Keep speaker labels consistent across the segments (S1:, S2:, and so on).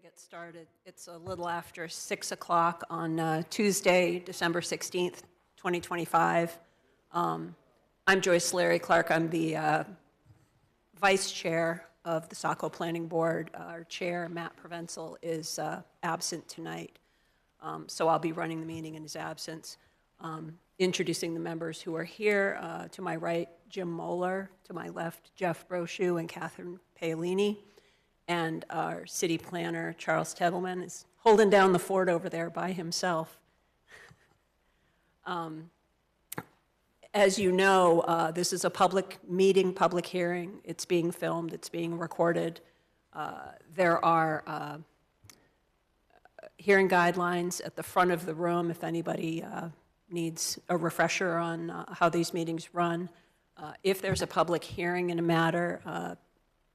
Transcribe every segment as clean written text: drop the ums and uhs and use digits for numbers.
S1: Get started. It's a little after 6 o'clock on Tuesday, December 16th, 2025. I'm Joyce Larry Clark. I'm the vice chair of the Saco Planning Board. Our chair, Matt Provenzel, is absent tonight, so I'll be running the meeting in his absence. Introducing the members who are here. To my right, Jim Moeller. To my left, Jeff Brochu and Catherine Paolini. And our city planner, Charles Tettleman, is holding down the fort over there by himself. As you know, this is a public meeting, public hearing. It's being filmed, it's being recorded. There are hearing guidelines at the front of the room if anybody needs a refresher on how these meetings run. If there's a public hearing in a matter,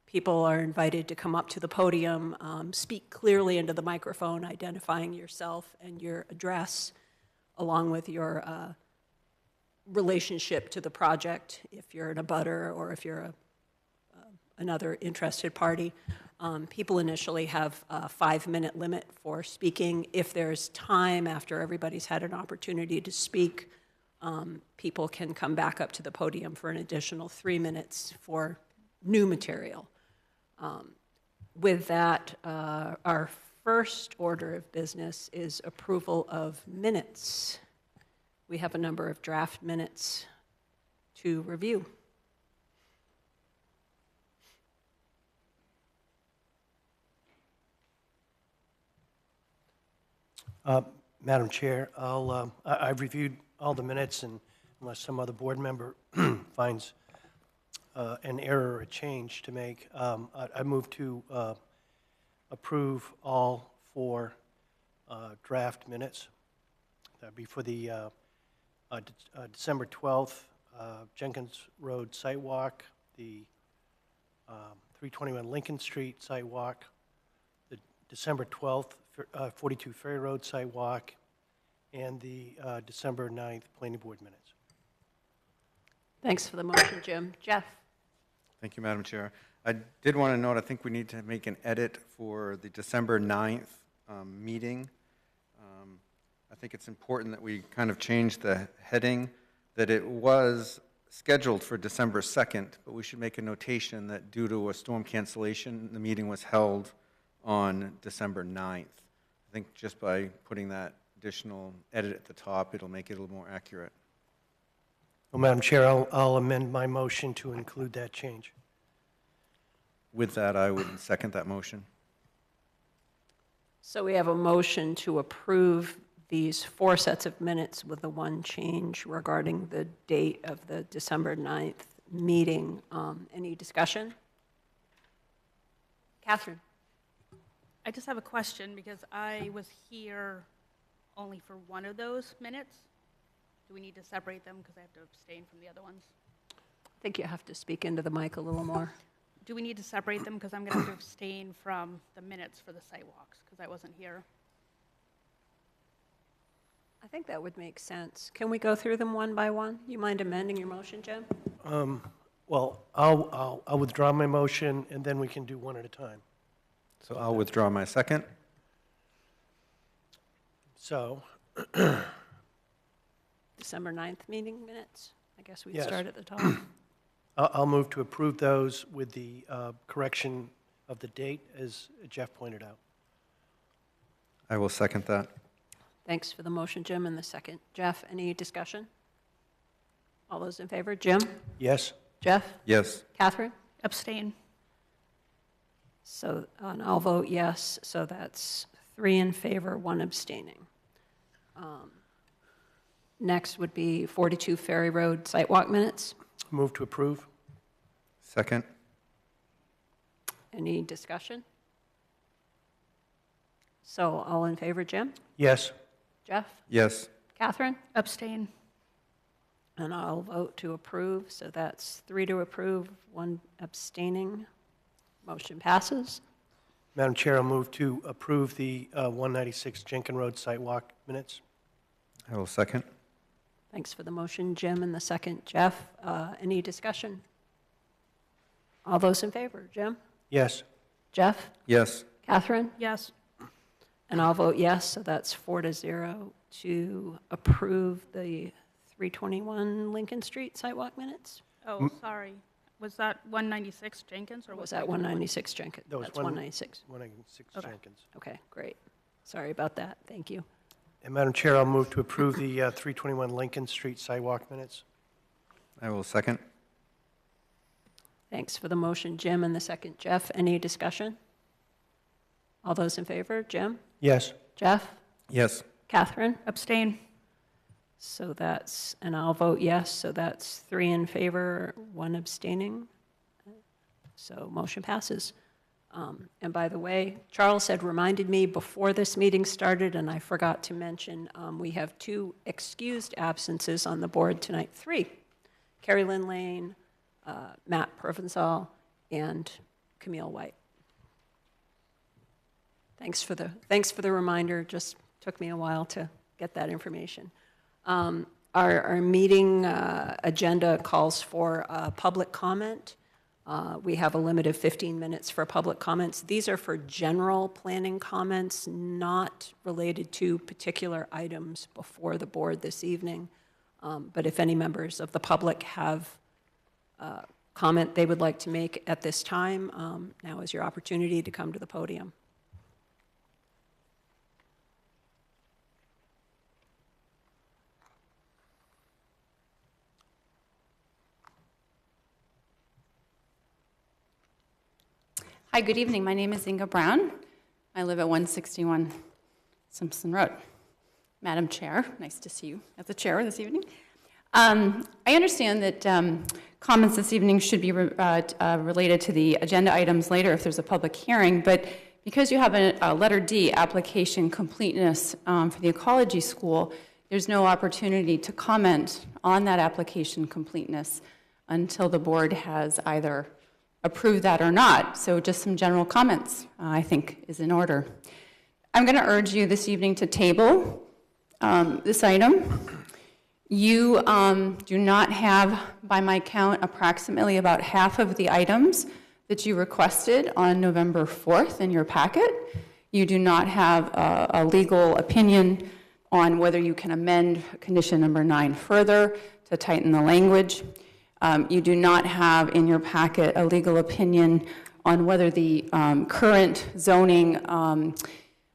S1: people are invited to come up to the podium, speak clearly into the microphone, identifying yourself and your address, along with your relationship to the project, if you're an abutter or if you're another interested party. People initially have a 5-minute limit for speaking. If there's time after everybody's had an opportunity to speak, people can come back up to the podium for an additional 3 minutes for new material. With that, our first order of business is approval of minutes. We have a number of draft minutes to review.
S2: Madam Chair, I've reviewed all the minutes, and unless some other board member finds an error or a change to make, I move to approve all 4 draft minutes. That'd be for the December 12th Jenkins Road site walk, the 321 Lincoln Street site walk, the December 12th 42 Ferry Road site walk, and the December 9th Planning Board minutes.
S1: Thanks for the motion, Jim. Jeff?
S3: Thank you, Madam Chair. I did want to note, I think we need to make an edit for the December 9th meeting. I think it's important that we kind of change the heading, that it was scheduled for December 2nd, but we should make a notation that due to a storm cancellation, the meeting was held on December 9th. I think just by putting that additional edit at the top, it'll make it a little more accurate.
S2: Well, Madam Chair, I'll amend my motion to include that change.
S3: With that, I would second that motion.
S1: So we have a motion to approve these 4 sets of minutes with the one change regarding the date of the December 9th meeting. Any discussion? Catherine?
S4: I just have a question because I was here only for one of those minutes. Do we need to separate them because I have to abstain from the other ones?
S1: I think you have to speak into the mic a little more.
S4: Do we need to separate them because I'm going to have to abstain from the minutes for the sidewalks because I wasn't here?
S1: I think that would make sense. Can we go through them one by one? You mind amending your motion, Jim?
S2: Well, I'll withdraw my motion, and then we can do one at a time.
S3: So I'll withdraw my second.
S2: So,
S1: December 9th meeting minutes? I guess we'd
S2: Yes.
S1: start at the top.
S2: I'll move to approve those with the correction of the date, as Jeff pointed out.
S3: I will second that.
S1: Thanks for the motion, Jim, and the second. Jeff, any discussion? All those in favor? Jim?
S2: Yes?
S1: Jeff?
S3: Yes.
S1: Catherine?
S4: Abstain.
S1: So, and I'll vote yes, so that's 3 in favor, 1 abstaining. Next would be 42 Ferry Road sidewalk minutes.
S2: Move to approve.
S3: Second.
S1: Any discussion? So, all in favor, Jim?
S2: Yes?
S1: Jeff?
S3: Yes.
S1: Catherine?
S4: Abstain.
S1: And I'll vote to approve, so that's 3 to approve, 1 abstaining. Motion passes.
S2: Madam Chair, I'll move to approve the 196 Jenkins Road site walk minutes.
S3: I will second.
S1: Thanks for the motion, Jim, and the second, Jeff. Any discussion? All those in favor? Jim?
S2: Yes?
S1: Jeff?
S3: Yes.
S1: Catherine?
S4: Yes.
S1: And I'll vote yes, so that's 4-0 to approve the 321 Lincoln Street sidewalk minutes.
S4: Oh, sorry. Was that 196 Jenkins, or
S1: Or was that 196 Jenkins?
S2: That was
S1: That's 196.
S2: 196
S4: Okay.
S2: Jenkins.
S1: Okay, great. Sorry about that. Thank you.
S2: And Madam Chair, I'll move to approve the 321 Lincoln Street sidewalk minutes.
S3: I will second.
S1: Thanks for the motion, Jim, and the second, Jeff. Any discussion? All those in favor? Jim?
S2: Yes.
S1: Jeff?
S3: Yes.
S1: Catherine?
S4: Abstain.
S1: So that's, and I'll vote yes, so that's 3 in favor, 1 abstaining. So motion passes. And by the way, Charles had reminded me before this meeting started, and I forgot to mention, we have 2 excused absences on the board tonight, 3. Carrie Lynn Lane, Matt Provençal, and Camille White. Thanks for the reminder. Just took me a while to get that information. Our meeting agenda calls for public comment. We have a limit of 15 minutes for public comments. These are for general planning comments, not related to particular items before the board this evening. But if any members of the public have comment they would like to make at this time, now is your opportunity to come to the podium.
S5: Hi, good evening. My name is Inga Brown. I live at 161 Simpson Road. Madam Chair, nice to see you as the chair this evening. I understand that comments this evening should be related to the agenda items later if there's a public hearing, but because you have a letter D, application completeness for the ecology school, there's no opportunity to comment on that application completeness until the board has either approved that or not. So just some general comments, I think, is in order. I'm going to urge you this evening to table this item. You do not have, by my count, approximately about half of the items that you requested on November 4th in your packet. You do not have a legal opinion on whether you can amend condition number 9 further to tighten the language. You do not have in your packet a legal opinion on whether the current zoning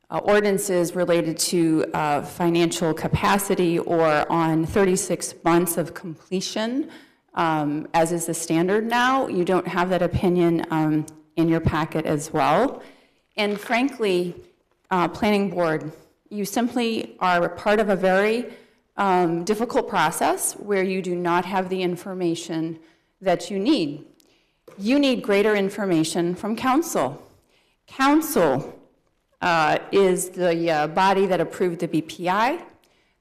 S5: ordinances related to financial capacity or on 36 months of completion, as is the standard now. You don't have that opinion in your packet as well. And frankly, Planning Board, you simply are part of a very difficult process where you do not have the information that you need. You need greater information from council. Council is the body that approved the BPI,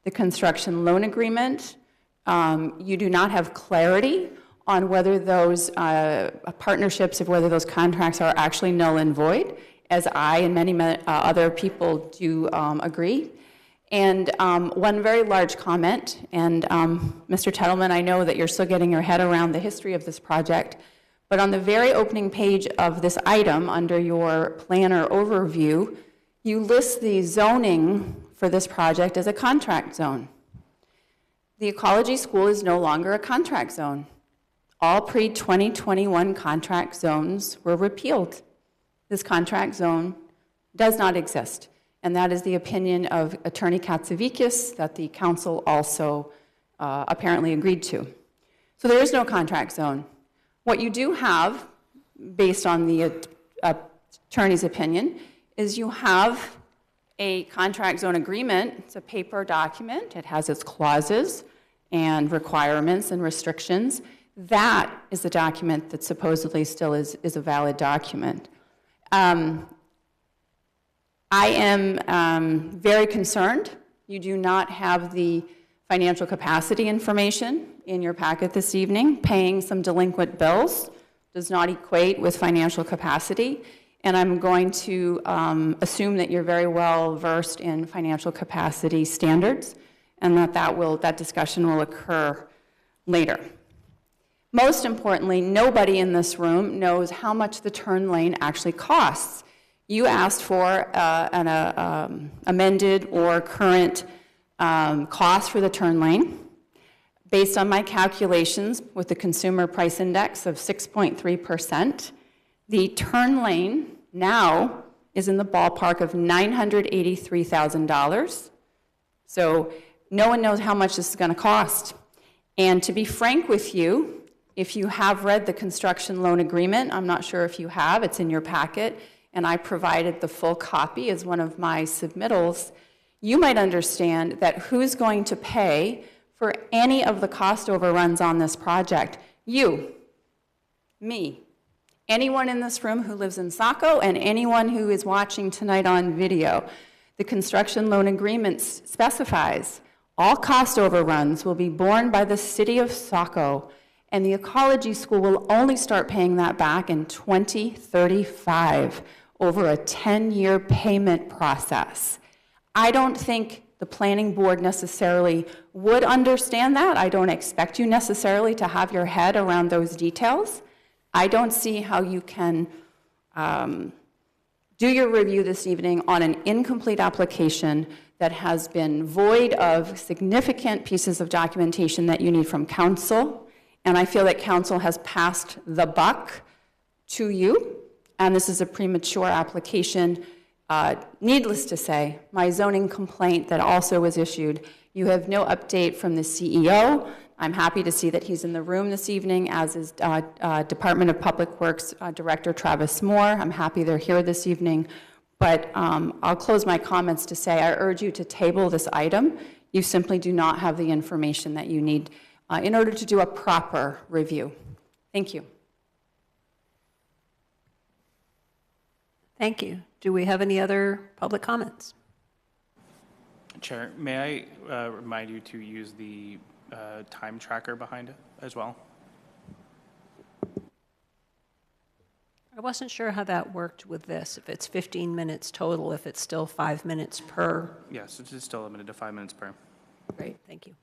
S5: the construction loan agreement. You do not have clarity on whether those partnerships, of whether those contracts are actually null and void, as I and many other people do agree. And one very large comment, and Mr. Tettleman, I know that you're still getting your head around the history of this project, but on the very opening page of this item, under your planner overview, you list the zoning for this project as a contract zone. The ecology school is no longer a contract zone. All pre-2021 contract zones were repealed. This contract zone does not exist. And that is the opinion of Attorney Katsavikis that the council also apparently agreed to. So there is no contract zone. What you do have, based on the attorney's opinion, is you have a contract zone agreement. It's a paper document. It has its clauses and requirements and restrictions. That is the document that supposedly still is a valid document. I am very concerned. You do not have the financial capacity information in your packet this evening. Paying some delinquent bills does not equate with financial capacity. And I'm going to assume that you're very well versed in financial capacity standards and that discussion will occur later. Most importantly, nobody in this room knows how much the turn lane actually costs. You asked for an amended or current cost for the turn lane. Based on my calculations with the consumer price index of 6.3%, the turn lane now is in the ballpark of $983,000. So no one knows how much this is going to cost. And to be frank with you, if you have read the construction loan agreement, I'm not sure if you have, it's in your packet, and I provided the full copy as one of my submittals, you might understand that who's going to pay for any of the cost overruns on this project? You, me, anyone in this room who lives in Saco, and anyone who is watching tonight on video. The construction loan agreement specifies all cost overruns will be borne by the city of Saco, and the ecology school will only start paying that back in 2035 over a 10-year payment process. I don't think the planning board necessarily would understand that. I don't expect you necessarily to have your head around those details. I don't see how you can do your review this evening on an incomplete application that has been void of significant pieces of documentation that you need from council. And I feel that council has passed the buck to you, and this is a premature application. Needless to say, my zoning complaint that also was issued, you have no update from the CEO. I'm happy to see that he's in the room this evening, as is Department of Public Works Director Travis Moore. I'm happy they're here this evening. But I'll close my comments to say I urge you to table this item. You simply do not have the information that you need in order to do a proper review. Thank you.
S1: Thank you. Do we have any other public comments?
S6: Chair, may I remind you to use the time tracker behind it as well?
S1: I wasn't sure how that worked with this, if it's 15 minutes total, if it's still 5 minutes per.
S6: Yes, it is still limited to 5 minutes per.
S1: Great, thank you.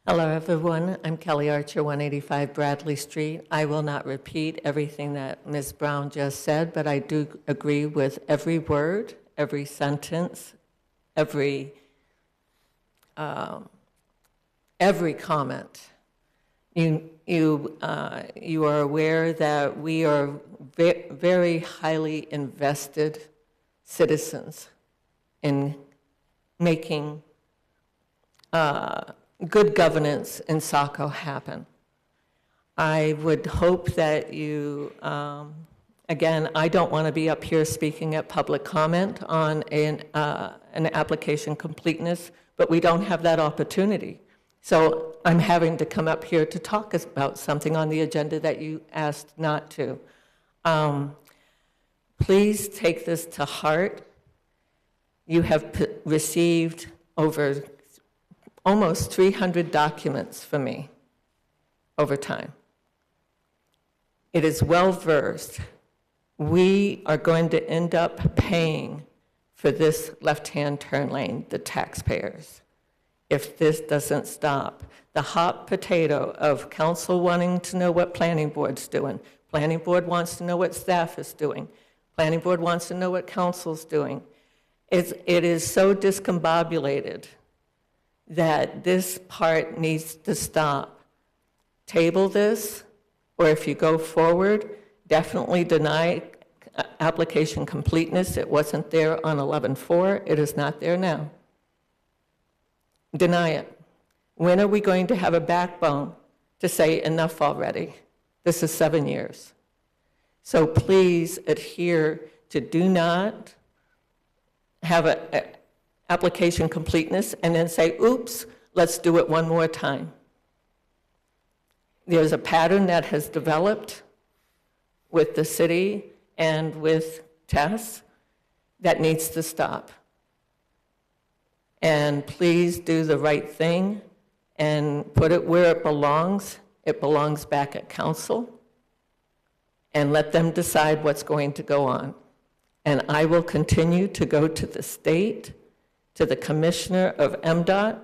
S7: Hello, everyone. I'm Kelly Archer, 185 Bradley Street. I will not repeat everything that Ms. Brown just said, but I do agree with every word, every sentence, every comment. You are aware that we are very highly invested citizens in making good governance in Saco happen. I would hope that you, again, I don't want to be up here speaking at public comment on an application completeness, but we don't have that opportunity. So I'm having to come up here to talk about something on the agenda that you asked not to. Please take this to heart. You have received over almost 300 documents from me over time. It is well versed. We are going to end up paying for this left-hand turn lane, the taxpayers, if this doesn't stop. The hot potato of council wanting to know what planning board's doing. Planning board wants to know what staff is doing. Planning board wants to know what council's doing. It is so discombobulated that this part needs to stop. Table this, or if you go forward, definitely deny application completeness. It wasn't there on 11/4. It is not there now. Deny it. When are we going to have a backbone to say enough already? This is 7 years. So please adhere to do not have an application completeness and then say, oops, let's do it one more time. There's a pattern that has developed with the city and with Tess that needs to stop. And please do the right thing and put it where it belongs. It belongs back at council. And let them decide what's going to go on. And I will continue to go to the state, to the commissioner of MDOT.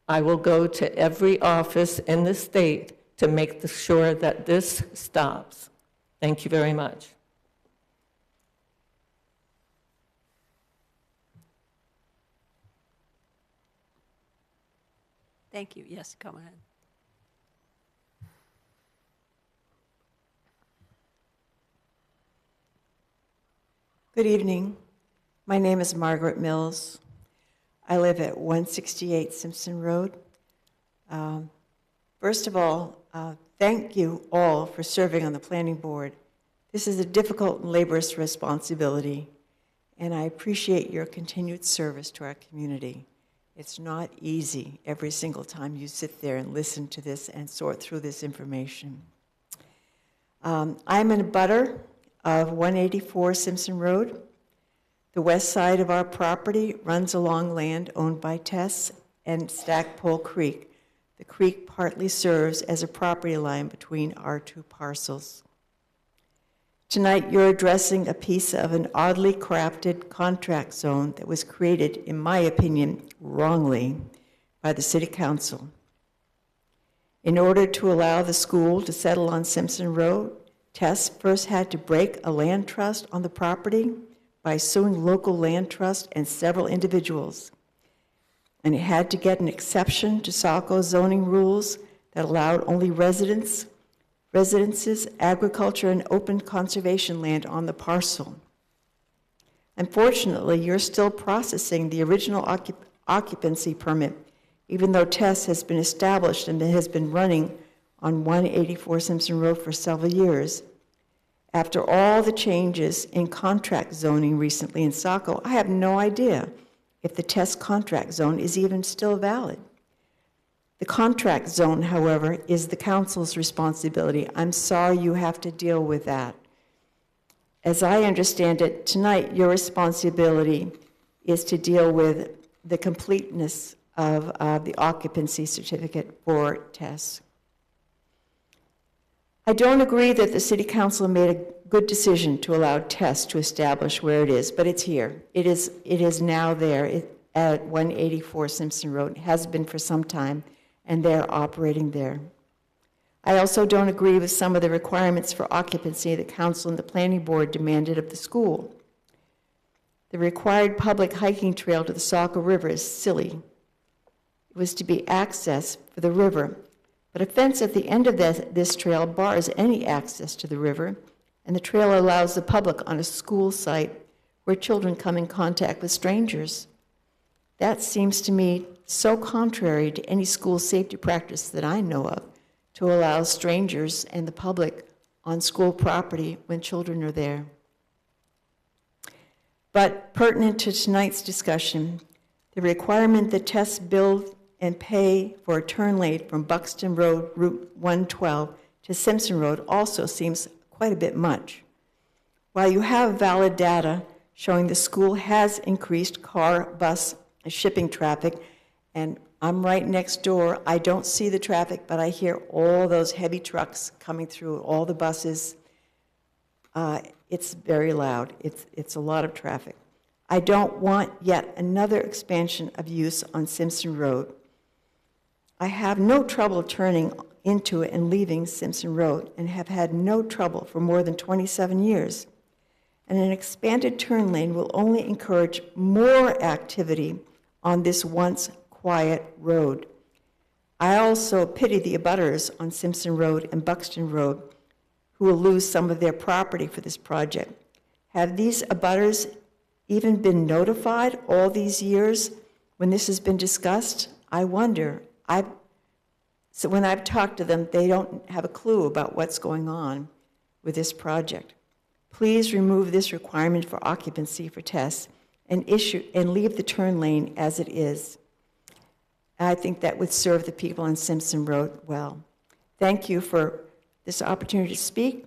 S7: I will go to every office in the state to make sure that this stops. Thank you very much.
S1: Thank you. Yes, go ahead.
S8: Good evening. My name is Margaret Mills. I live at 168 Simpson Road. First of all, thank you all for serving on the planning board. This is a difficult and laborious responsibility, and I appreciate your continued service to our community. It's not easy every single time you sit there and listen to this and sort through this information. I'm in a butter of 184 Simpson Road. The west side of our property runs along land owned by Tess and Stackpole Creek. The creek partly serves as a property line between our two parcels. Tonight, you're addressing a piece of an oddly crafted contract zone that was created, in my opinion, wrongly by the City Council. In order to allow the school to settle on Simpson Road, Tess first had to break a land trust on the property by suing local land trust and several individuals. And it had to get an exception to Saco zoning rules that allowed only residences, agriculture, and open conservation land on the parcel. Unfortunately, you're still processing the original occupancy permit, even though Tess has been established and has been running on 184 Simpson Road for several years. After all the changes in contract zoning recently in Saco, I have no idea if the Tess contract zone is even still valid. The contract zone, however, is the council's responsibility. I'm sorry you have to deal with that. As I understand it, tonight your responsibility is to deal with the completeness of the occupancy certificate for Tess. I don't agree that the City Council made a good decision to allow Tess to establish where it is, but it's here. It is now there at 184 Simpson Road. It has been for some time, and they're operating there. I also don't agree with some of the requirements for occupancy that Council and the Planning Board demanded of the school. The required public hiking trail to the Saco River is silly. It was to be access for the river, but a fence at the end of this trail bars any access to the river, and the trail allows the public on a school site where children come in contact with strangers. That seems to me so contrary to any school safety practice that I know of, to allow strangers and the public on school property when children are there. But pertinent to tonight's discussion, the requirement that Tess build and pay for a turn lane from Buxton Road, Route 112, to Simpson Road also seems quite a bit much. While you have valid data showing the school has increased car, bus, and shipping traffic, and I'm right next door, I don't see the traffic, but I hear all those heavy trucks coming through, all the buses. It's very loud. It's a lot of traffic. I don't want yet another expansion of use on Simpson Road. I have no trouble turning into it and leaving Simpson Road and have had no trouble for more than 27 years. And an expanded turn lane will only encourage more activity on this once quiet road. I also pity the abutters on Simpson Road and Buxton Road who will lose some of their property for this project. Have these abutters even been notified all these years when this has been discussed? I wonder. So when I've talked to them, they don't have a clue about what's going on with this project. Please remove this requirement for occupancy for Tess and leave the turn lane as it is. I think that would serve the people on Simpson Road well. Thank you for this opportunity to speak,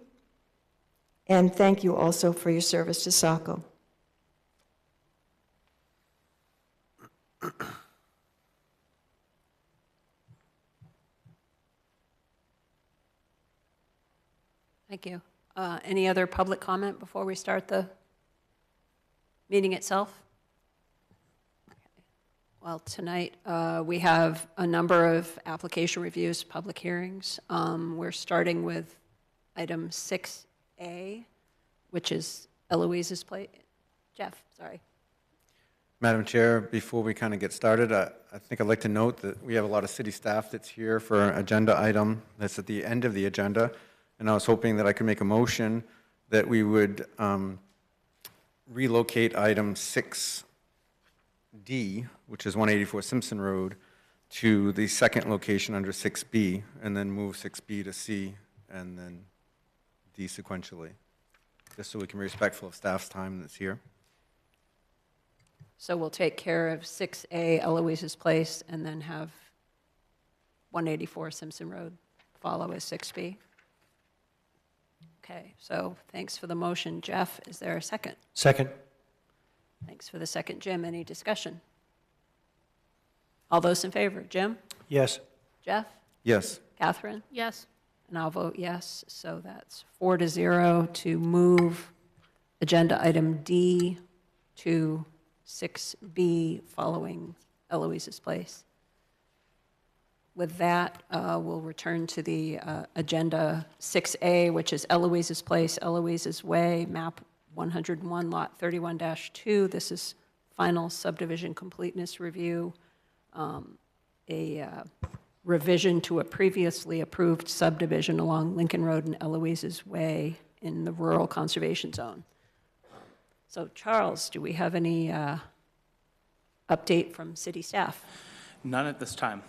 S8: and thank you also for your service to Saco.
S1: Thank you. Any other public comment before we start the meeting itself? Okay. Well, tonight we have a number of application reviews, public hearings. We're starting with item 6A, which is Eloise's plate. Jeff, sorry.
S3: Madam Chair, before we kind of get started, I think I'd like to note that we have a lot of city staff that's here for an agenda item that's at the end of the agenda, and I was hoping that I could make a motion that we would relocate item 6D, which is 184 Simpson Road, to the second location under 6B, and then move 6B to C, and then D sequentially, just so we can be respectful of staff's time that's here.
S1: So we'll take care of 6A Eloise's Place and then have 184 Simpson Road follow as 6B. Okay, so thanks for the motion. Jeff, is there a second?
S2: Second.
S1: Thanks for the second, Jim. Any discussion? All those in favor? Jim?
S2: Yes.
S1: Jeff?
S3: Yes.
S1: Catherine?
S4: Yes.
S1: And I'll vote yes. So that's 4-0 to move agenda item D to 6B following Eloise's Place. With that, we'll return to the agenda 6A, which is Eloise's Place, Eloise's Way, map 101, lot 31-2. This is final subdivision completeness review, a revision to a previously approved subdivision along Lincoln Road and Eloise's Way in the rural conservation zone. So Charles, do we have any update from city staff?
S6: None at this time.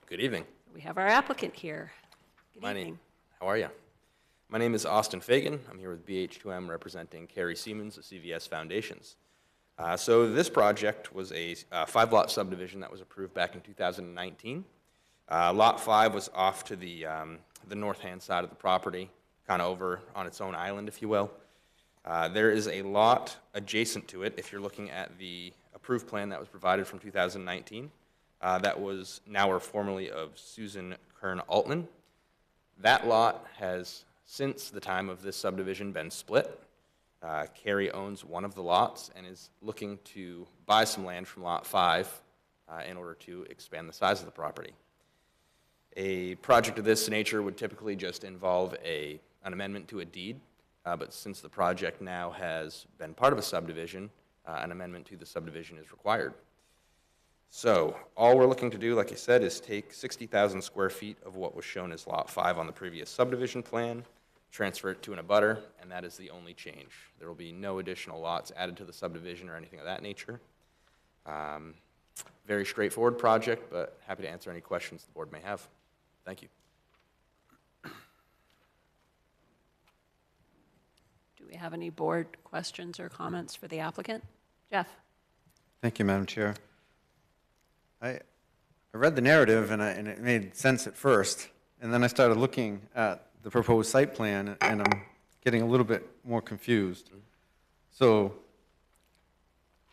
S9: Good evening.
S1: We have our applicant here. Good evening.
S9: How are you? My name is Austin Fagan. I'm here with BH2M representing Carrie Siemens of CVS Foundations. So this project was a 5-lot subdivision that was approved back in 2019. Lot 5 was off to the north-hand side of the property, kind of over on its own island, if you will. There is a lot adjacent to it, if you're looking at the approved plan that was provided from 2019. That was now or formerly of Susan Kern Altman. That lot has, since the time of this subdivision, been split. Carrie owns one of the lots and is looking to buy some land from Lot 5 in order to expand the size of the property. A project of this nature would typically just involve an amendment to a deed, but since the project now has been part of a subdivision, an amendment to the subdivision is required. So all we're looking to do, like I said, is take 60,000 square feet of what was shown as Lot 5 on the previous subdivision plan, transfer it to an abutter, and that is the only change. There will be no additional lots added to the subdivision or anything of that nature. Very straightforward project, but happy to answer any questions the board may have. Thank you.
S1: Do we have any board questions or comments for the applicant? Jeff?
S3: Thank you, Madam Chair. I read the narrative, and it made sense at first, and then I started looking at the proposed site plan, and I'm getting a little bit more confused. So,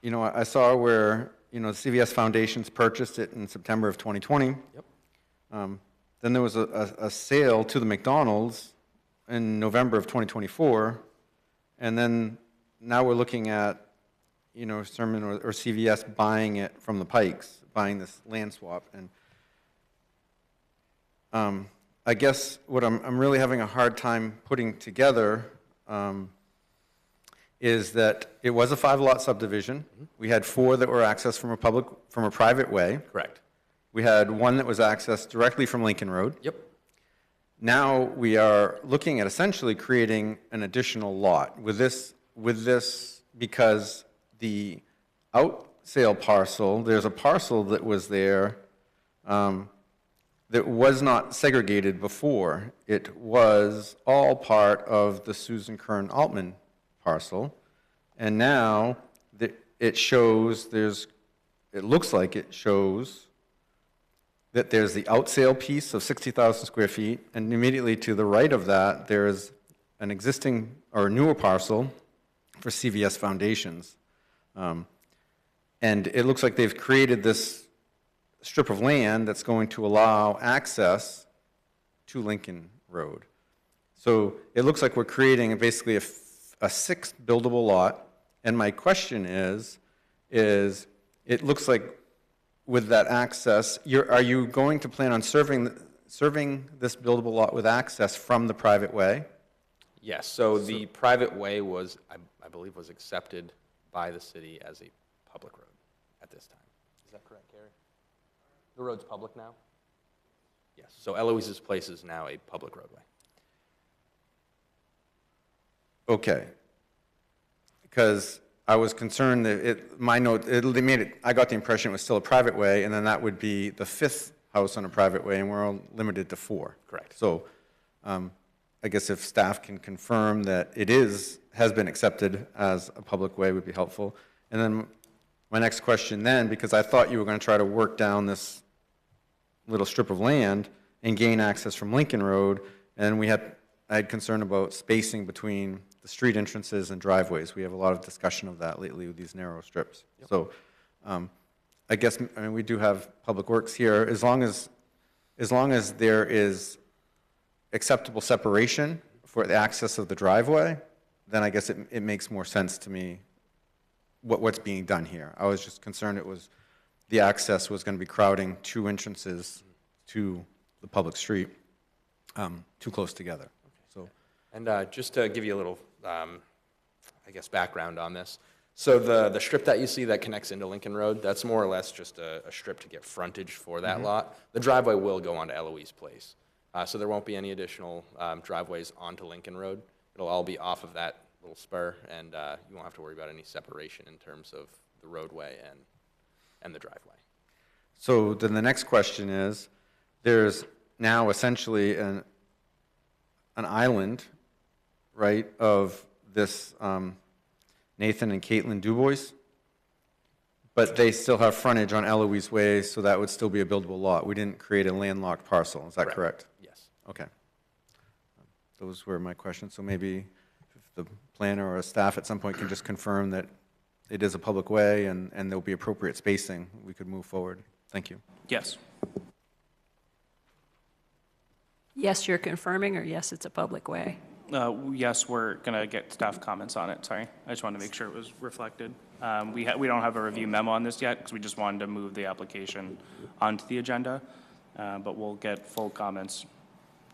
S3: you know, I saw where, you know, CVS Foundations purchased it in September of 2020.
S9: Yep.
S3: Then there was a sale to the McDonald's in November of 2024, and then now we're looking at, you know, Sermon or CVS buying it from the Pikes, buying this land swap. And I guess what I'm really having a hard time putting together is that it was a 5-lot subdivision. Mm-hmm. We had 4 that were accessed from a private way.
S9: Correct.
S3: We had 1 that was accessed directly from Lincoln Road.
S9: Yep.
S3: Now we are looking at essentially creating an additional lot with this because the out sale parcel, there's a parcel that was there that was not segregated before. It was all part of the Susan Kern Altman parcel, and now it shows it looks like it shows that there's the out sale piece of 60,000 square feet, and immediately to the right of that, there's an existing or newer parcel for CVS Foundations. And it looks like they've created this strip of land that's going to allow access to Lincoln Road. So it looks like we're creating basically a 6th buildable lot. And my question is it looks like with that access, are you going to plan on serving this buildable lot with access from the private way?
S9: Yes, so the private way was, I believe, was accepted by the city as a public road at this time. Is that correct, Carrie? The road's public now? Yes, so Eloise's Place is now a public roadway.
S3: Okay. Because I was concerned that my note, they made it, I got the impression it was still a private way, and then that would be the 5th house on a private way, and we're all limited to 4.
S9: Correct.
S3: So I guess if staff can confirm that it has been accepted as a public way would be helpful. And then my next question then, because I thought you were going to try to work down this little strip of land and gain access from Lincoln Road, and I had concern about spacing between the street entrances and driveways. We have a lot of discussion of that lately with these narrow strips. Yep. So I guess, I mean, we do have Public Works here. As long as there is acceptable separation for the access of the driveway, then I guess it makes more sense to me what's being done here. I was just concerned the access was going to be crowding 2 entrances to the public street too close together. So,
S9: and just to give you a little, I guess, background on this. So the strip that you see that connects into Lincoln Road, that's more or less just a strip to get frontage for that lot. The driveway will go onto Eloise Place. So there won't be any additional driveways onto Lincoln Road. It'll all be off of that little spur, and you won't have to worry about any separation in terms of the roadway and the driveway.
S3: so then the next question is, there's now essentially an island, right, of this Nathan and Caitlin Dubois, but they still have frontage on Eloise Way, so that would still be a buildable lot. We didn't create a landlocked parcel, is that correct?
S9: Yes.
S3: Okay. Those were my questions. So maybe if the planner or staff at some point can just confirm that it is a public way and there'll be appropriate spacing, we could move forward. Thank you.
S6: Yes.
S1: Yes, you're confirming, or yes, it's a public way?
S6: Yes, we're going to get staff comments on it, sorry. I just wanted to make sure it was reflected. We don't have a review memo on this yet because we just wanted to move the application onto the agenda, but we'll get full comments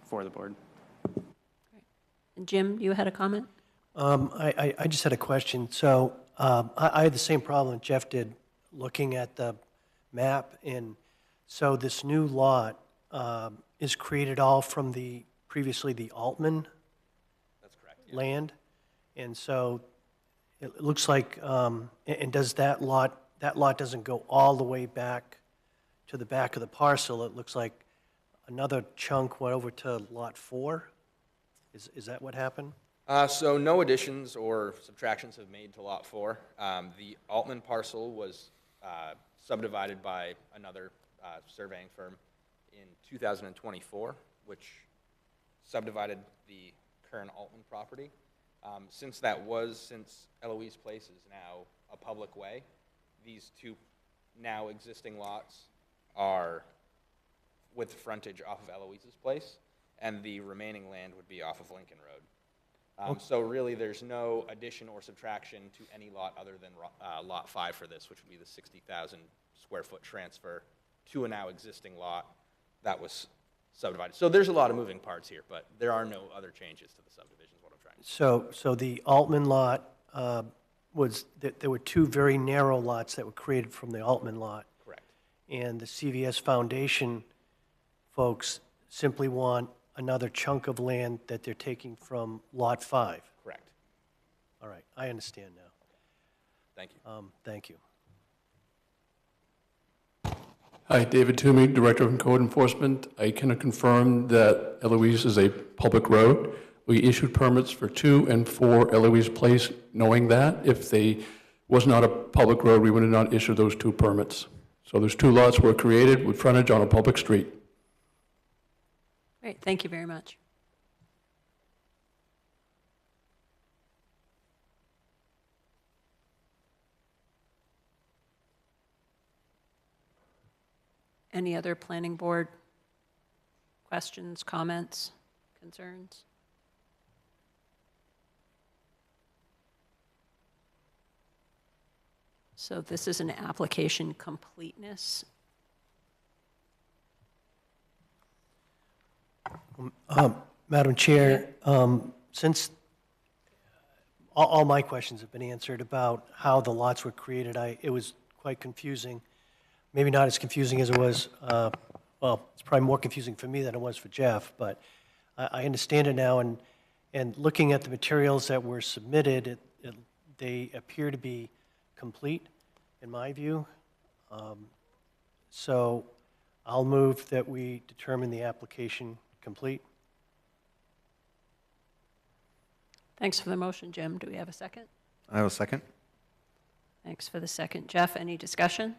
S6: for the board.
S1: And Jim, you had a comment?
S2: I just had a question. So I had the same problem that Jeff did, looking at the map. And so this new lot is created all from previously the Altman land. And so it looks like, and does that lot doesn't go all the way back to the back of the parcel. It looks like another chunk went over to lot 4. Is that what happened?
S9: So no additions or subtractions have made to Lot 4. The Altman parcel was subdivided by another surveying firm in 2024, which subdivided the current Altman property. Since Eloise Place is now a public way, these 2 now existing lots are with frontage off of Eloise's Place, and the remaining land would be off of Lincoln Road. So really, there's no addition or subtraction to any lot other than Lot 5 for this, which would be the 60,000 square foot transfer to a now existing lot that was subdivided. So there's a lot of moving parts here, but there are no other changes to the subdivision is what I'm trying to say.
S2: So the Altman lot there were 2 very narrow lots that were created from the Altman lot.
S9: Correct.
S2: And the CVS Foundation folks simply want another chunk of land that they're taking from Lot 5.
S9: Correct.
S2: All right, I understand now.
S9: Thank you.
S2: Thank you.
S10: Hi, David Toomey, Director of Code Enforcement. I can confirm that Eloise is a public road. We issued permits for 2 and 4 Eloise Place, knowing that if they was not a public road, we would have not issued those 2 permits. So those 2 lots were created with frontage on a public street.
S1: Great, thank you very much. Any other planning board questions, comments, concerns? So this is an application completeness.
S2: Madam Chair, since all my questions have been answered about how the lots were created. It was quite confusing. Maybe not as confusing as it was, well, it's probably more confusing for me than it was for Jeff, but I understand it now, and looking at the materials that were submitted, they appear to be complete, in my view. So I'll move that we determine the application complete.
S1: Thanks for the motion, Jim. Do we have a second?
S3: I will second.
S1: Thanks for the second. Jeff, any discussion?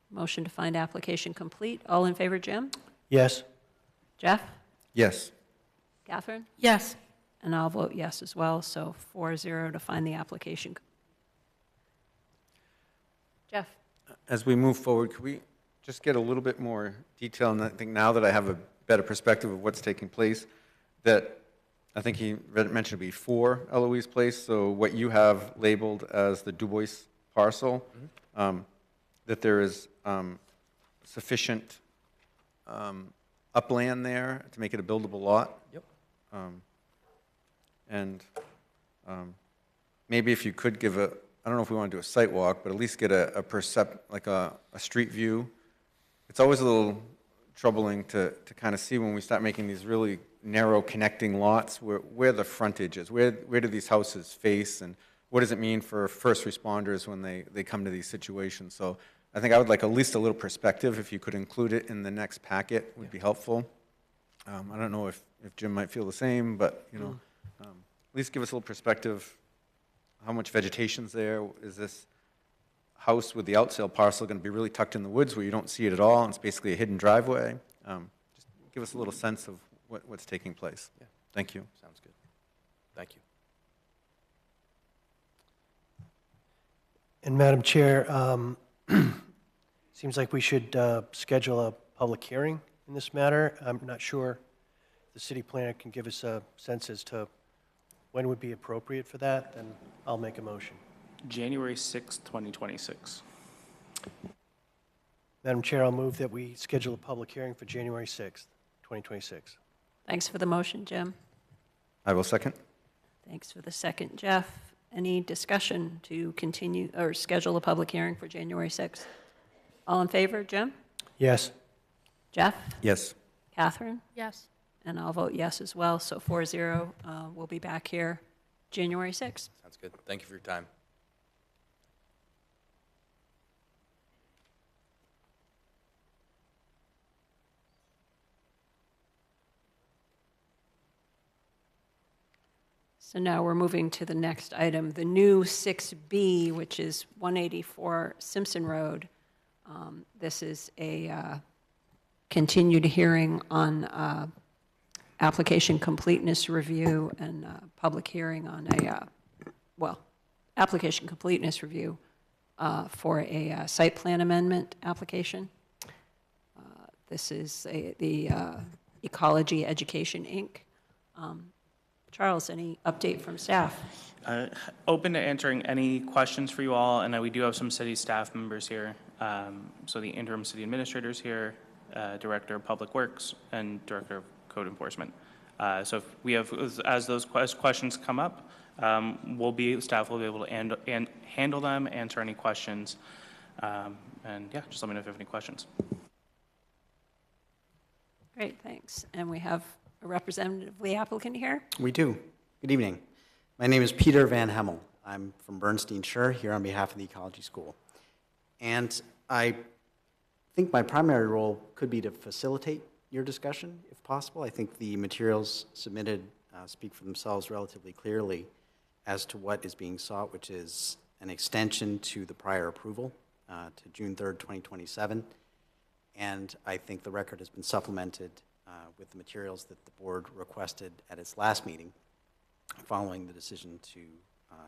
S1: Motion to find application complete. All in favor, Jim?
S2: Yes?
S1: Jeff?
S3: Yes.
S1: Catherine?
S4: Yes.
S1: And I'll vote yes as well, so 4-0 to find the application. Jeff?
S3: As we move forward, could we just get a little bit more detail? And I think now that I have a better perspective of what's taking place, that I think he mentioned before Eloise Place, so what you have labeled as the Du Bois parcel, that there is sufficient upland there to make it a buildable lot?
S11: Yep.
S3: And maybe if you could give a, I don't know if we want to do a site walk, but at least get like a street view. It's always a little troubling to kind of see when we start making these really narrow connecting lots where the frontage is, where do these houses face, and what does it mean for first responders when they come to these situations. So I think I would like at least a little perspective. If you could include it in the next packet, would be helpful. I don't know if Jim might feel the same, but you know, at least give us a little perspective. How much vegetation's there? Is this house with the outsale parcel going to be really tucked in the woods where you don't see it at all, and it's basically a hidden driveway? Just give us a little sense of what's taking place.
S11: Yeah.
S3: Thank you.
S11: Sounds good. Thank you.
S2: And Madam Chair, seems like we should schedule a public hearing in this matter. I'm not sure the city planner can give us a sense as to when would be appropriate for that, then I'll make a motion.
S6: January 6th, 2026.
S2: Madam Chair, I'll move that we schedule a public hearing for January 6th, 2026.
S1: Thanks for the motion, Jim.
S3: I will second.
S1: Thanks for the second, Jeff. Any discussion to continue or schedule a public hearing for January 6th? All in favor, Jim?
S2: Yes?
S1: Jeff?
S3: Yes.
S1: Catherine?
S4: Yes.
S1: And I'll vote yes as well, so 4-0. We'll be back here January 6th.
S11: Sounds good. Thank you for your time.
S1: So now we're moving to the next item, the new 6B, which is 184 Simpson Road. This is a continued hearing on application completeness review and public hearing on application completeness review for a site plan amendment application. This is the Ecology Education, Inc. Charles, any update from staff?
S6: Open to answering any questions for you all, and we do have some city staff members here. So the interim city administrator is here, Director of Public Works, and Director of Code Enforcement. So if we have, as those questions come up, staff will be able to handle them, answer any questions, and yeah, just let me know if you have any questions.
S1: Great, thanks. And we have a representative of the applicant here.
S12: We do. Good evening. My name is Peter Van Hemmel. I'm from Bernstein Schur, here on behalf of the Ecology School. And I think my primary role could be to facilitate your discussion, if possible. I think the materials submitted speak for themselves relatively clearly as to what is being sought, which is an extension to the prior approval to June 3rd, 2027. And I think the record has been supplemented with the materials that the board requested at its last meeting following the decision to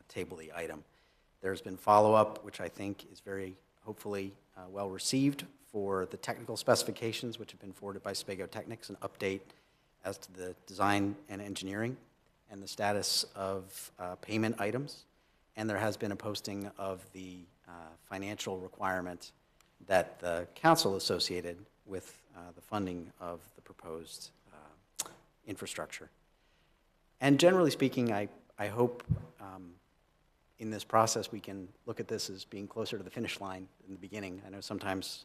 S12: table the item. There's been follow-up, which I think is very hopefully well received for the technical specifications, which have been forwarded by Spago Technics, an update as to the design and engineering and the status of payment items. And there has been a posting of the financial requirement that the council associated with the funding of the proposed infrastructure. And generally speaking, I I hope in this process we can look at this as being closer to the finish line in the beginning. I know sometimes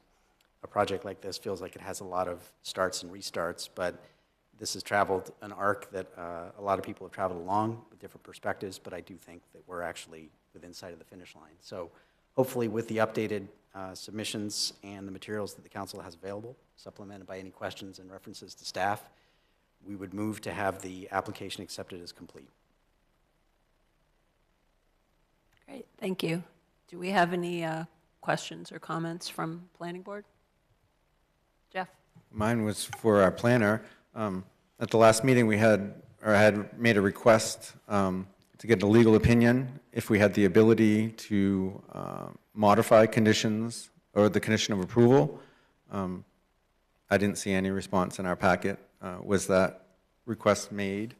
S12: a project like this feels like it has a lot of starts and restarts, but this has traveled an arc that a lot of people have traveled along with different perspectives, but I do think that we're actually within sight of the finish line. So hopefully with the updated submissions and the materials that the council has available, supplemented by any questions and references to staff, we would move to have the application accepted as complete.
S1: Great, thank you. Do we have any questions or comments from Planning Board? Jeff?
S3: Mine was for our planner. At the last meeting, we had made a request to get a legal opinion if we had the ability to modify conditions or the condition of approval. I didn't see any response in our packet. Was that request made?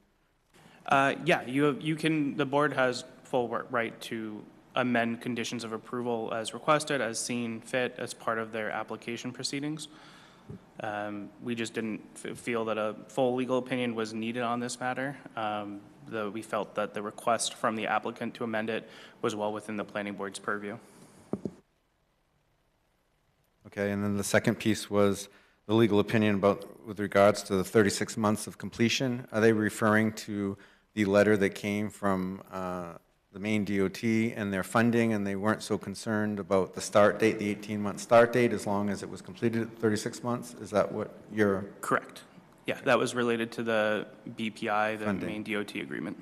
S6: Yeah, you can, the board has full right to amend conditions of approval as requested, as seen fit as part of their application proceedings. We just didn't feel that a full legal opinion was needed on this matter. Though we felt that the request from the applicant to amend it was well within the planning board's purview.
S3: Okay, and then the second piece was the legal opinion with regards to the 36 months of completion. Are they referring to the letter that came from the Maine DOT and their funding, and they weren't so concerned about the start date, the 18-month start date, as long as it was completed at 36 months? Is that what you're...
S6: Correct. Yeah, that was related to the BPI, the
S3: Funding.
S6: Maine DOT agreement.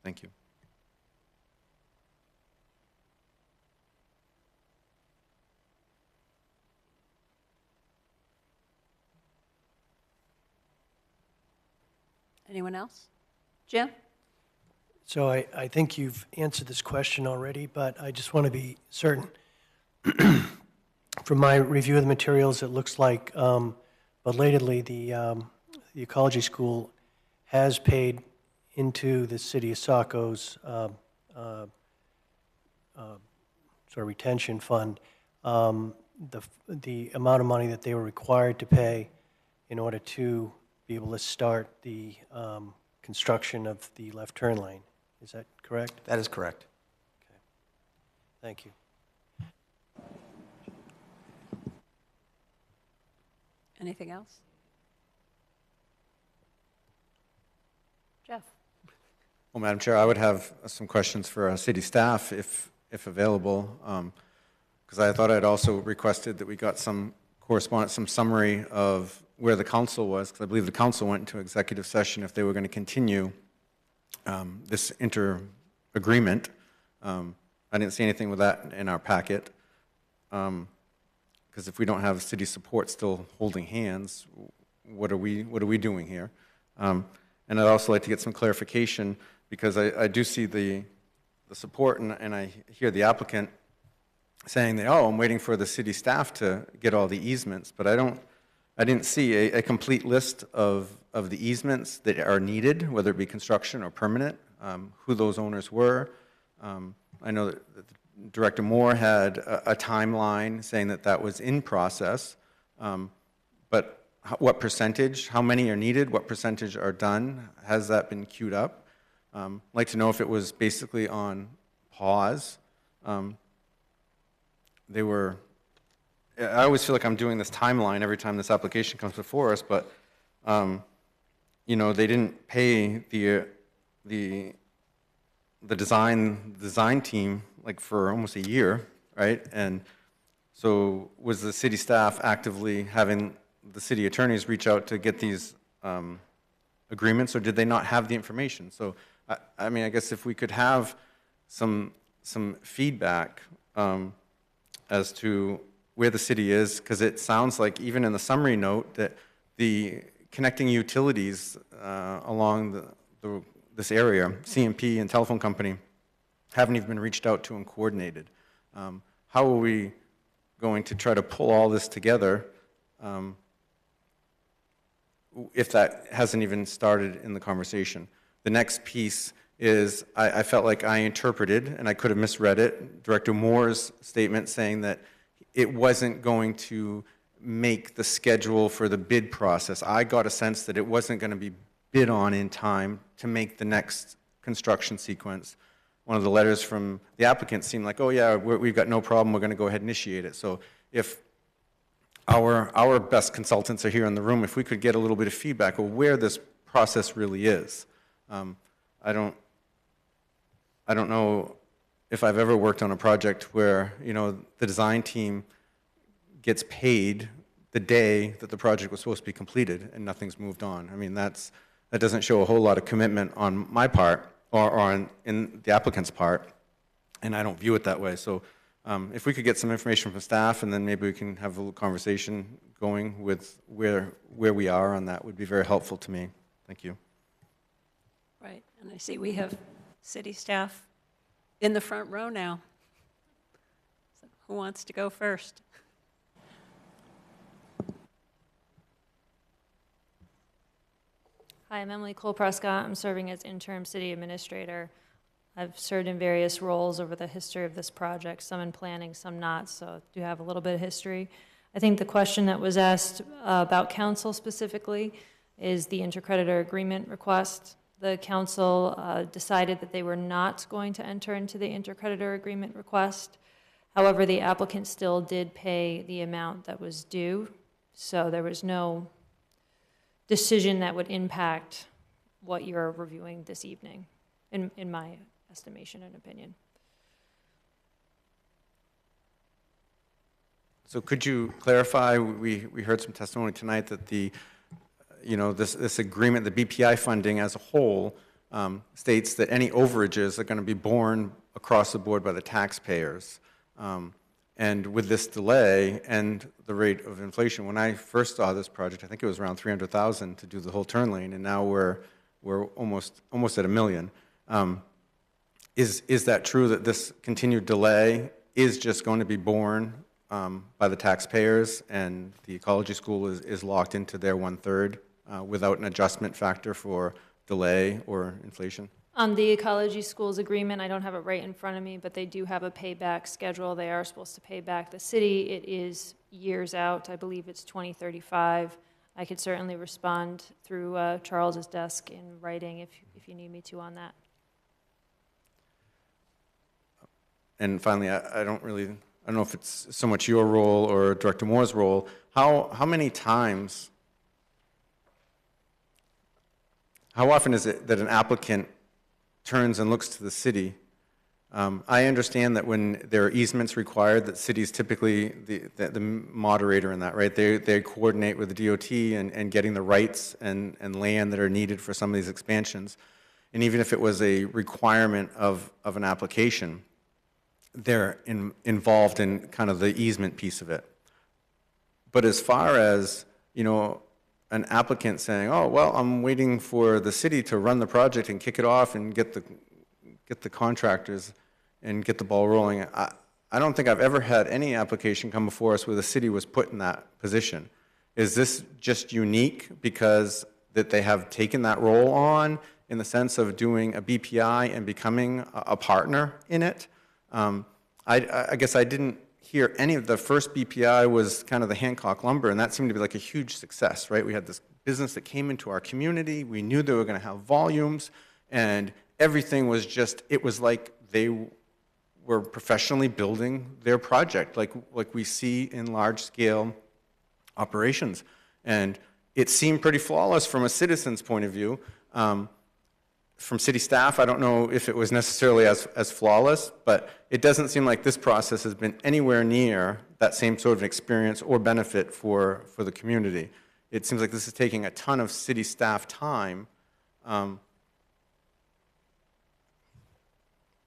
S3: Thank you.
S1: Anyone else? Jim?
S2: So I think you've answered this question already, but I just want to be certain. From my review of the materials, it looks like belatedly the ecology school has paid into the city of Saco's sort of retention fund the amount of money that they were required to pay in order to be able to start the construction of the left turn lane. Is that correct?
S12: That is correct.
S2: Okay. Thank you.
S1: Anything else? Jeff?
S3: Well, Madam Chair, I would have some questions for city staff, if available, because I thought I'd also requested that we got some correspondence, some summary of where the council was, because I believe the council went into executive session if they were going to continue this inter-agreement. I didn't see anything with that in our packet, because if we don't have city support still holding hands, what are we doing here? And I'd also like to get some clarification, because I do see the support, and I hear the applicant saying that, oh, I'm waiting for the city staff to get all the easements, but I didn't see a complete list of the easements that are needed, whether it be construction or permanent, who those owners were. I know that Director Moore had a timeline saying that that was in process, but what percentage, how many are needed, what percentage are done, has that been queued up? I'd like to know if it was basically on pause. I always feel like I'm doing this timeline every time this application comes before us, but you know, they didn't pay the design team like for almost a year, right? And so was the city staff actively having the city attorneys reach out to get these agreements, or did they not have the information? So I mean, I guess if we could have some feedback as to where the city is, because it sounds like even in the summary note that the connecting utilities along this area, CMP and telephone company, haven't even been reached out to and coordinated. How are we going to try to pull all this together if that hasn't even started in the conversation? The next piece is I felt like I interpreted, and I could have misread it, Director Moore's statement saying that it wasn't going to make the schedule for the bid process. I got a sense that it wasn't going to be bid on in time to make the next construction sequence. One of the letters from the applicant seemed like, oh yeah, we've got no problem, we're going to go ahead and initiate it. So if our best consultants are here in the room, if we could get a little bit of feedback of where this process really is. I don't know if I've ever worked on a project where, you know, the design team gets paid the day that the project was supposed to be completed and nothing's moved on. I mean, that doesn't show a whole lot of commitment on my part or in the applicant's part, and I don't view it that way. So if we could get some information from staff, and then maybe we can have a little conversation going with where we are on that, would be very helpful to me. Thank you.
S1: Right, and I see we have city staff in the front row now. So who wants to go first?
S13: Hi, I'm Emily Cole-Prescott. I'm serving as interim city administrator. I've served in various roles over the history of this project, some in planning, some not, so I do have a little bit of history. I think the question that was asked about council specifically is the intercreditor agreement request. The council decided that they were not going to enter into the intercreditor agreement request. However, the applicant still did pay the amount that was due, so there was no decision that would impact what you're reviewing this evening, in my estimation and opinion.
S3: So could you clarify, we heard some testimony tonight that this agreement, the BPI funding as a whole, states that any overages are going to be borne across the board by the taxpayers. And with this delay and the rate of inflation, when I first saw this project, I think it was around $300,000 to do the whole turn lane, and now we're almost at $1 million. Is that true, that this continued delay is just going to be borne by the taxpayers, and the ecology school is locked into their 1/3 without an adjustment factor for delay or inflation?
S13: On the ecology schools agreement, I don't have it right in front of me, but they do have a payback schedule. They are supposed to pay back the city. It is years out. I believe it's 2035. I could certainly respond through Charles's desk in writing if you need me to on that.
S3: And finally, I don't know if it's so much your role or Director Moore's role. How many times, how often is it that an applicant turns and looks to the city? I understand that when there are easements required, that cities typically, the moderator in that, right? They coordinate with the DOT and getting the rights and land that are needed for some of these expansions. And even if it was a requirement of an application, they're involved in kind of the easement piece of it. But as far as, you know, an applicant saying, oh, well, I'm waiting for the city to run the project and kick it off and get the contractors and get the ball rolling. I don't think I've ever had any application come before us where the city was put in that position. Is this just unique because that they have taken that role on in the sense of doing a BPI and becoming a partner in it? I guess I didn't hear any of the first BPI was kind of the Hancock lumber, and that seemed to be like a huge success, right? We had this business that came into our community. We knew they were going to have volumes, and everything was just, it was like they were professionally building their project, like we see in large-scale operations. And it seemed pretty flawless from a citizen's point of view. From city staff, I don't know if it was necessarily as flawless, but it doesn't seem like this process has been anywhere near that same sort of experience or benefit for the community. It seems like this is taking a ton of city staff time.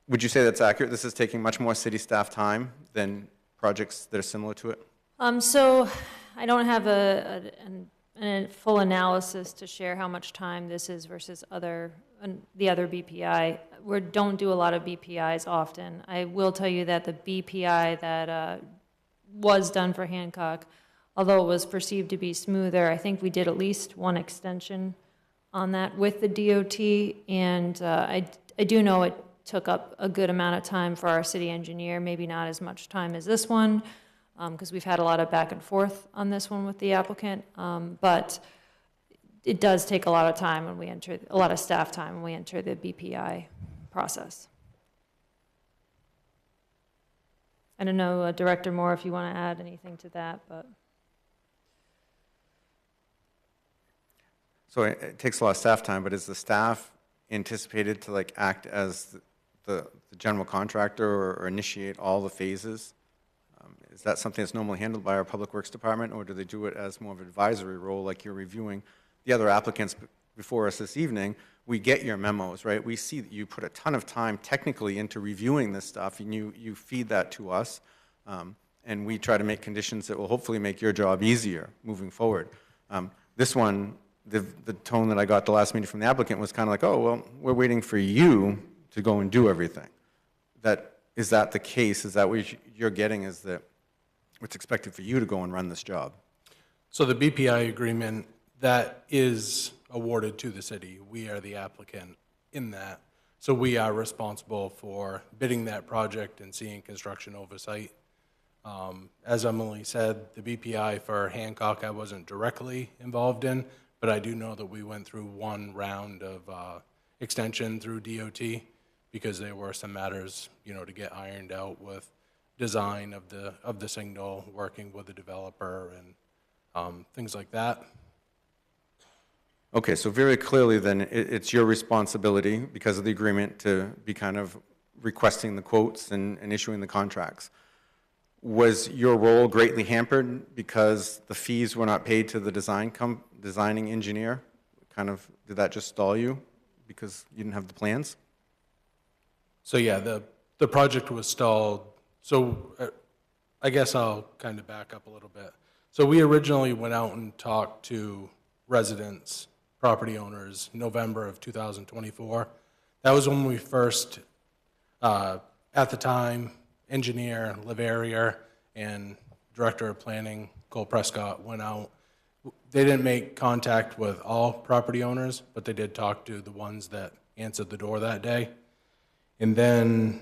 S3: Would you say that's accurate? This is taking much more city staff time than projects that are similar to it?
S13: So I don't have a full analysis to share how much time this is versus the other BPI. We don't do a lot of BPIs often. I will tell you that the BPI that was done for Hancock, although it was perceived to be smoother, I think we did at least one extension on that with the DOT, and I do know it took up a good amount of time for our city engineer, maybe not as much time as this one, because we've had a lot of back and forth on this one with the applicant. But it does take a lot of time when we enter, a lot of staff time when we enter the BPI process. I don't know, Director Moore, if you want to add anything to that, but.
S3: So it takes a lot of staff time, but is the staff anticipated to like act as the general contractor or initiate all the phases? Is that something that's normally handled by our Public Works Department, or do they do it as more of an advisory role, like you're reviewing the other applicants before us this evening? We get your memos, right? We see that you put a ton of time technically into reviewing this stuff, and you feed that to us, and we try to make conditions that will hopefully make your job easier moving forward. This one, the tone that I got the last meeting from the applicant was kind of like, oh, well, we're waiting for you to go and do everything. Is that the case? Is that what you're getting, is that it's expected for you to go and run this job?
S10: So the BPI agreement, that is awarded to the city. We are the applicant in that. So we are responsible for bidding that project and seeing construction oversight. As Emily said, the BPI for Hancock I wasn't directly involved in, but I do know that we went through one round of extension through DOT because there were some matters, to get ironed out with design of the signal, working with the developer and things like that.
S3: Okay, so very clearly then it's your responsibility because of the agreement to be kind of requesting the quotes and issuing the contracts. Was your role greatly hampered because the fees were not paid to the designing engineer? Did that just stall you because you didn't have the plans?
S10: So yeah, the project was stalled. So I guess I'll kind of back up a little bit. So we originally went out and talked to residents, property owners, November of 2024. That was when we first, at the time, engineer Leverrier and director of planning Cole Prescott went out. They didn't make contact with all property owners, but they did talk to the ones that answered the door that day. And then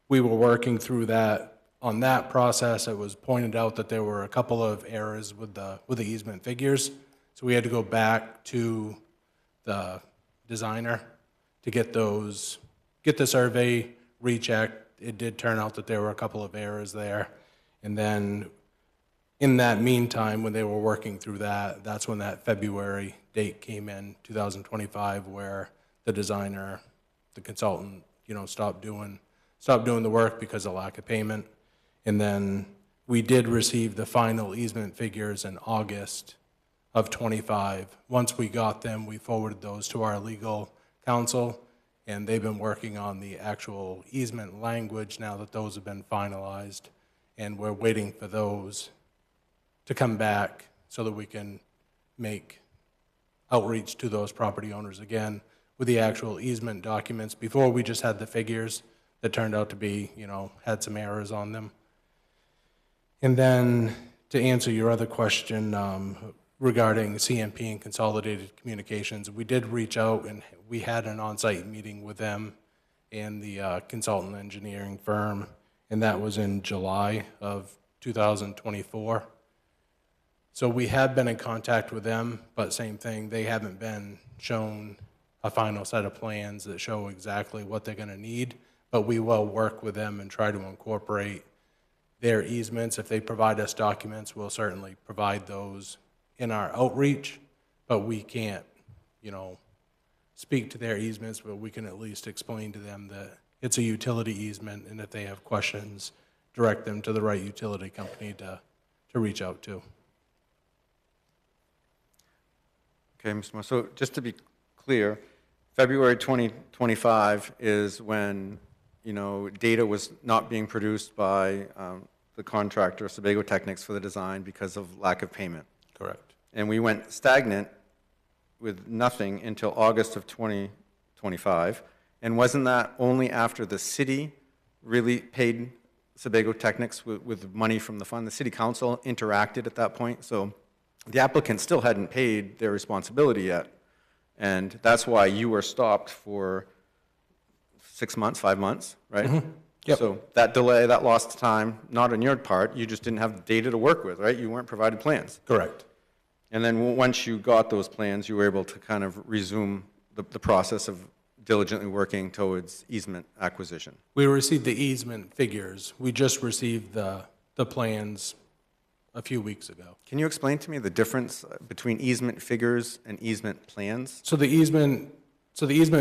S10: we were working through that. On that process, it was pointed out that there were a couple of errors with the easement figures. So we had to go back to the designer to get the survey rechecked. It did turn out that there were a couple of errors there. And then in that meantime, when they were working through that, that's when that February date came in, 2025, where the designer, the consultant, stopped doing the work because of lack of payment. And then we did receive the final easement figures in August of 25. Once we got them, we forwarded those to our legal counsel, and they've been working on the actual easement language now that those have been finalized, and we're waiting for those to come back so that we can make outreach to those property owners again with the actual easement documents. Before, we just had the figures that turned out to be, had some errors on them. And then to answer your other question regarding CMP and Consolidated Communications, we did reach out and we had an on-site meeting with them and the consultant engineering firm, and that was in July of 2024. So we have been in contact with them, but same thing, they haven't been shown a final set of plans that show exactly what they're going to need, but we will work with them and try to incorporate their easements. If they provide us documents, we'll certainly provide those in our outreach, but we can't, speak to their easements, but we can at least explain to them that it's a utility easement, and if they have questions, direct them to the right utility company to reach out to.
S3: Okay, Mr. Moore, so just to be clear, February 2025 is when, data was not being produced by the contractor, Sebago Technics, for the design because of lack of payment.
S10: Correct.
S3: And we went stagnant with nothing until August of 2025. And wasn't that only after the city really paid Sebago Technics with money from the fund? The city council interacted at that point, so the applicant still hadn't paid their responsibility yet. And that's why you were stopped for 6 months, 5 months, right?
S10: Mm-hmm. Yep.
S3: So that delay, that lost time, not on your part, you just didn't have the data to work with, right? You weren't provided plans.
S10: Correct.
S3: And then once you got those plans, you were able to kind of resume the process of diligently working towards easement acquisition.
S14: We received the easement figures. We just received the plans a few weeks ago.
S3: Can you explain to me the difference between easement figures and easement plans?
S14: So the easement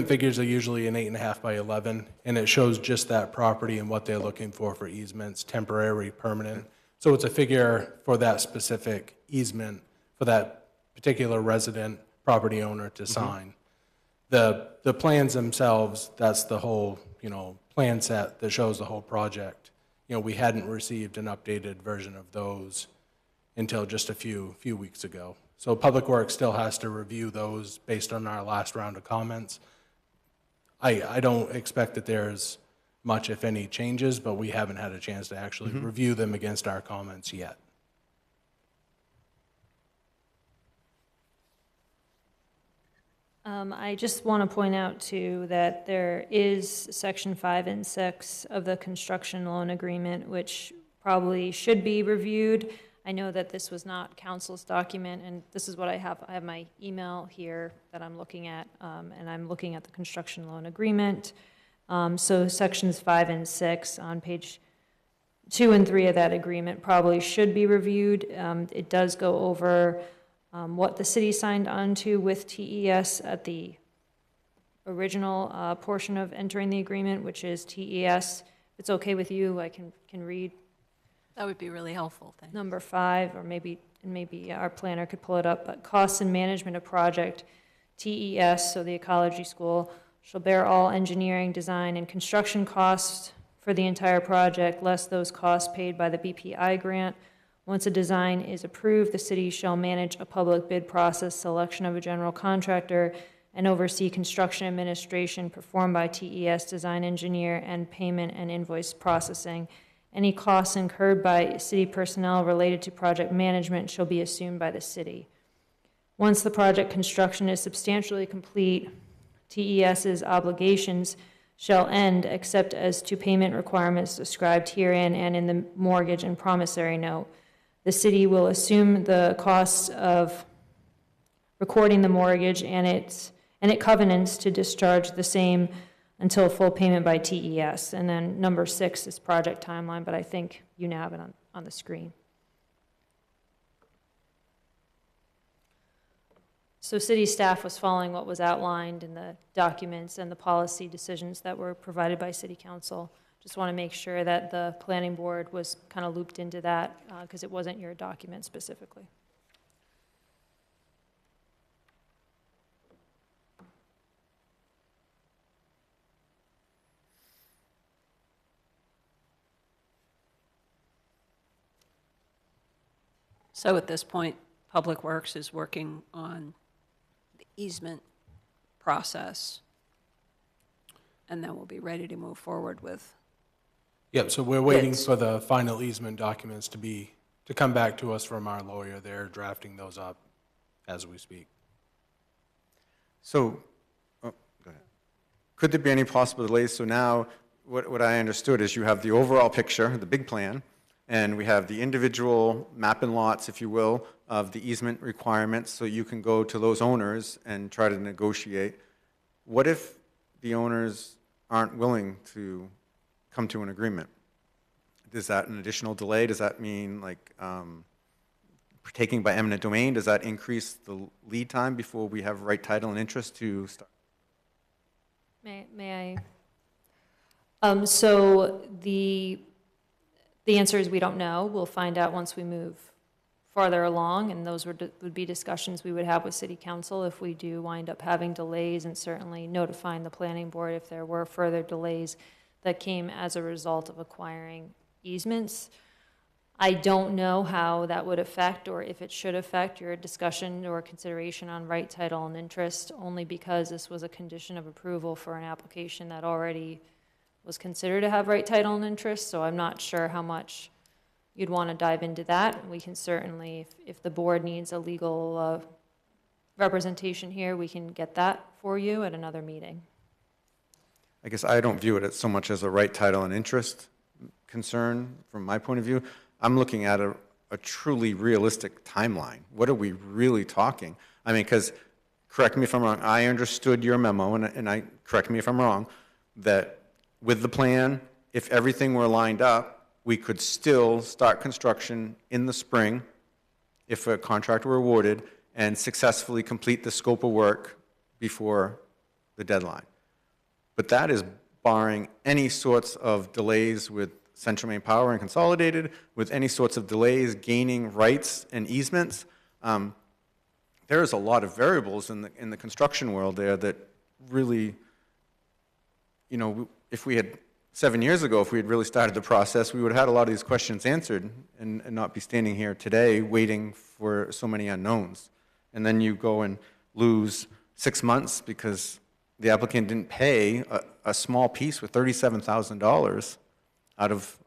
S14: figures are usually an 8.5 by 11, and it shows just that property and what they're looking for easements, temporary, permanent. So it's a figure for that specific easement for that particular resident property owner to sign. The plans themselves, that's the whole, plan set that shows the whole project. We hadn't received an updated version of those until just a few weeks ago. So Public Works still has to review those based on our last round of comments. I don't expect that there's much, if any, changes, but we haven't had a chance to actually review them against our comments yet.
S13: I just want to point out, too, that there is Section 5 and 6 of the construction loan agreement, which probably should be reviewed. I know that this was not council's document, and this is what I have. I have my email here that I'm looking at, and I'm looking at the construction loan agreement. So Sections 5 and 6 on page 2 and 3 of that agreement probably should be reviewed. It does go over what the city signed on to with TES at the original portion of entering the agreement, which is TES. If it's okay with you, I can read
S1: That would be really helpful, thanks.
S13: number 5, or maybe our planner could pull it up, but costs and management of project, TES, so the ecology school, shall bear all engineering, design, and construction costs for the entire project, less those costs paid by the BPI grant. Once a design is approved, the city shall manage a public bid process, selection of a general contractor, and oversee construction administration performed by TES design engineer and payment and invoice processing. Any costs incurred by city personnel related to project management shall be assumed by the city. Once the project construction is substantially complete, TES's obligations shall end except as to payment requirements described herein and in the mortgage and promissory note. The city will assume the costs of recording the mortgage and it covenants to discharge the same until full payment by TES. And then number 6 is project timeline, but I think you now have it on the screen. So city staff was following what was outlined in the documents and the policy decisions that were provided by city council. Just want to make sure that the planning board was kind of looped into that because it wasn't your document specifically.
S1: So at this point, Public Works is working on the easement process, and then we'll be ready to move forward with.
S14: Yep, so we're waiting
S1: Bids.
S14: for the final easement documents to come back to us from our lawyer. They're drafting those up as we speak.
S3: So, go ahead. Could there be any possible delays? So now, what I understood is you have the overall picture, the big plan, and we have the individual map and lots, if you will, of the easement requirements, so you can go to those owners and try to negotiate. What if the owners aren't willing to come to an agreement? Is that an additional delay? Does that mean like taking by eminent domain? Does that increase the lead time before we have right title and interest to start?
S13: May I? So the answer is we don't know. We'll find out once we move farther along, and those would be discussions we would have with City Council if we do wind up having delays, and certainly notifying the planning board if there were further delays that came as a result of acquiring easements. I don't know how that would affect, or if it should affect, your discussion or consideration on right title and interest, only because this was a condition of approval for an application that already was considered to have right title and interest, so I'm not sure how much you'd want to dive into that. We can certainly, if the board needs a legal representation here, we can get that for you at another meeting.
S3: I guess I don't view it as so much as a right title and interest concern from my point of view. I'm looking at a truly realistic timeline. What are we really talking? I mean, because, correct me if I'm wrong, I understood your memo, and correct me if I'm wrong, that with the plan, if everything were lined up, we could still start construction in the spring if a contract were awarded and successfully complete the scope of work before the deadline. But that is barring any sorts of delays with Central Maine Power and Consolidated, with any sorts of delays gaining rights and easements. There is a lot of variables in the construction world there that really, you know, if we had 7 years ago, if we had really started the process, we would have had a lot of these questions answered and not be standing here today waiting for so many unknowns. And then you go and lose 6 months because the applicant didn't pay a small piece with $37,000 out of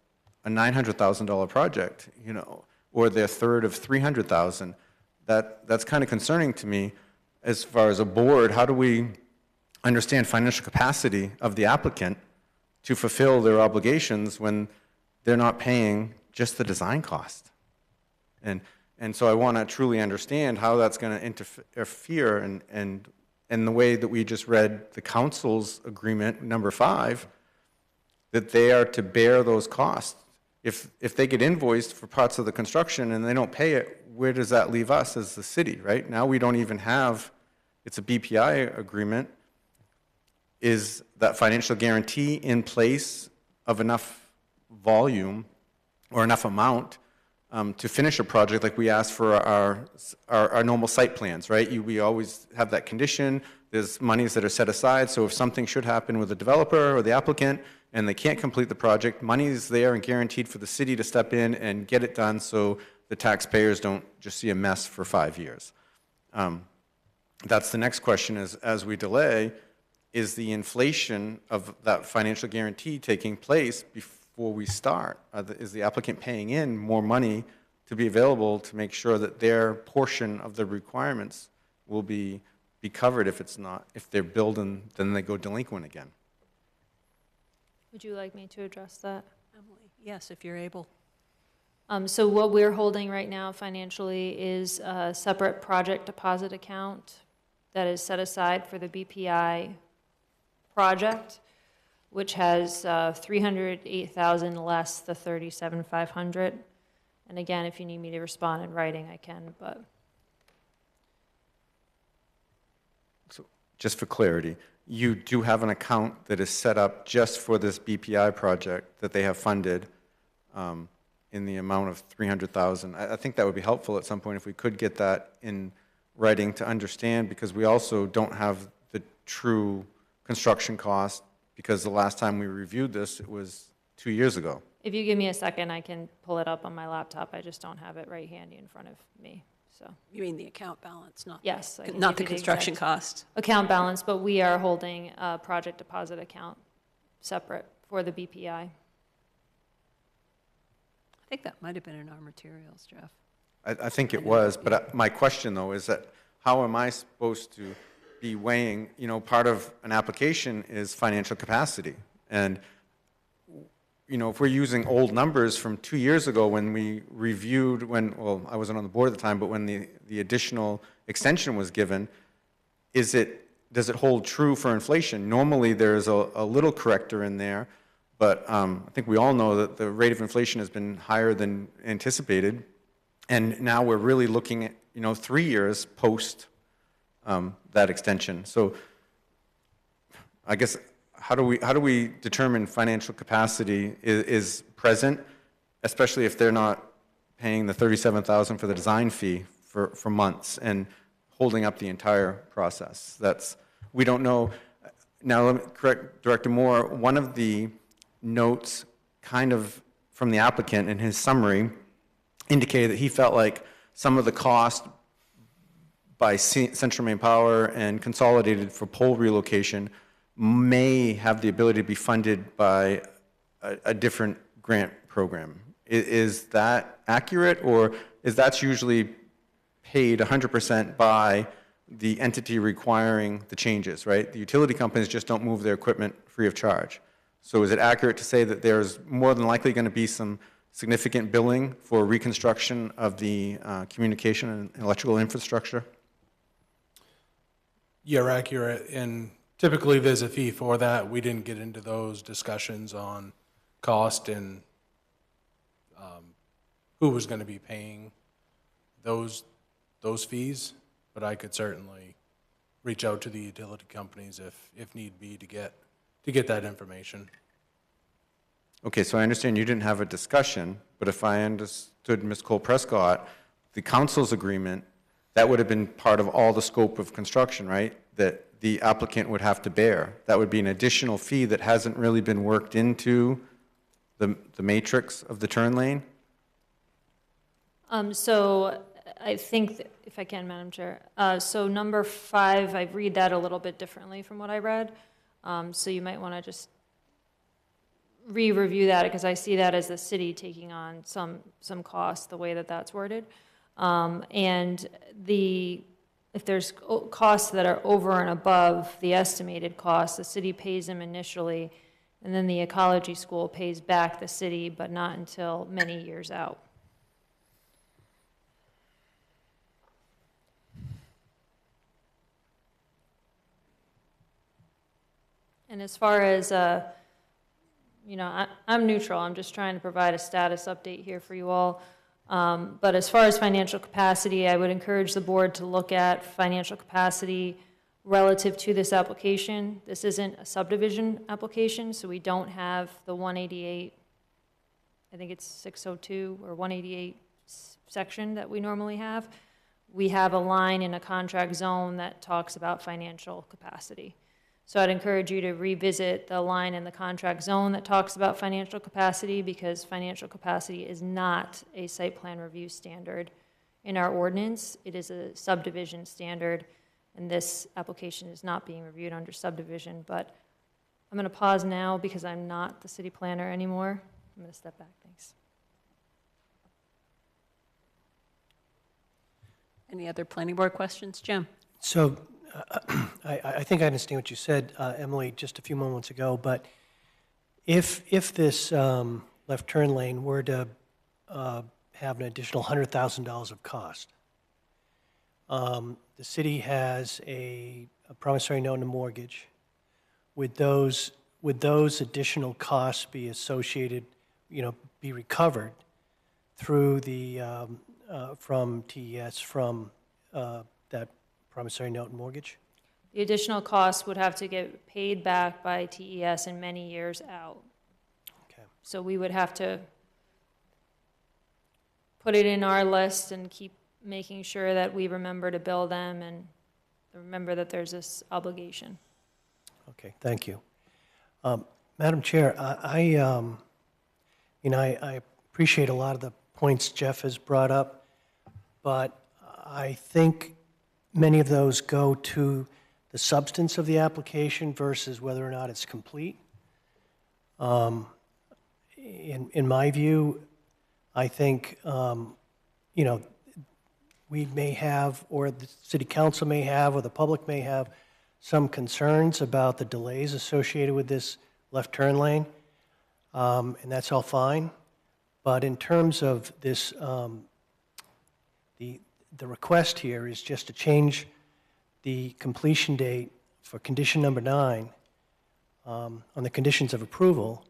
S3: a $900,000 project, you know, or their third of $300,000. That's kind of concerning to me as far as a board. How do we understand financial capacity of the applicant to fulfill their obligations when they're not paying just the design cost? And so I want to truly understand how that's going to interfere, and the way that we just read the council's agreement, number 5, that they are to bear those costs. If they get invoiced for parts of the construction and they don't pay it, where does that leave us as the city, right? Now we don't even have, it's a BPI agreement. Is that financial guarantee in place of enough volume or enough amount to finish a project like we asked for our normal site plans, right? We always have that condition. There's monies that are set aside, so if something should happen with the developer or the applicant and they can't complete the project, money is there and guaranteed for the city to step in and get it done so the taxpayers don't just see a mess for 5 years. That's the next question is, as we delay, is the inflation of that financial guarantee taking place before we start? Is the applicant paying in more money to be available to make sure that their portion of the requirements will be covered? If they're billed and then they go delinquent again?
S13: Would you like me to address that?
S1: Emily, yes, if you're able.
S13: So what we're holding right now financially is a separate project deposit account that is set aside for the BPI project, which has $308,000 less the $37,500. And again, if you need me to respond in writing, I can, but.
S3: So just for clarity, you do have an account that is set up just for this BPI project that they have funded in the amount of $300,000. I think that would be helpful at some point if we could get that in writing to understand, because we also don't have the true construction cost, because the last time we reviewed this, it was 2 years ago.
S13: If you give me a second, I can pull it up on my laptop. I just don't have it right handy in front of me, so.
S1: You mean the account balance, not
S13: Yes. I can
S1: not
S13: give
S1: the
S13: you
S1: construction
S13: exact
S1: cost?
S13: account balance, but we are holding a project deposit account separate for the BPI.
S1: I think that might have been in our materials, Jeff.
S3: I think it was, but my question, though, is that how am I supposed to be weighing, you know, part of an application is financial capacity. And, you know, if we're using old numbers from 2 years ago when we reviewed, well, I wasn't on the board at the time, but when the additional extension was given, does it hold true for inflation? Normally, there's a little corrector in there, but I think we all know that the rate of inflation has been higher than anticipated. And now we're really looking at, 3 years post that extension. So I guess, how do we determine financial capacity is present, especially if they're not paying the $37,000 for the design fee for months and holding up the entire process? We don't know. Now, let me correct Director Moore. One of the notes kind of from the applicant in his summary indicated that he felt like some of the cost by Central Maine Power and Consolidated for pole relocation may have the ability to be funded by a different grant program. Is that accurate, or is that usually paid 100% by the entity requiring the changes, right? The utility companies just don't move their equipment free of charge. So is it accurate to say that there's more than likely going to be some significant billing for reconstruction of the communication and electrical infrastructure?
S14: You're accurate, and typically there's a fee for that. We didn't get into those discussions on cost and who was going to be paying those fees, but I could certainly reach out to the utility companies if need be to get that information.
S3: Okay, so I understand you didn't have a discussion, but if I understood Ms. Cole Prescott, the council's agreement, that would have been part of all the scope of construction, right? That the applicant would have to bear. That would be an additional fee that hasn't really been worked into the matrix of the turn lane?
S13: So I think, if I can, Madam Chair, so number 5, I read that a little bit differently from what I read. So you might want to just re-review that, because I see that as the city taking on some costs, the way that that's worded. And if there's costs that are over and above the estimated cost, the city pays them initially, and then the ecology school pays back the city, but not until many years out. And as far as, I'm neutral. I'm just trying to provide a status update here for you all. But as far as financial capacity, I would encourage the board to look at financial capacity relative to this application. This isn't a subdivision application, so we don't have the 188, I think it's 602 or 188 section that we normally have. We have a line in a contract zone that talks about financial capacity. So I'd encourage you to revisit the line in the contract zone that talks about financial capacity, because financial capacity is not a site plan review standard in our ordinance. It is a subdivision standard, and this application is not being reviewed under subdivision. But I'm going to pause now because I'm not the city planner anymore. I'm going to step back. Thanks.
S1: Any other planning board questions? Jim?
S2: So I think I understand what you said, Emily, just a few moments ago, but if this left turn lane were to have an additional $100,000 of cost, the city has a promissory note and a mortgage. Would those additional costs be associated, be recovered through the from TES from that promissory note and mortgage?
S13: The additional costs would have to get paid back by TES in many years out.
S2: Okay.
S13: So we would have to put it in our list and keep making sure that we remember to bill them and remember that there's this obligation.
S2: Okay, thank you. Madam Chair, I appreciate a lot of the points Jeff has brought up, but I think many of those go to the substance of the application versus whether or not it's complete. In my view, I think, we may have, or the city council may have, or the public may have some concerns about the delays associated with this left turn lane, and that's all fine. But in terms of this, the request here is just to change the completion date for condition number 9 on the conditions of approval.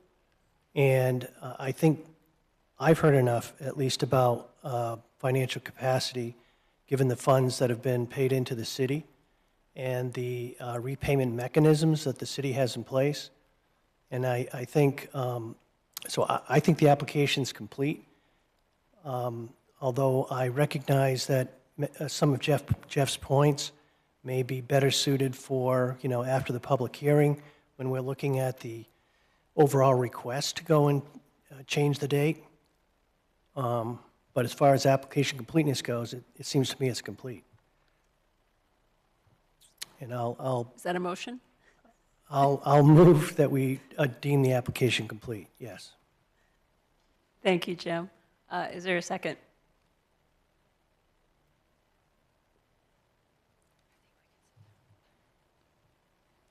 S2: And I think I've heard enough, at least, about financial capacity, given the funds that have been paid into the city and the repayment mechanisms that the city has in place. And I think, I think the application's complete. Although I recognize that some of Jeff's points may be better suited for, after the public hearing, when we're looking at the overall request to go and change the date. But as far as application completeness goes, it seems to me it's complete. And
S1: Is that a motion?
S2: I'll move that we deem the application complete, yes.
S1: Thank you, Jim. Is there a second?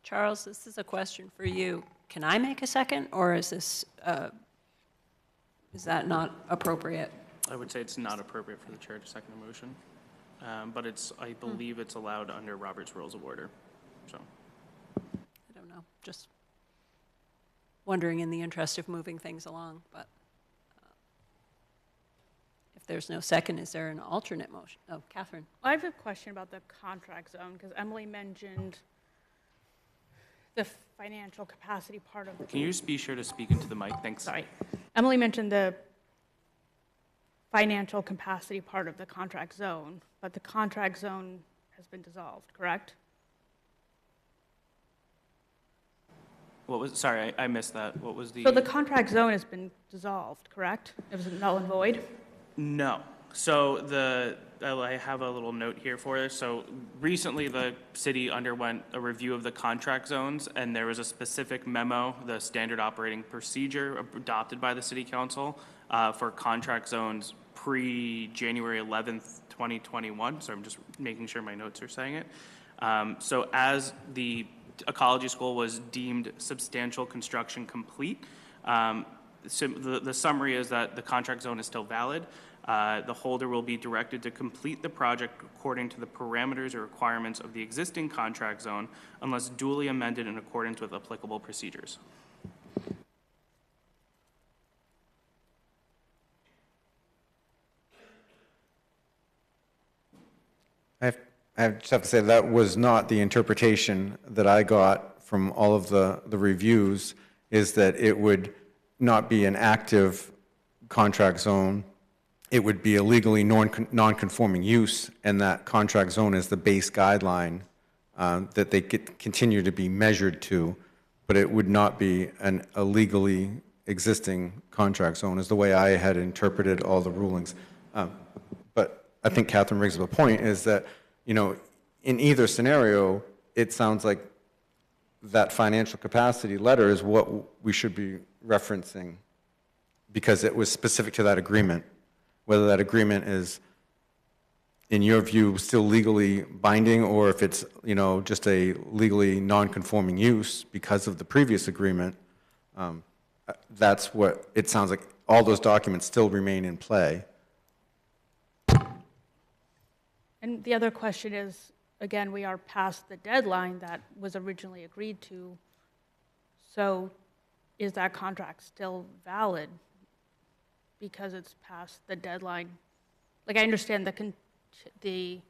S1: Charles, this is a question for you. Can I make a second, or is this Is that not appropriate?
S6: I would say it's not appropriate for the chair to second a motion, but I believe it's allowed under Robert's Rules of Order, so.
S1: I don't know, just wondering in the interest of moving things along, but if there's no second, is there an alternate motion? Oh, Catherine.
S4: I have a question about the contract zone, because Emily mentioned the financial capacity part of the.
S6: Can you just be sure to speak into the mic? Thanks.
S4: Sorry. Emily mentioned the financial capacity part of the contract zone, but the contract zone has been dissolved, correct?
S6: What was, sorry, I missed that. What was the?
S4: So the contract zone has been dissolved, correct? It was null and void?
S6: No. So I have a little note here for this. So recently, the city underwent a review of the contract zones, and there was a specific memo, the standard operating procedure adopted by the city council for contract zones pre-January 11th, 2021. So I'm just making sure my notes are saying it. So as the ecology school was deemed substantial construction complete, the summary is that the contract zone is still valid. The holder will be directed to complete the project according to the parameters or requirements of the existing contract zone unless duly amended in accordance with applicable procedures.
S3: I just have to say that was not the interpretation that I got from all of the reviews, is that it would not be an active contract zone. It would be a legally non-conforming use, and that contract zone is the base guideline that they continue to be measured to, but it would not be a legally existing contract zone, is the way I had interpreted all the rulings. But I think Catherine brings up a point, is that, you know, in either scenario, it sounds like that financial capacity letter is what we should be referencing, because it was specific to that agreement. Whether that agreement is, in your view, still legally binding, or if it's, you know, just a legally non-conforming use because of the previous agreement, that's what it sounds like. All those documents still remain in play.
S4: And the other question is, again, we are past the deadline that was originally agreed to. So is that contract still valid because it's past the deadline? Like, I understand the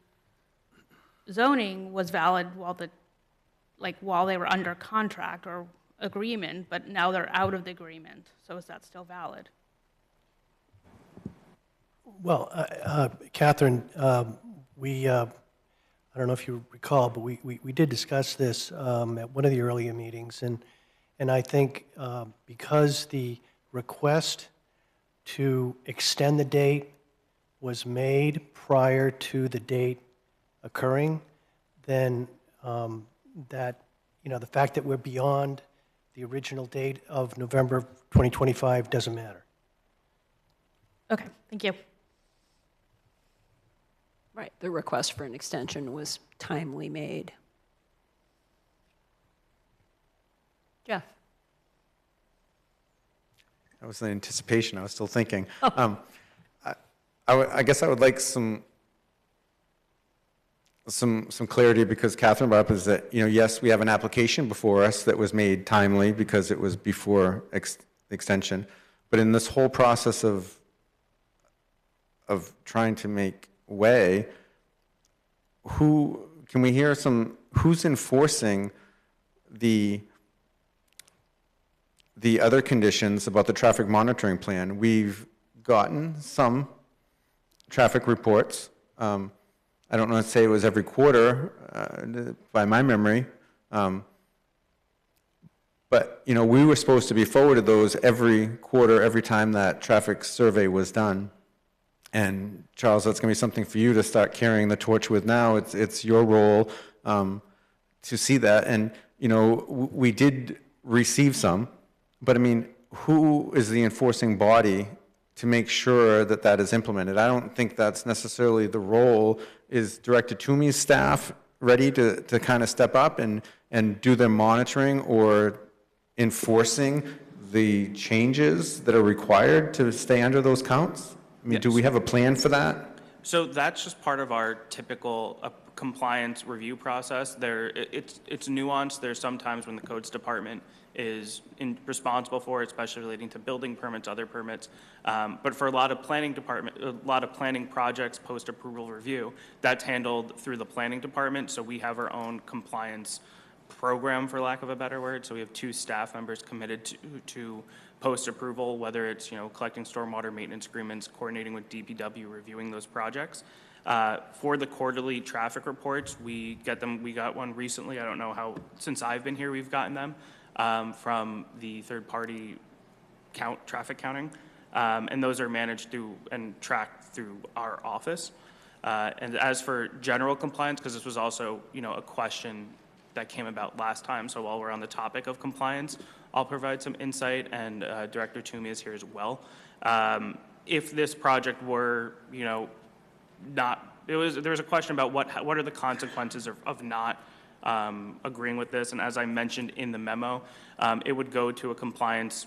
S4: zoning was valid while they were under contract or agreement, but now they're out of the agreement. So is that still valid?
S2: Well, Catherine, I don't know if you recall, but we did discuss this at one of the earlier meetings, and I think because the request to extend the date was made prior to the date occurring, then that, you know, the fact that we're beyond the original date of November 2025 doesn't matter.
S4: Okay, thank you.
S1: Right, the request for an extension was timely made. Jeff?
S3: That was the anticipation. I was still thinking. I guess I would like some clarity, because Catherine brought up is that, you know, yes, we have an application before us that was made timely because it was before extension, but in this whole process of trying to make way, can we hear who's enforcing the other conditions about the traffic monitoring plan? We've gotten some traffic reports. I don't know, say it was every quarter by my memory. But, you know, we were supposed to be forwarded those every quarter, every time that traffic survey was done. And Charles, that's going to be something for you to start carrying the torch with now. It's your role to see that. And, you know, we did receive some, but I mean, who is the enforcing body to make sure that that is implemented? I don't think that's necessarily the role. Is Director Toomey's staff ready to kind of step up and do their monitoring or enforcing the changes that are required to stay under those counts? I mean, do we have a plan for that?
S6: So that's just part of our typical compliance review process. It's nuanced. There's sometimes when the codes department is responsible for it, especially relating to building permits, other permits. But for a lot of planning projects, post-approval review, that's handled through the planning department. So we have our own compliance program, for lack of a better word. So we have 2 staff members committed to post-approval, whether it's, collecting stormwater maintenance agreements, coordinating with DPW, reviewing those projects. For the quarterly traffic reports, we got one recently. I don't know how, since I've been here, we've gotten them from the third-party traffic counting. And those are managed through and tracked through our office. And as for general compliance, because this was also, a question that came about last time, so while we're on the topic of compliance, I'll provide some insight, and Director Toomey is here as well. If this project were, there was a question about what are the consequences of not agreeing with this, and as I mentioned in the memo, it would go to a compliance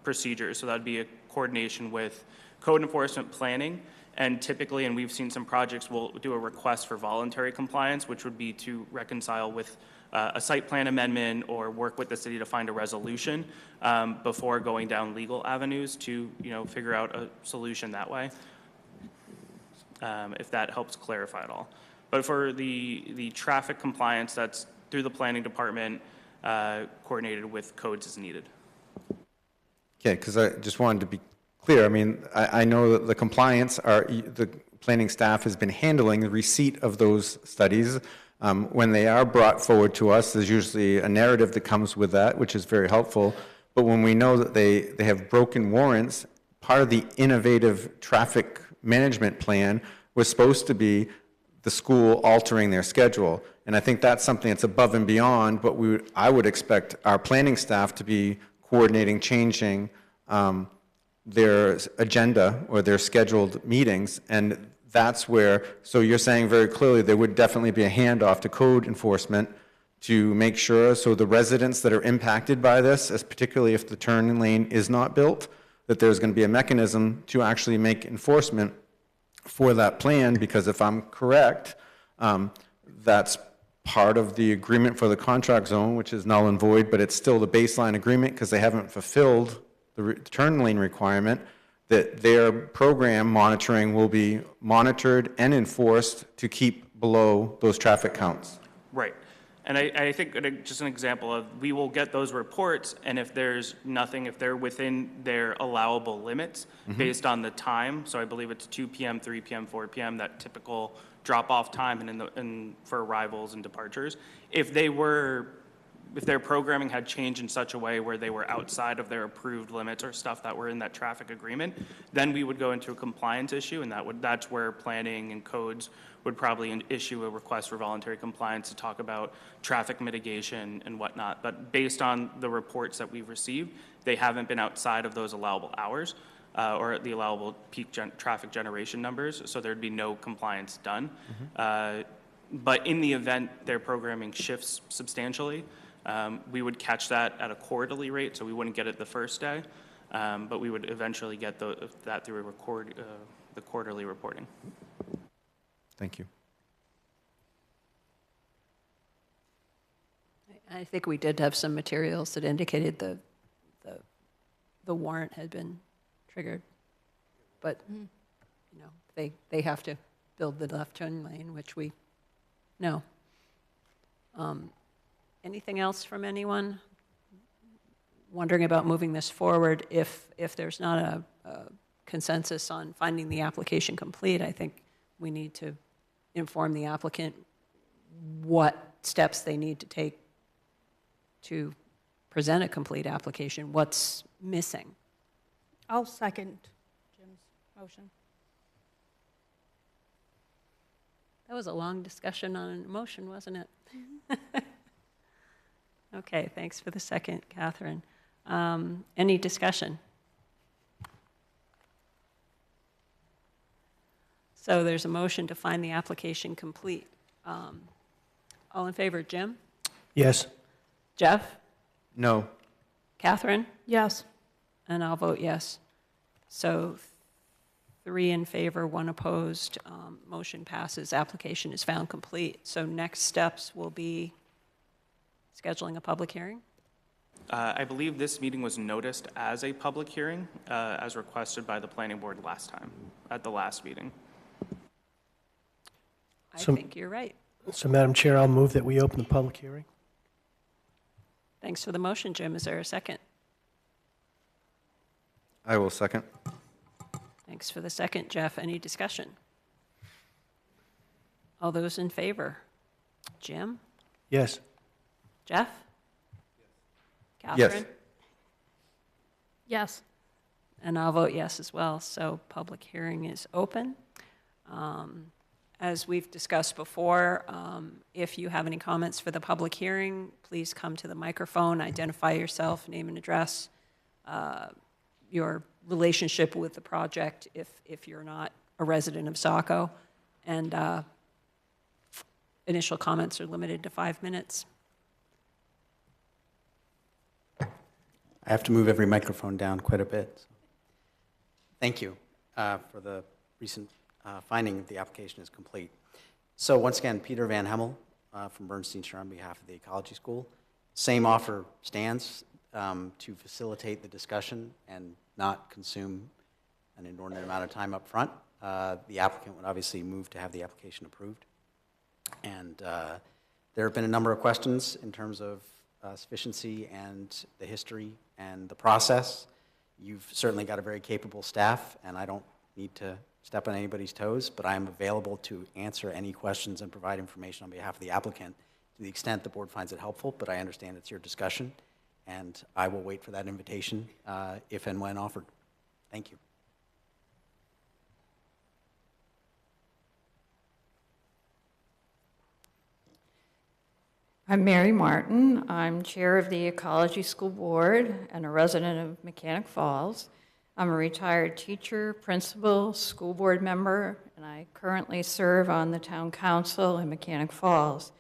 S6: procedure, so that'd be a coordination with code enforcement planning, and typically, and we've seen some projects, will do a request for voluntary compliance, which would be to reconcile with a site plan amendment or work with the city to find a resolution before going down legal avenues to, figure out a solution that way, if that helps clarify it all. But for the traffic compliance, that's through the planning department, coordinated with codes as needed.
S3: Okay, because I just wanted to be clear. I mean, I know that the compliance the planning staff has been handling the receipt of those studies. When they are brought forward to us, there's usually a narrative that comes with that, which is very helpful. But when we know that they have broken warrants, part of the innovative traffic management plan was supposed to be the school altering their schedule. And I think that's something that's above and beyond what I would expect our planning staff to be coordinating, changing their agenda or their scheduled meetings. And that's where, so you're saying very clearly there would definitely be a handoff to code enforcement to make sure, so the residents that are impacted by this, as particularly if the turn lane is not built, that there's going to be a mechanism to actually make enforcement for that plan, because if I'm correct, that's part of the agreement for the contract zone, which is null and void, but it's still the baseline agreement because they haven't fulfilled the turn lane requirement, that their program monitoring will be monitored and enforced to keep below those traffic counts.
S6: Right. And I think just an example of, we will get those reports, and if there's nothing, if they're within their allowable limits based on the time, so I believe it's 2 p.m., 3 p.m., 4 p.m., that typical drop-off time and for arrivals and departures, if their programming had changed in such a way where they were outside of their approved limits or stuff that were in that traffic agreement, then we would go into a compliance issue, and that's where planning and codes would probably issue a request for voluntary compliance to talk about traffic mitigation and whatnot. But based on the reports that we've received, they haven't been outside of those allowable hours or the allowable peak traffic generation numbers, so there'd be no compliance done. But in the event their programming shifts substantially, we would catch that at a quarterly rate, so we wouldn't get it the first day, but we would eventually get that through the quarterly reporting.
S3: Thank you.
S1: I think we did have some materials that indicated the warrant had been triggered, but they have to build the left turn lane, which we know. Anything else from anyone? Wondering about moving this forward. If there's not a consensus on finding the application complete, I think we need to inform the applicant what steps they need to take to present a complete application, what's missing.
S4: I'll second Jim's motion.
S1: That was a long discussion on a motion, wasn't it? Okay, thanks for the second, Catherine. Any discussion? So there's a motion to find the application complete. All in favor, Jim?
S2: Yes.
S1: Jeff?
S3: No.
S1: Catherine?
S4: Yes.
S1: And I'll vote yes. So 3 in favor, 1 opposed. Motion passes. Application is found complete. So next steps will be scheduling a public hearing.
S6: I believe this meeting was noticed as a public hearing, as requested by the planning board last time, at the last meeting.
S1: I
S2: So-
S1: think you're right.
S2: So, Madam Chair, I'll move that we open the public hearing.
S1: Thanks for the motion, Jim. Is there a second?
S3: I will second.
S1: Thanks for the second, Jeff. Any discussion? All those in favor? Jim?
S2: Yes.
S1: Jeff?
S3: Yes.
S1: Catherine?
S4: Yes.
S1: And I'll vote yes as well. So public hearing is open. As we've discussed before, if you have any comments for the public hearing, please come to the microphone, identify yourself, name and address, your relationship with the project if you're not a resident of Saco. And initial comments are limited to 5 minutes.
S12: I have to move every microphone down quite a bit. Thank you for the recent finding that the application is complete. So once again, Peter Van Hemel from Bernstein Shore on behalf of the Ecology School. Same offer stands to facilitate the discussion and not consume an inordinate amount of time up front. The applicant would obviously move to have the application approved. And there have been a number of questions in terms of sufficiency and the history and the process. You've certainly got a very capable staff, and I don't need to step on anybody's toes, but I am available to answer any questions and provide information on behalf of the applicant to the extent the board finds it helpful, but I understand it's your discussion, and I will wait for that invitation if and when offered. Thank you.
S15: I'm Mary Martin. I'm chair of the Ecology School Board and a resident of Mechanic Falls. I'm a retired teacher, principal, school board member, and I currently serve on the town council in Mechanic Falls.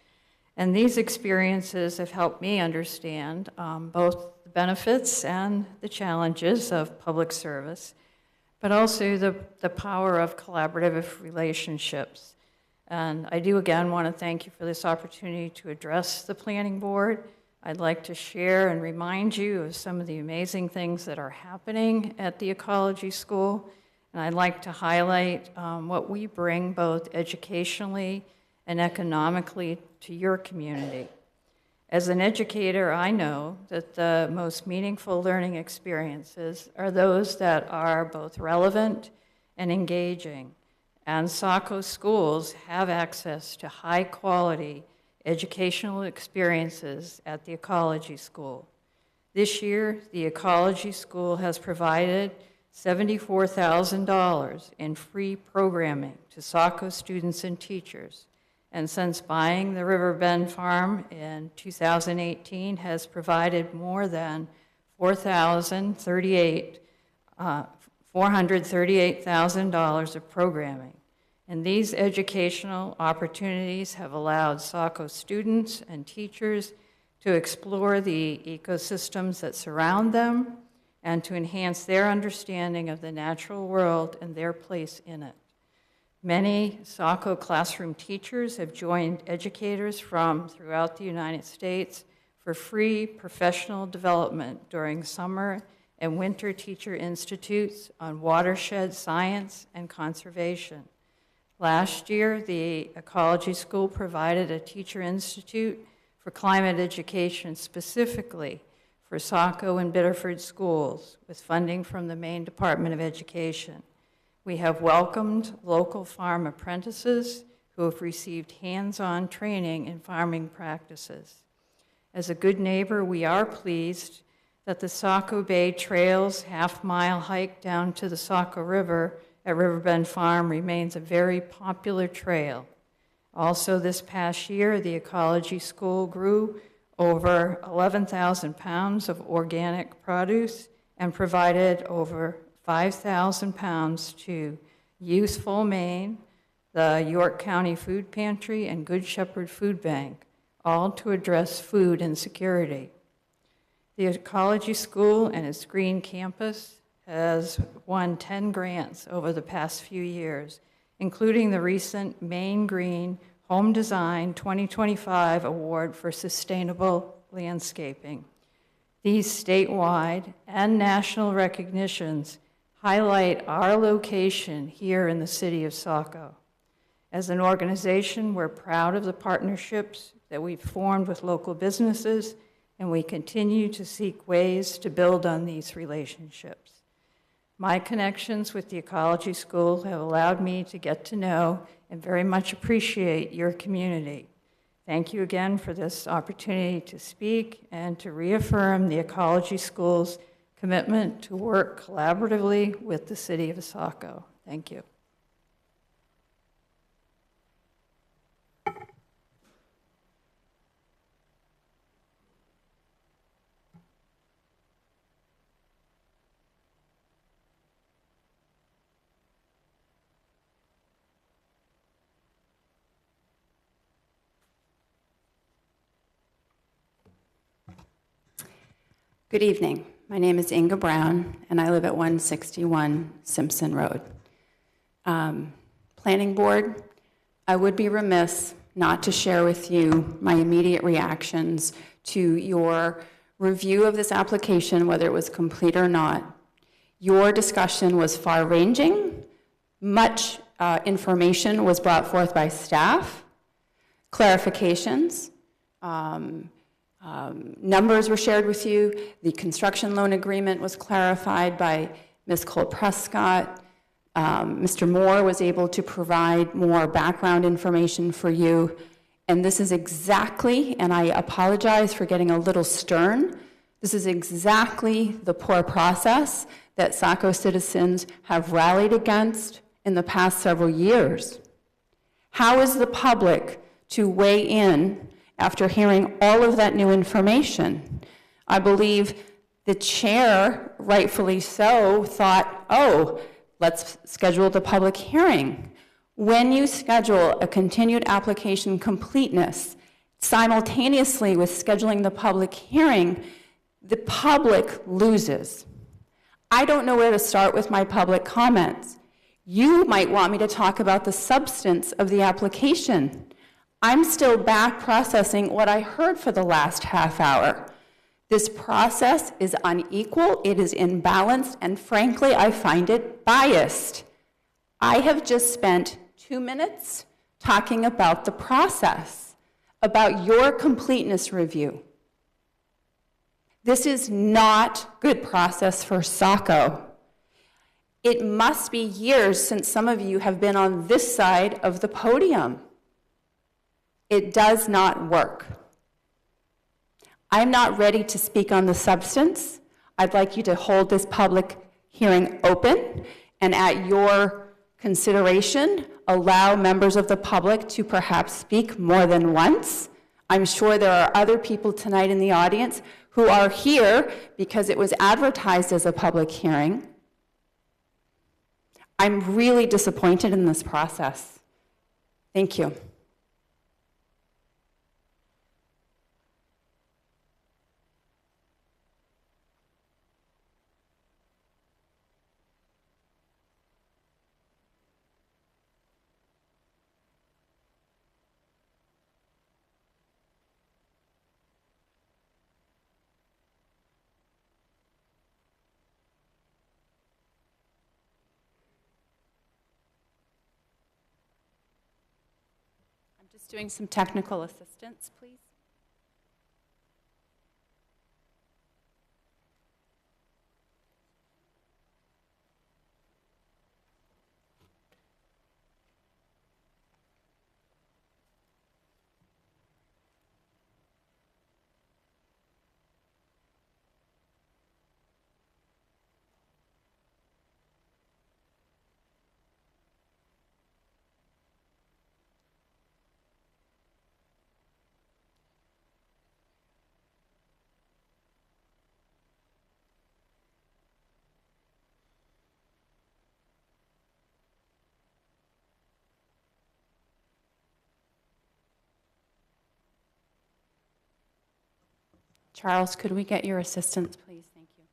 S15: And these experiences have helped me understand both the benefits and the challenges of public service, but also the power of collaborative relationships. And I do again want to thank you for this opportunity to address the planning board. I'd like to share and remind you of some of the amazing things that are happening at the Ecology School. And I'd like to highlight what we bring both educationally and economically to your community. As an educator, I know that the most meaningful learning experiences are those that are both relevant and engaging. And Saco schools have access to high-quality educational experiences at the Ecology School. This year, the Ecology School has provided $74,000 in free programming to Saco students and teachers. And since buying the Riverbend Farm in 2018, has provided more than $438,000 of programming. And these educational opportunities have allowed Saco students and teachers to explore the ecosystems that surround them and to enhance their understanding of the natural world and their place in it. Many Saco classroom teachers have joined educators from throughout the United States for free professional development during summer and winter teacher institutes on watershed science and conservation. Last year, the Ecology School provided a teacher institute for climate education specifically for Saco and Biddeford schools with funding from the Maine Department of Education. We have welcomed local farm apprentices who have received hands-on training in farming practices. As a good neighbor, we are pleased that the Saco Bay Trails half-mile hike down to the Saco River at Riverbend Farm remains a very popular trail. Also this past year, the Ecology School grew over 11,000 pounds of organic produce and provided over 5,000 pounds to Useful Maine, the York County Food Pantry, and Good Shepherd Food Bank, all to address food insecurity. The Ecology School and its Green Campus has won 10 grants over the past few years, including the recent Maine Green Home Design 2025 Award for Sustainable Landscaping. These statewide and national recognitions highlight our location here in the city of Saco. As an organization, we're proud of the partnerships that we've formed with local businesses, and we continue to seek ways to build on these relationships. My connections with the Ecology School have allowed me to get to know and very much appreciate your community. Thank you again for this opportunity to speak and to reaffirm the Ecology School's commitment to work collaboratively with the City of Saco. Thank you.
S5: Good evening. My name is Inga Brown, and I live at 161 Simpson Road. Planning Board, I would be remiss not to share with you my immediate reactions to your review of this application, whether it was complete or not. Your discussion was far-ranging. Much information was brought forth by staff, clarifications, numbers were shared with you. The construction loan agreement was clarified by Ms. Cole-Prescott. Mr. Moore was able to provide more background information for you. And this is exactly, and I apologize for getting a little stern, this is exactly the poor process that Saco citizens have rallied against in the past several years. How is the public to weigh in after hearing all of that new information? I believe the chair, rightfully so, thought, oh, let's schedule the public hearing. When you schedule a continued application completeness simultaneously with scheduling the public hearing, the public loses. I don't know where to start with my public comments. You might want me to talk about the substance of the application. I'm still back processing what I heard for the last half hour. This process is unequal, it is imbalanced, and frankly, I find it biased. I have just spent 2 minutes talking about the process, about your completeness review. This is not good process for Saco. It must be years since some of you have been on this side of the podium. It does not work. I'm not ready to speak on the substance. I'd like you to hold this public hearing open, and at your consideration, allow members of the public to perhaps speak more than once. I'm sure there are other people tonight in the audience who are here because it was advertised as a public hearing. I'm really disappointed in this process. Thank you. Just doing some technical assistance, please. Charles, could we get your assistance, please? Thank you.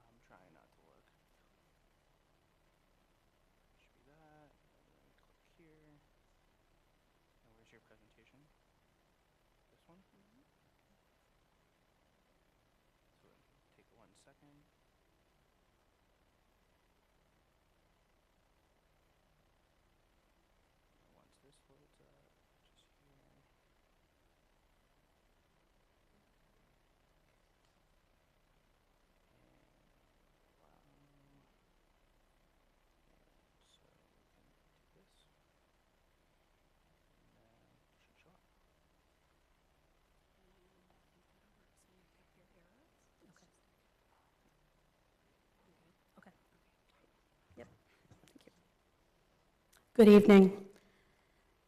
S6: I'm trying not to look. Should be that. Click here. And where's your presentation? This one? So take 1 second. And once this loads up, just here. So we can do this, and then it should show up.
S16: Good evening.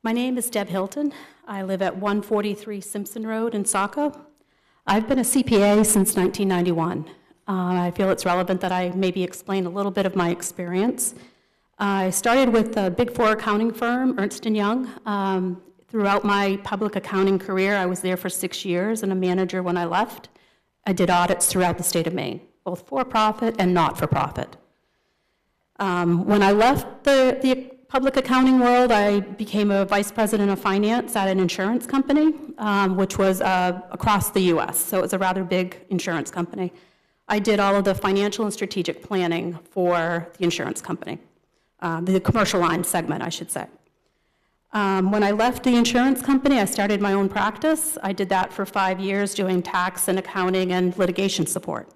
S16: My name is Deb Hilton. I live at 143 Simpson Road in Saco. I've been a CPA since 1991. I feel it's relevant that I maybe explain a little bit of my experience. I started with the Big Four accounting firm, Ernst & Young. Throughout my public accounting career, I was there for 6 years and a manager when I left. I did audits throughout the state of Maine, both for-profit and not-for-profit. When I left the public accounting world, I became a vice president of finance at an insurance company, which was across the U.S., so it was a rather big insurance company. I did all of the financial and strategic planning for the insurance company, the commercial line segment, I should say. When I left the insurance company, I started my own practice. I did that for 5 years, doing tax and accounting and litigation support.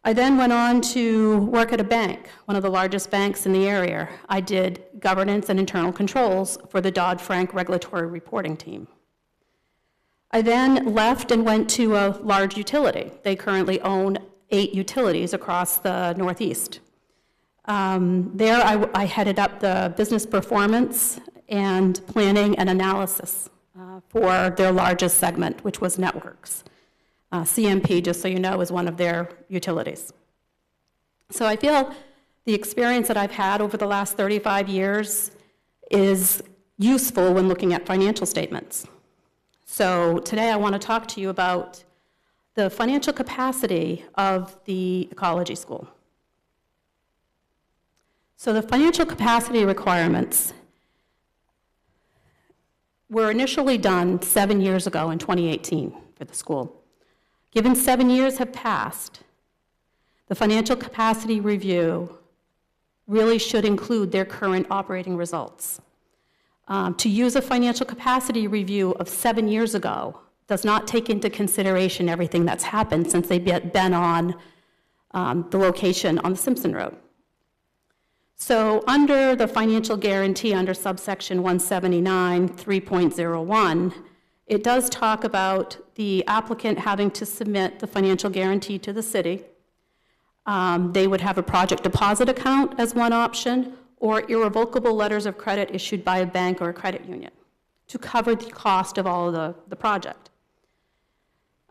S16: I then went on to work at a bank, one of the largest banks in the area. I did governance and internal controls for the Dodd-Frank regulatory reporting team. I then left and went to a large utility. They currently own 8 utilities across the Northeast. There I headed up the business performance and planning and analysis for their largest segment, which was networks. CMP, just so you know, is one of their utilities. So I feel the experience that I've had over the last 35 years is useful when looking at financial statements. So today I want to talk to you about the financial capacity of the ecology school. So the financial capacity requirements were initially done 7 years ago in 2018 for the school. Given 7 years have passed, the financial capacity review really should include their current operating results. To use a financial capacity review of 7 years ago does not take into consideration everything that's happened since they've been on the location on the Simpson Road. So under the financial guarantee under subsection 179 3.01, it does talk about the applicant having to submit the financial guarantee to the city. They would have a project deposit account as one option, or irrevocable letters of credit issued by a bank or a credit union to cover the cost of all of the project.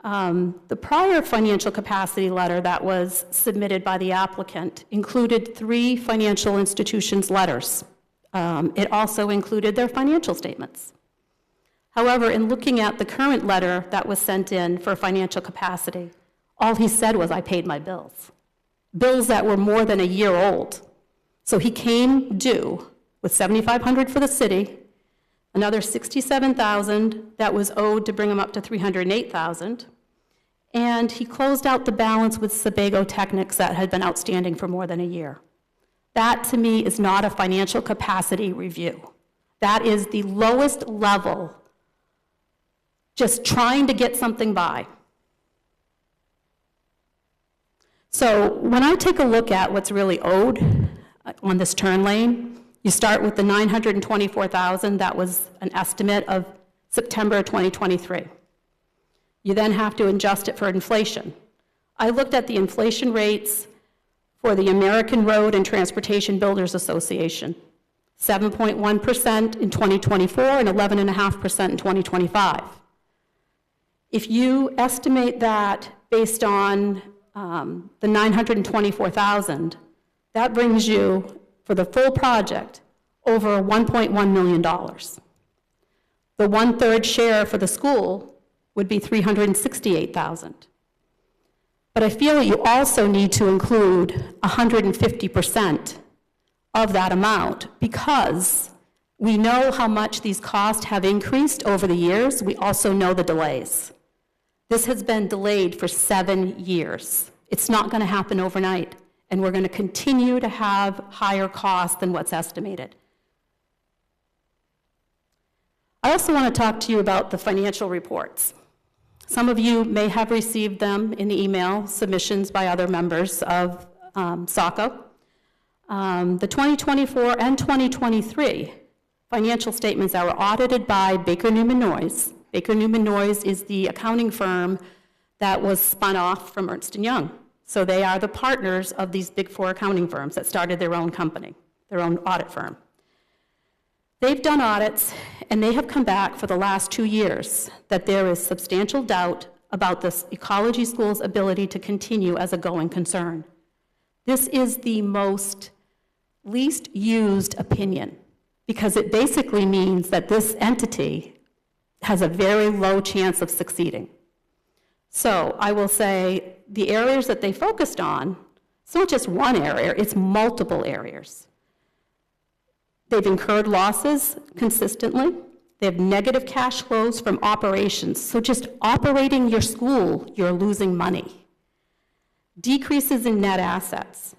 S16: The prior financial capacity letter that was submitted by the applicant included 3 financial institutions' letters. It also included their financial statements. However, in looking at the current letter that was sent in for financial capacity, all he said was, I paid my bills. Bills that were more than a year old. So he came due with $7,500 for the city, another $67,000 that was owed to bring him up to $308,000, and he closed out the balance with Sebago Technics that had been outstanding for more than a year. That, to me, is not a financial capacity review. That is the lowest level, just trying to get something by. So when I take a look at what's really owed on this turn lane, you start with the $924,000, that was an estimate of September 2023. You then have to adjust it for inflation. I looked at the inflation rates for the American Road and Transportation Builders Association. 7.1% in 2024, and 11.5% in 2025. If you estimate that based on the 924,000, that brings you, for the full project, over $1.1 million. The one-third share for the school would be $368,000. But I feel that you also need to include 150% of that amount, because we know how much these costs have increased over the years. We also know the delays. This has been delayed for 7 years. It's not going to happen overnight, and we're going to continue to have higher costs than what's estimated. I also want to talk to you about the financial reports. Some of you may have received them in email submissions by other members of Saco. The 2024 and 2023 financial statements that were audited by Baker Newman Noyes. Baker Newman Noyes is the accounting firm that was spun off from Ernst & Young. So they are the partners of these big four accounting firms that started their own company, their own audit firm. They've done audits, and they have come back for the last 2 years that there is substantial doubt about this ecology school's ability to continue as a going concern. This is the least used opinion, because it basically means that this entity has a very low chance of succeeding. So I will say the areas that they focused on, it's not just one area, it's multiple areas. They've incurred losses consistently. They have negative cash flows from operations. So just operating your school, you're losing money. Decreases in net assets.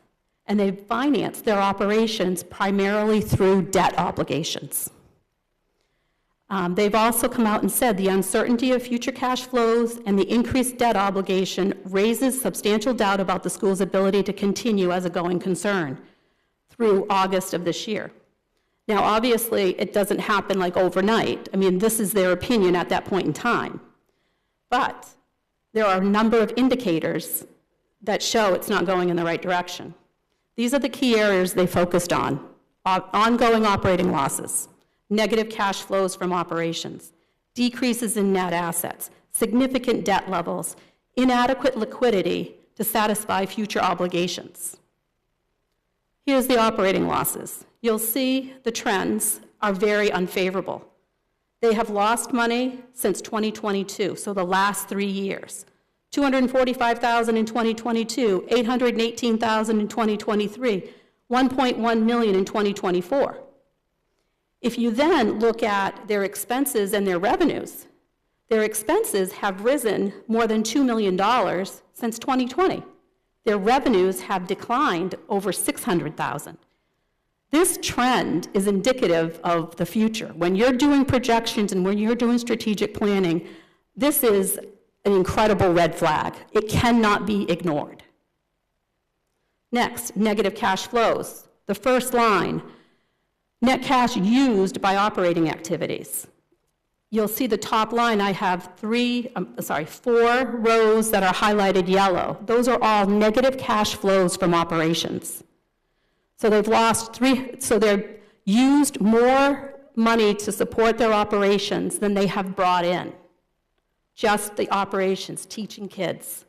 S16: And they finance their operations primarily through debt obligations. They've also come out and said the uncertainty of future cash flows and the increased debt obligation raises substantial doubt about the school's ability to continue as a going concern through August of this year. Now, obviously, it doesn't happen like overnight. I mean, this is their opinion at that point in time. But there are a number of indicators that show it's not going in the right direction. These are the key areas they focused on: ongoing operating losses, negative cash flows from operations, decreases in net assets, significant debt levels, inadequate liquidity to satisfy future obligations. Here's the operating losses. You'll see the trends are very unfavorable. They have lost money since 2022, so the last 3 years. $245,000 in 2022, $818,000 in 2023, $1.1 million in 2024. If you then look at their expenses and their revenues, their expenses have risen more than $2 million since 2020. Their revenues have declined over $600,000. This trend is indicative of the future. When you're doing projections and when you're doing strategic planning, this is an incredible red flag. It cannot be ignored. Next, negative cash flows. The first line, net cash used by operating activities. You'll see the top line, I have 4 rows that are highlighted yellow. Those are all negative cash flows from operations. So they've lost they've used more money to support their operations than they have brought in. Just the operations, teaching kids.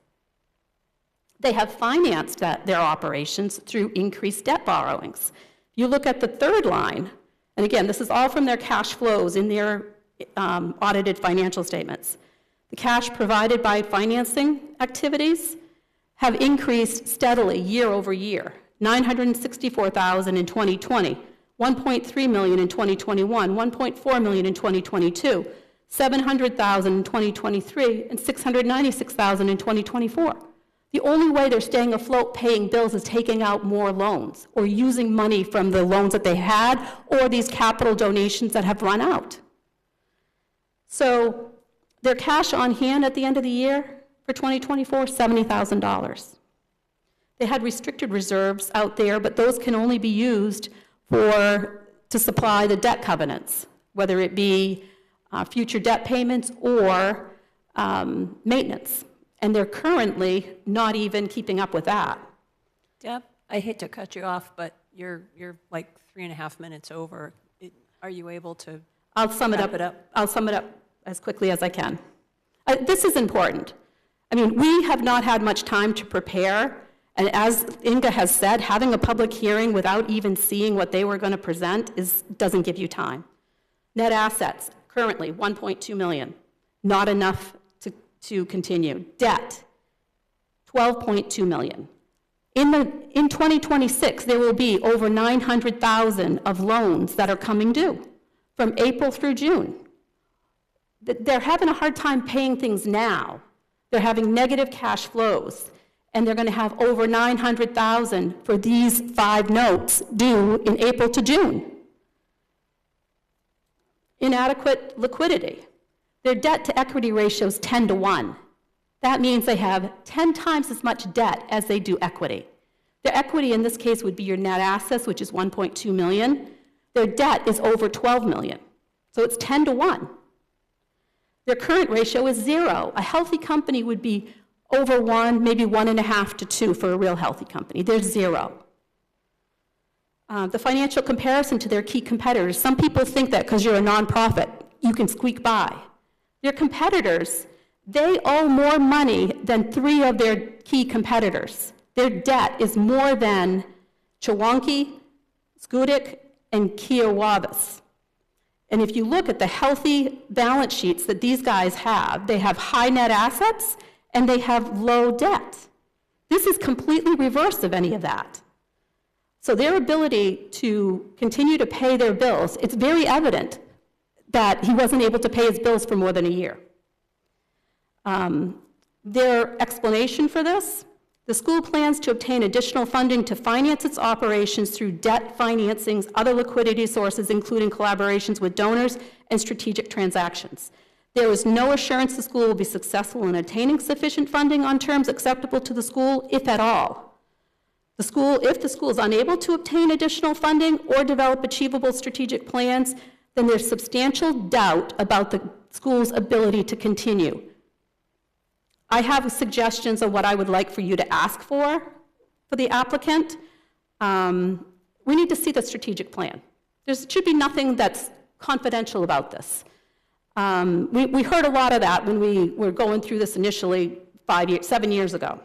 S16: They have financed their operations through increased debt borrowings. You look at the third line, and again, this is all from their cash flows in their audited financial statements. The cash provided by financing activities have increased steadily year over year. $964,000 in 2020, $1.3 million in 2021, $1.4 million in 2022, $700,000 in 2023, and $696,000 in 2024. The only way they're staying afloat paying bills is taking out more loans or using money from the loans that they had or these capital donations that have run out. So their cash on hand at the end of the year for 2024, $70,000. They had restricted reserves out there, but those can only be used to supply the debt covenants, whether it be future debt payments or maintenance. And they're currently not even keeping up with that.
S1: Deb, I hate to cut you off, but you're like 3.5 minutes over. Are you able to
S16: I'll sum it
S1: wrap
S16: up.
S1: it up?
S16: I'll sum it up as quickly as I can. This is important. I mean, we have not had much time to prepare, and as Inga has said, having a public hearing without even seeing what they were going to present doesn't give you time. Net assets, currently 1.2 million, not enough to continue. Debt, 12.2 million. In 2026, there will be over 900,000 of loans that are coming due from April through June. They're having a hard time paying things now. They're having negative cash flows, and they're going to have over 900,000 for these 5 notes due in April to June. Inadequate liquidity. Their debt to equity ratio is 10 to 1. That means they have 10 times as much debt as they do equity. Their equity in this case would be your net assets, which is 1.2 million. Their debt is over 12 million. So it's 10 to 1. Their current ratio is 0. A healthy company would be over 1, maybe 1.5 to 2 for a real healthy company. They're 0. The financial comparison to their key competitors, some people think that because you're a nonprofit, you can squeak by. Their competitors, they owe more money than 3 of their key competitors. Their debt is more than Chawanki, Skudik, and Kiawavis. And if you look at the healthy balance sheets that these guys have, they have high net assets and they have low debt. This is completely reverse of any of that. So their ability to continue to pay their bills, it's very evident that he wasn't able to pay his bills for more than a year. Their explanation for this, the school plans to obtain additional funding to finance its operations through debt financings, other liquidity sources, including collaborations with donors and strategic transactions. There is no assurance the school will be successful in attaining sufficient funding on terms acceptable to the school, if at all. If the school is unable to obtain additional funding or develop achievable strategic plans, then there's substantial doubt about the school's ability to continue. I have suggestions of what I would like for you to ask for the applicant. We need to see the strategic plan. There should be nothing that's confidential about this. We heard a lot of that when we were going through this initially 7 years ago.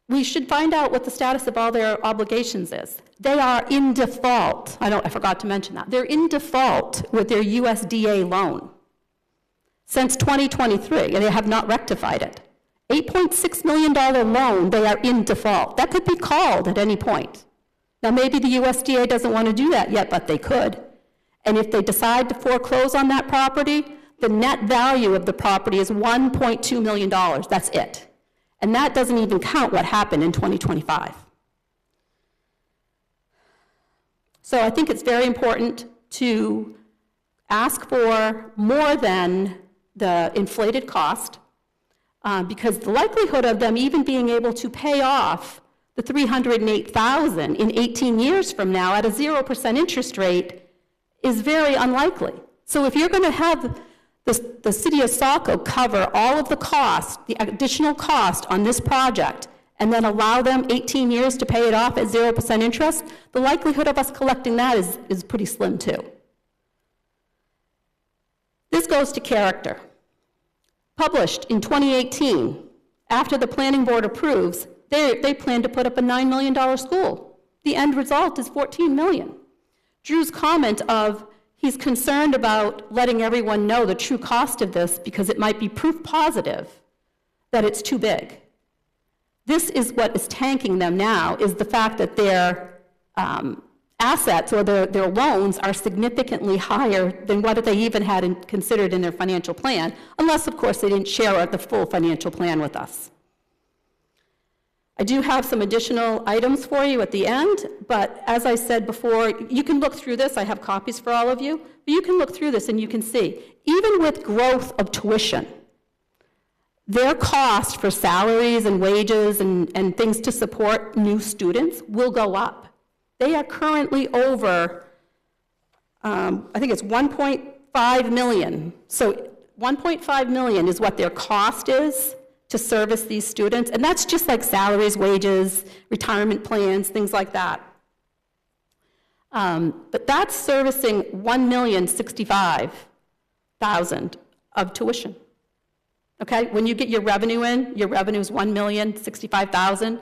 S16: We should find out what the status of all their obligations is. They are in default. I forgot to mention that. They're in default with their USDA loan since 2023, and they have not rectified it. $8.6 million loan, they are in default. That could be called at any point. Now, maybe the USDA doesn't want to do that yet, but they could. And if they decide to foreclose on that property, the net value of the property is $1.2 million. That's it. And that doesn't even count what happened in 2025. So I think it's very important to ask for more than the inflated cost, because the likelihood of them even being able to pay off the $308,000 in 18 years from now at a 0% interest rate is very unlikely. So if you're going to have the city of Saco cover all of the cost, the additional cost on this project, and then allow them 18 years to pay it off at 0% interest, the likelihood of us collecting that is pretty slim too. This goes to character. Published in 2018, after the planning board approves, they plan to put up a $9 million school. The end result is $14 million. Drew's comment of he's concerned about letting everyone know the true cost of this because it might be proof positive that it's too big. This is what is tanking them now, is the fact that their assets or their loans are significantly higher than what they even had considered in their financial plan, unless, of course, they didn't share the full financial plan with us. I do have some additional items for you at the end, but as I said before, you can look through this. I have copies for all of you. But you can look through this and you can see, even with growth of tuition, their cost for salaries and wages and things to support new students will go up. They are currently over, I think it's 1.5 million. So 1.5 million is what their cost is to service these students, and that's just like salaries, wages, retirement plans, things like that. But that's servicing $1,065,000 of tuition. Okay, when you get your revenue in, your revenue is $1,065,000.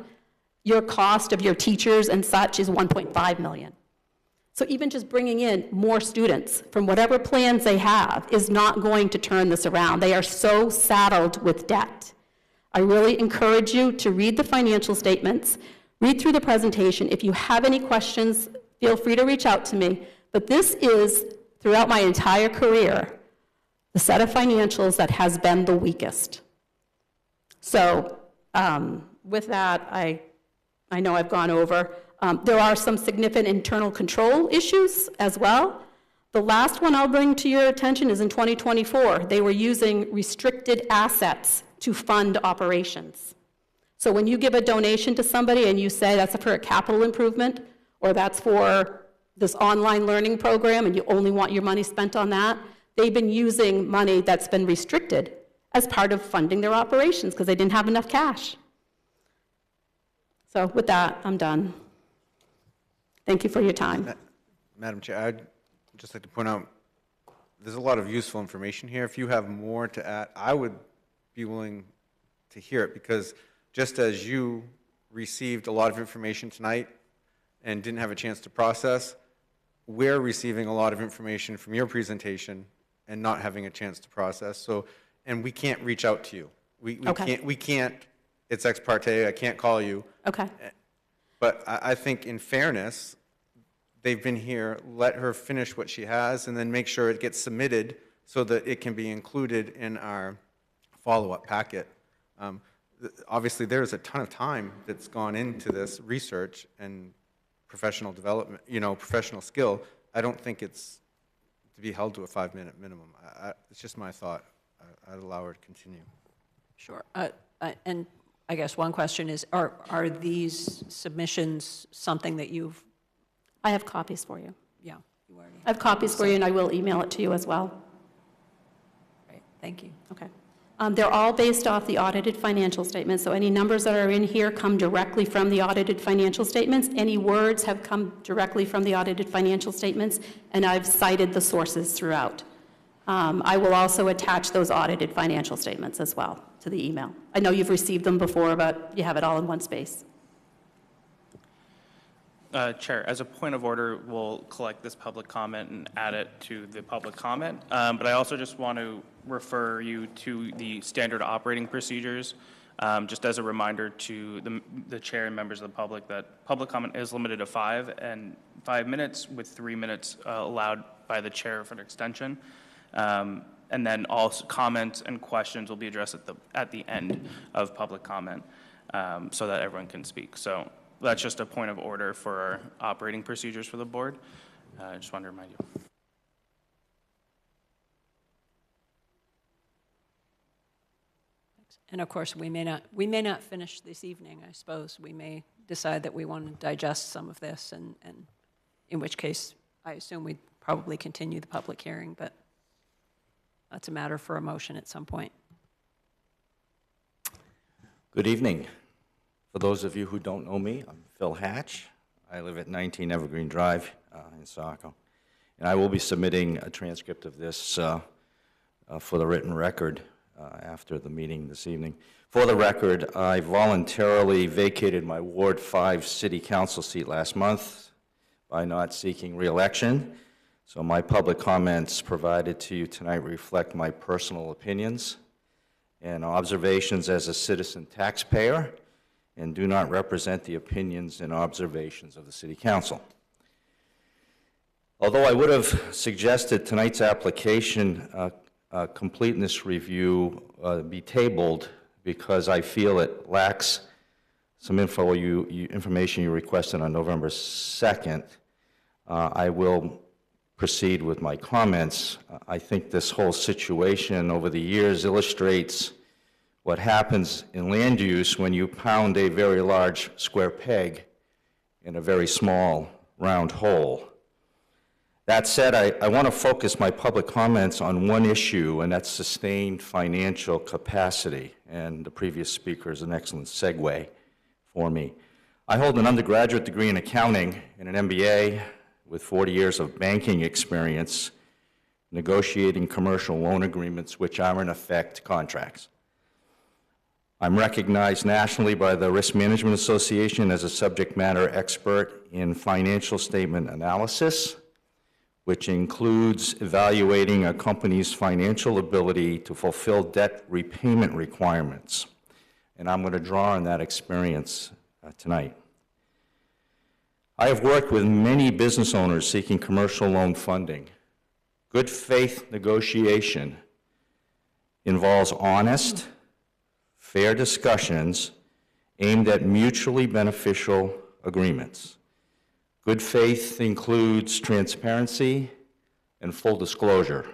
S16: Your cost of your teachers and such is $1.5 million. So even just bringing in more students from whatever plans they have is not going to turn this around. They are so saddled with debt. I really encourage you to read the financial statements, read through the presentation. If you have any questions, feel free to reach out to me. But this is, throughout my entire career, the set of financials that has been the weakest. So with that, I know I've gone over. There are some significant internal control issues as well. The last one I'll bring to your attention is in 2024. They were using restricted assets to fund operations. So when you give a donation to somebody and you say that's for a capital improvement, or that's for this online learning program, and you only want your money spent on that, they've been using money that's been restricted as part of funding their operations because they didn't have enough cash. So with that, I'm done. Thank you for your time.
S3: Madam Chair, I'd just like to point out, there's a lot of useful information here. If you have more to add, I would be willing to hear it, because just as you received a lot of information tonight and didn't have a chance to process, we're receiving a lot of information from your presentation and not having a chance to process. So, and we can't reach out to you. We can't, it's ex parte, I can't call you.
S16: Okay.
S3: But I think in fairness, they've been here, let her finish what she has, and then make sure it gets submitted so that it can be included in our follow-up packet. Obviously, there's a ton of time that's gone into this research and professional development, professional skill. I don't think it's to be held to a 5-minute minimum. It's just my thought. I'd allow her to continue.
S1: Sure. And I guess one question is, are these submissions something that you've...
S16: I have copies for you.
S1: Yeah, you already
S16: I have copies for you, and I will email it to you as well.
S1: Great, thank you.
S16: Okay. They're all based off the audited financial statements, so any numbers that are in here come directly from the audited financial statements. Any words have come directly from the audited financial statements, and I've cited the sources throughout. I will also attach those audited financial statements as well to the email. I know you've received them before, but you have it all in one space.
S6: Chair, as a point of order, we'll collect this public comment and add it to the public comment. But I also just want to refer you to the standard operating procedures, just as a reminder to the chair and members of the public that public comment is limited to 5 minutes, with 3 minutes allowed by the chair for an extension. And then all comments and questions will be addressed at the end of public comment, so that everyone can speak. So that's just a point of order for our operating procedures for the board. I just wanted to remind you.
S1: And of course, we may not finish this evening, I suppose. We may decide that we want to digest some of this, and in which case, I assume we'd probably continue the public hearing, but that's a matter for a motion at some point.
S17: Good evening. For those of you who don't know me, I'm Phil Hatch. I live at 19 Evergreen Drive in Saco. And I will be submitting a transcript of this for the written record after the meeting this evening. For the record, I voluntarily vacated my Ward 5 City Council seat last month by not seeking re-election. So my public comments provided to you tonight reflect my personal opinions and observations as a citizen taxpayer, and do not represent the opinions and observations of the City Council. Although I would have suggested tonight's application completeness review be tabled because I feel it lacks some information you requested on November 2nd, I will proceed with my comments. I think this whole situation over the years illustrates what happens in land use when you pound a very large square peg in a very small round hole. That said, I want to focus my public comments on one issue, and that's sustained financial capacity. And the previous speaker is an excellent segue for me. I hold an undergraduate degree in accounting and an MBA with 40 years of banking experience negotiating commercial loan agreements, which are in effect contracts. I'm recognized nationally by the Risk Management Association as a subject matter expert in financial statement analysis, which includes evaluating a company's financial ability to fulfill debt repayment requirements. And I'm going to draw on that experience tonight. I have worked with many business owners seeking commercial loan funding. Good faith negotiation involves honest, fair discussions aimed at mutually beneficial agreements. Good faith includes transparency and full disclosure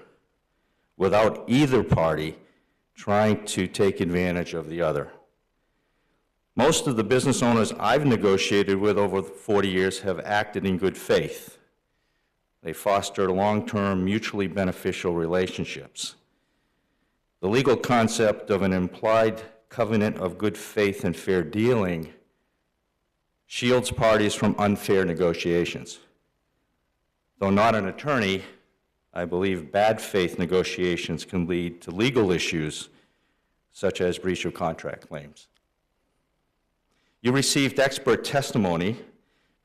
S17: without either party trying to take advantage of the other. Most of the business owners I've negotiated with over 40 years have acted in good faith. They fostered long-term, mutually beneficial relationships. The legal concept of an implied covenant of good faith and fair dealing shields parties from unfair negotiations. Though not an attorney, I believe bad faith negotiations can lead to legal issues such as breach of contract claims. You received expert testimony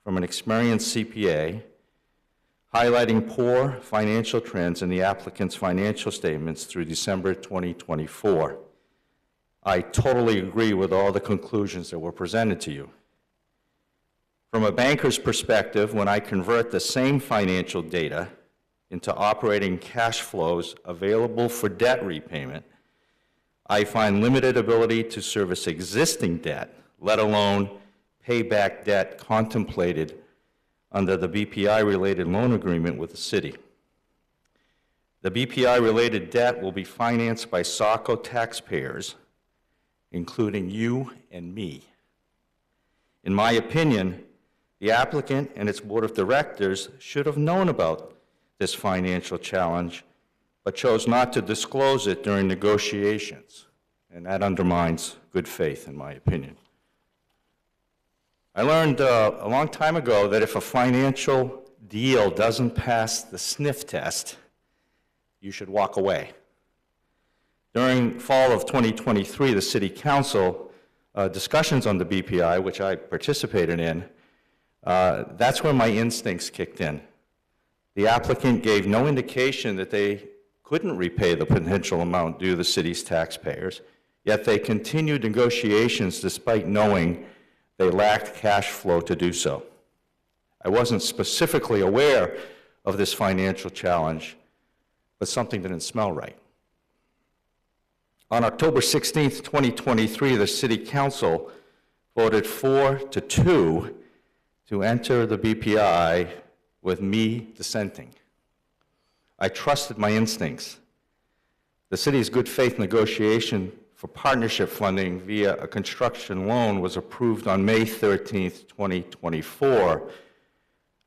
S17: from an experienced CPA highlighting poor financial trends in the applicant's financial statements through December 2024. I totally agree with all the conclusions that were presented to you. From a banker's perspective, when I convert the same financial data into operating cash flows available for debt repayment, I find limited ability to service existing debt, let alone pay back debt contemplated under the BPI-related loan agreement with the city. The BPI-related debt will be financed by Saco taxpayers, including you and me. In my opinion, the applicant and its board of directors should have known about this financial challenge, but chose not to disclose it during negotiations, and that undermines good faith, in my opinion. I learned a long time ago that if a financial deal doesn't pass the sniff test, you should walk away. During fall of 2023, the City Council discussions on the BPI, which I participated in, that's where my instincts kicked in. The applicant gave no indication that they couldn't repay the potential amount due the city's taxpayers, yet they continued negotiations despite knowing they lacked cash flow to do so. I wasn't specifically aware of this financial challenge, but something didn't smell right. On October 16th, 2023, the City Council voted 4-2 to enter the BPI with me dissenting. I trusted my instincts. The city's good faith negotiation for partnership funding via a construction loan was approved on May 13th, 2024,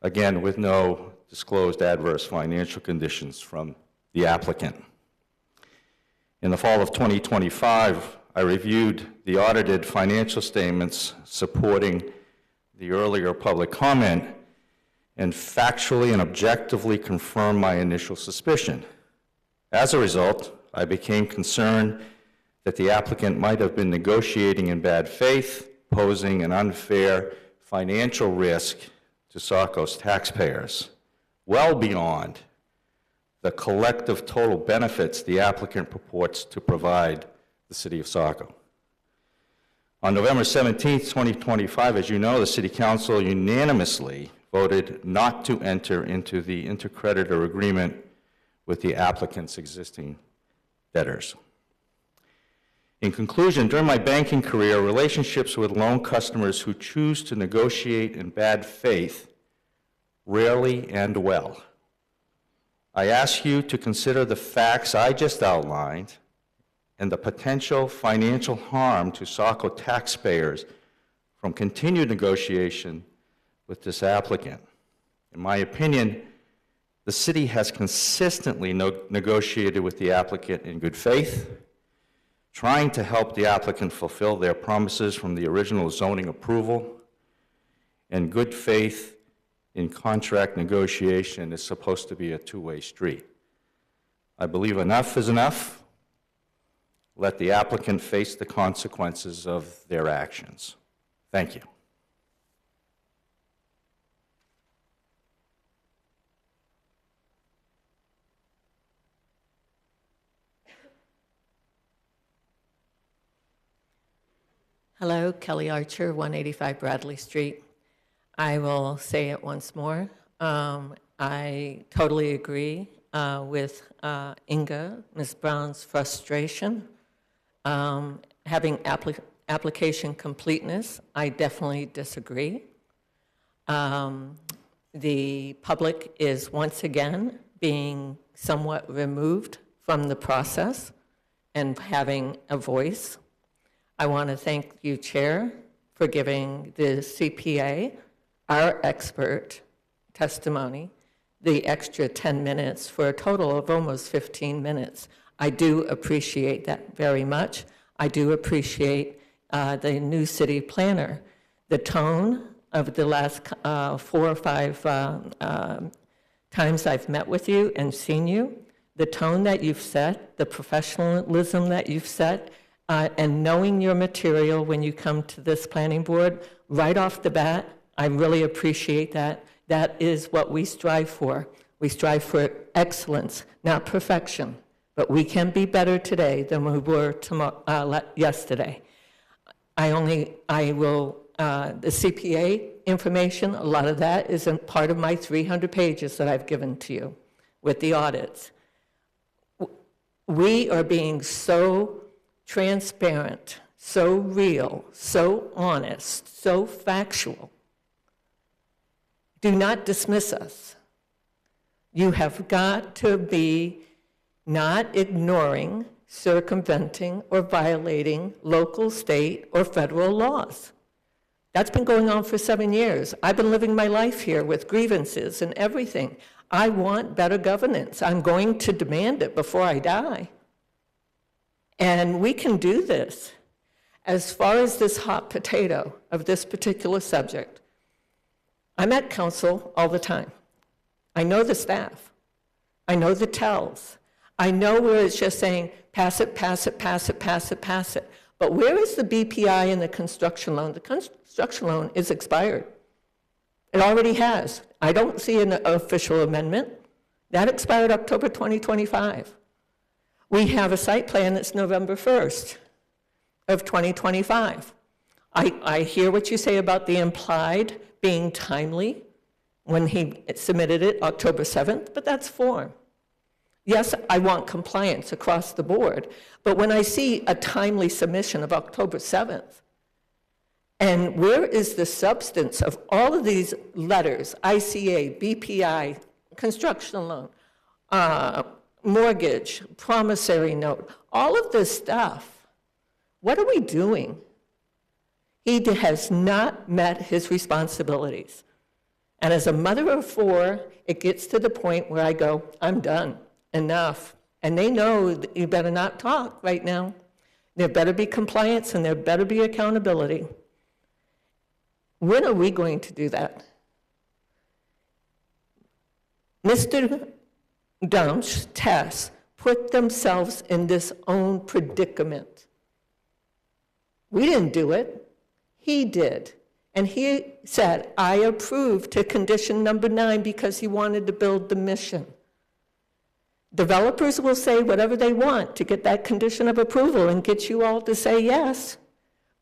S17: again with no disclosed adverse financial conditions from the applicant. In the fall of 2025, I reviewed the audited financial statements supporting the earlier public comment and factually and objectively confirmed my initial suspicion. As a result, I became concerned that the applicant might have been negotiating in bad faith, posing an unfair financial risk to Saco's taxpayers, well beyond the collective total benefits the applicant purports to provide the City of Saco. On November 17th, 2025, as you know, the City Council unanimously voted not to enter into the intercreditor agreement with the applicant's existing debtors. In conclusion, during my banking career, relationships with loan customers who choose to negotiate in bad faith rarely end well. I ask you to consider the facts I just outlined and the potential financial harm to Saco taxpayers from continued negotiation with this applicant. In my opinion, The city has consistently negotiated with the applicant in good faith, trying to help the applicant fulfill their promises from the original zoning approval. And good faith in contract negotiation is supposed to be a two-way street. I believe enough is enough. Let the applicant face the consequences of their actions. Thank you.
S7: Hello, Kelly Archer, 185 Bradley Street. I will say it once more. I totally agree with Inga, Ms. Brown's frustration. Having application completeness, I definitely disagree. The public is once again being somewhat removed from the process and having a voice. I want to thank you, Chair, for giving the CPA, our expert, testimony, the extra 10 minutes for a total of almost 15 minutes. I do appreciate that very much. I do appreciate the new city planner. The tone of the last 4 or 5 times I've met with you and seen you, the tone that you've set, the professionalism that you've set, and knowing your material when you come to this planning board, right off the bat, I really appreciate that. That is what we strive for. We strive for excellence, not perfection. But we can be better today than we were yesterday. The CPA information, a lot of that isn't part of my 300 pages that I've given to you with the audits. We are being so transparent, so real, so honest, so factual. Do not dismiss us. You have got to be not ignoring, circumventing, or violating local, state, or federal laws. That's been going on for 7 years. I've been living my life here with grievances and everything. I want better governance. I'm going to demand it before I die. And we can do this. As far as this hot potato of this particular subject, I'm at council all the time. I know the staff. I know the tells. I know where it's just saying, pass it, pass it, pass it, pass it, pass it. But where is the BPI and the construction loan? The construction loan is expired. It already has. I don't see an official amendment. That expired October 2025. We have a site plan that's November 1st of 2025. I hear what you say about the implied being timely when he submitted it October 7th, but that's form. Yes, I want compliance across the board, but when I see a timely submission of October 7th, and where is the substance of all of these letters, ICA, BPI, construction loan, mortgage, promissory note, all of this stuff, what are we doing? He has not met his responsibilities. And as a mother of 4, it gets to the point where I go, I'm done, enough. And they know that you better not talk right now. There better be compliance and there better be accountability. When are we going to do that? Mr. Dunch, Tess, put themselves in this own predicament. We didn't do it. He did. And he said, I approve to condition number 9 because he wanted to build the mission. Developers will say whatever they want to get that condition of approval and get you all to say yes.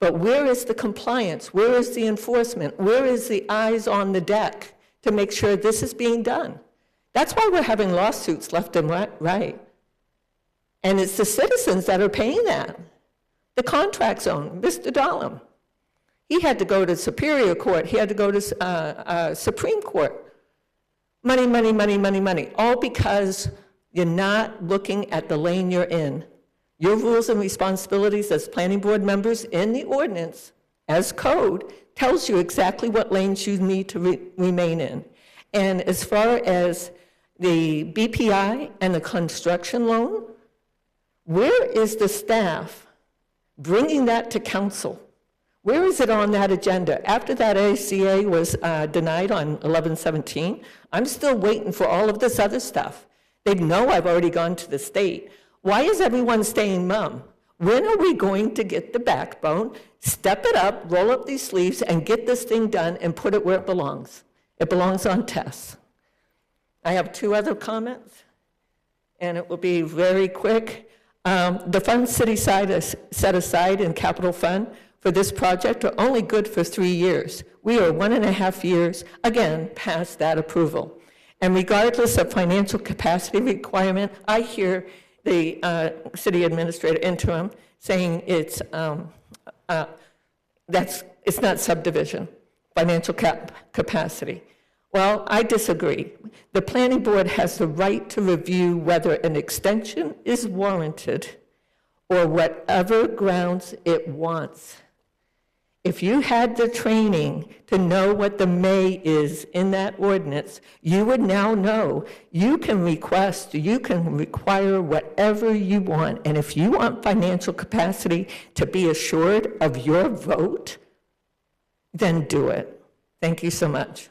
S7: But where is the compliance? Where is the enforcement? Where is the eyes on the deck to make sure this is being done? That's why we're having lawsuits left and right. And it's the citizens that are paying that. The contract zone, Mr. Dahlem, he had to go to Superior Court. He had to go to Supreme Court. Money, money, money, money, money, all because you're not looking at the lane you're in. Your rules and responsibilities as planning board members in the ordinance, as code, tells you exactly what lanes you need to remain in. And as far as the BPI and the construction loan? Where is the staff bringing that to council? Where is it on that agenda? After that ACA was denied on 11/17, I'm still waiting for all of this other stuff. They know I've already gone to the state. Why is everyone staying mum? When are we going to get the backbone, step it up, roll up these sleeves, and get this thing done and put it where it belongs? It belongs on tests. I have 2 other comments, and it will be very quick. The funds city side is set aside in capital fund for this project are only good for 3 years. We are 1.5 years, again, past that approval. And regardless of financial capacity requirement, I hear the city administrator interim saying it's not subdivision, financial capacity. Well, I disagree. The planning board has the right to review whether an extension is warranted or whatever grounds it wants. If you had the training to know what the may is in that ordinance, you would now know you can request, you can require whatever you want. And if you want financial capacity to be assured of your vote, then do it. Thank you so much.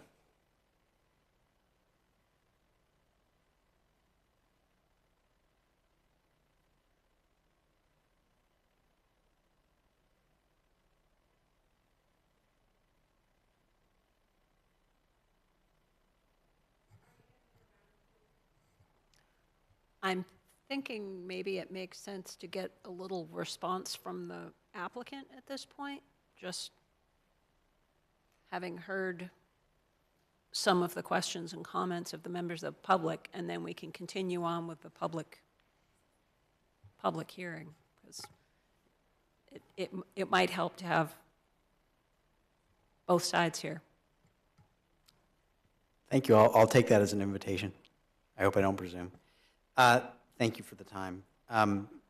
S1: I'm thinking maybe it makes sense to get a little response from the applicant at this point, just having heard some of the questions and comments of the members of the public, and then we can continue on with the public hearing, because it might help to have both sides here.
S12: Thank you. I'll take that as an invitation. I hope I don't presume. Thank you for the time.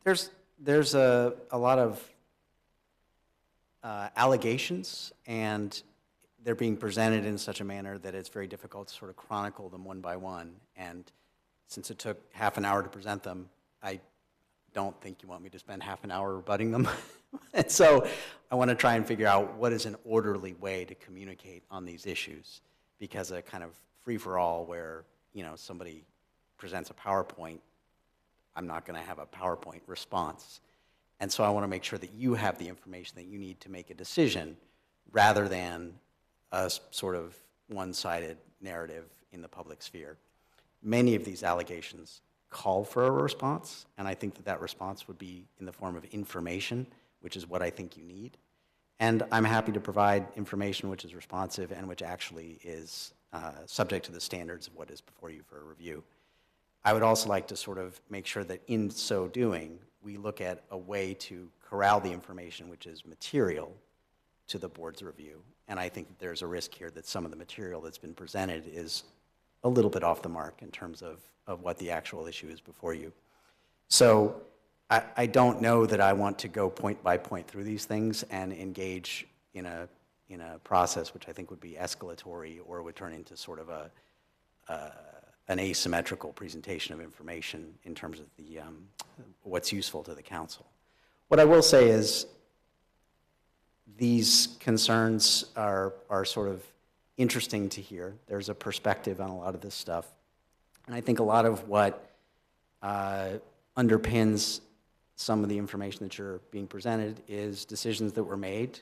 S12: There's a lot of allegations, and they're being presented in such a manner that it's very difficult to sort of chronicle them one by one. And since it took half an hour to present them, I don't think you want me to spend half an hour rebutting them. And so I want to try and figure out what is an orderly way to communicate on these issues, because a kind of free-for-all where, you know, somebody presents a PowerPoint, I'm not going to have a PowerPoint response. And so I want to make sure that you have the information that you need to make a decision, rather than a sort of one-sided narrative in the public sphere. Many of these allegations call for a response, and I think that that response would be in the form of information, which is what I think you need. And I'm happy to provide information which is responsive and which actually is subject to the standards of what is before you for a review. I would also like to sort of make sure that in so doing, we look at a way to corral the information which is material to the board's review. And I think that there's a risk here that some of the material that's been presented is a little bit off the mark in terms of what the actual issue is before you. So I don't know that I want to go point by point through these things and engage in a process which I think would be escalatory or would turn into sort of an asymmetrical presentation of information in terms of the what's useful to the council. What I will say is these concerns are sort of interesting to hear. There's a perspective on a lot of this stuff. And I think a lot of what underpins some of the information that you're being presented is decisions that were made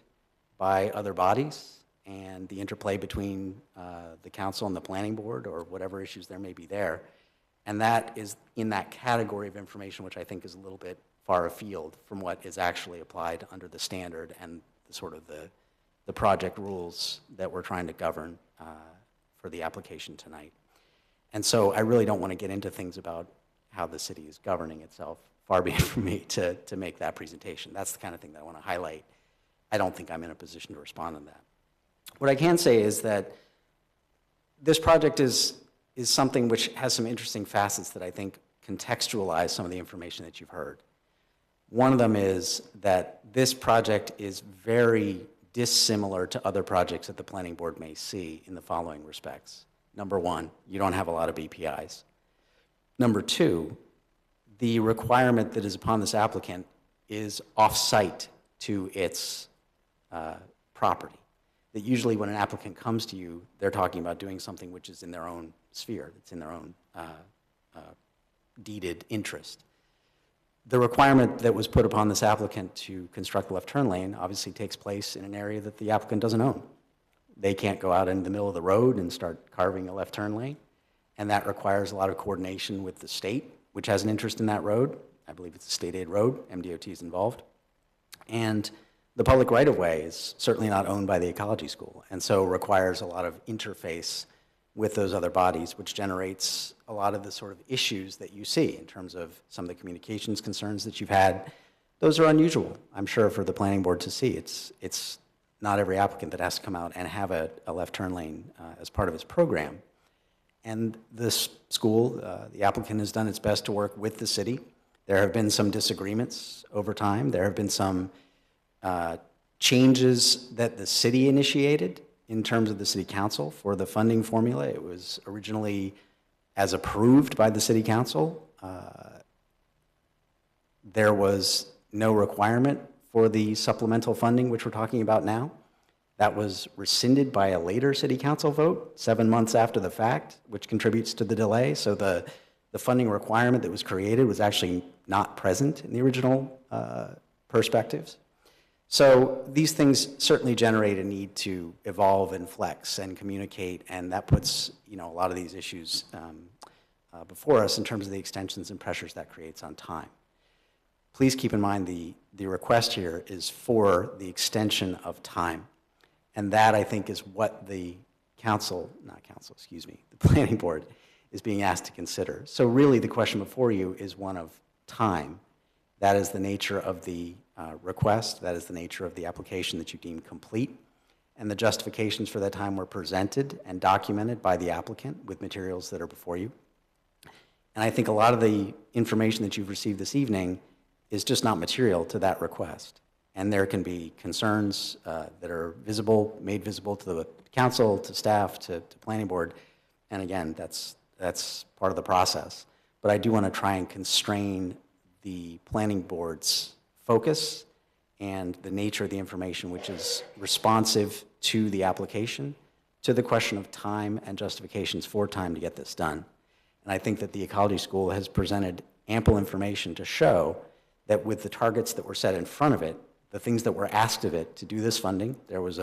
S12: by other bodies and the interplay between the council and the planning board, or whatever issues there may be there. And that is in that category of information which I think is a little bit far afield from what is actually applied under the standard and the sort of the project rules that we're trying to govern for the application tonight. And so I really don't want to get into things about how the city is governing itself. Far be it from me to make that presentation. That's the kind of thing that I want to highlight. I don't think I'm in a position to respond on that. What I can say is that this project is something which has some interesting facets that I think contextualize some of the information that you've heard. One of them is that this project is very dissimilar to other projects that the planning board may see in the following respects. Number one, you don't have a lot of BPIs. Number two, the requirement that is upon this applicant is off-site to its property. That usually when an applicant comes to you, they're talking about doing something which is in their own sphere, it's in their own deeded interest. The requirement that was put upon this applicant to construct a left turn lane obviously takes place in an area that the applicant doesn't own. They can't go out in the middle of the road and start carving a left turn lane, and that requires a lot of coordination with the state, which has an interest in that road. I believe it's a state aid road, MDOT is involved. And the public right-of-way is certainly not owned by the ecology school, and so requires a lot of interface with those other bodies, which generates a lot of the sort of issues that you see in terms of some of the communications concerns that you've had. Those are unusual, I'm sure, for the planning board to see. It's not every applicant that has to come out and have a left turn lane as part of its program. And this school, the applicant has done its best to work with the city. There have been some disagreements over time. There have been some changes that the city initiated in terms of the city council for the funding formula. It was originally, as approved by the city council, there was no requirement for the supplemental funding, which we're talking about now. That was rescinded by a later city council vote, 7 months after the fact, which contributes to the delay. So the funding requirement that was created was actually not present in the original perspectives. So these things certainly generate a need to evolve and flex and communicate, and that puts, you know, a lot of these issues before us in terms of the extensions and pressures that creates on time. Please keep in mind the request here is for the extension of time, and that I think is what the the planning board is being asked to consider. So really the question before you is one of time. That is the nature of the request, that is the nature of the application that you deem complete, and the justifications for that time were presented and documented by the applicant with materials that are before you. And I think a lot of the information that you've received this evening is just not material to that request. And there can be concerns that are visible, made visible to the council, to staff, to planning board, and again, that's part of the process. But I do want to try and constrain the planning board's focus and the nature of the information, which is responsive to the application, to the question of time and justifications for time to get this done. And I think that the ecology school has presented ample information to show that with the targets that were set in front of it, the things that were asked of it to do this funding, there was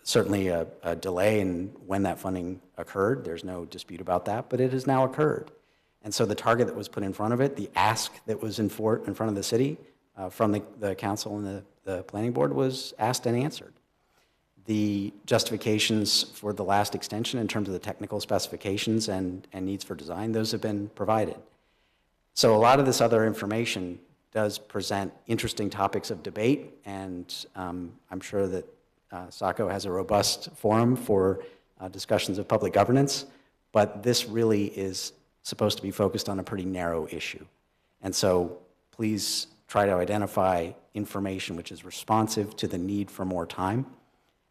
S12: certainly a delay in when that funding occurred. There's no dispute about that, but it has now occurred. And so the target that was put in front of it, the ask that was in front of the city from the council and the planning board was asked and answered. The justifications for the last extension in terms of the technical specifications and needs for design, those have been provided. So a lot of this other information does present interesting topics of debate, and I'm sure that Saco has a robust forum for discussions of public governance, but this really is supposed to be focused on a pretty narrow issue. And so please try to identify information which is responsive to the need for more time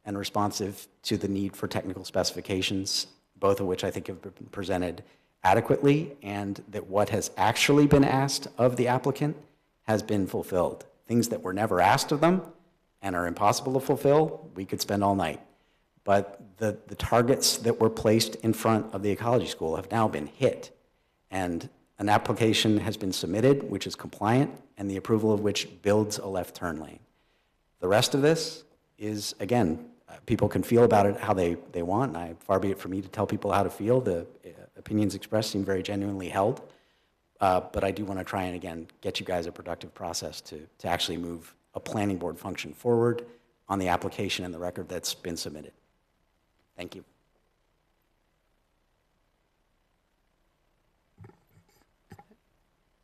S12: and responsive to the need for technical specifications, both of which I think have been presented adequately, and that what has actually been asked of the applicant has been fulfilled. Things that were never asked of them and are impossible to fulfill, we could spend all night. But the targets that were placed in front of the ecology school have now been hit. And an application has been submitted, which is compliant, and the approval of which builds a left turn lane. The rest of this is, again, people can feel about it how they want, and far be it for me to tell people how to feel. The opinions expressed seem very genuinely held. But I do want to try and, again, get you guys a productive process to actually move a planning board function forward on the application and the record that's been submitted. Thank you.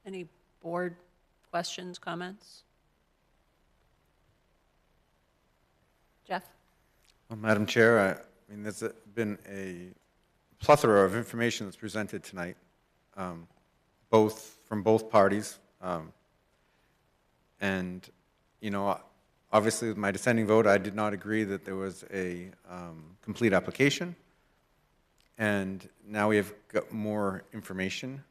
S1: Any board questions, comments? Jeff?
S3: Well, Madam Chair, I mean, there's been a plethora of information that's presented tonight, from both parties. And, you know, obviously with my dissenting vote, I did not agree that there was a complete application. and now we have got more information.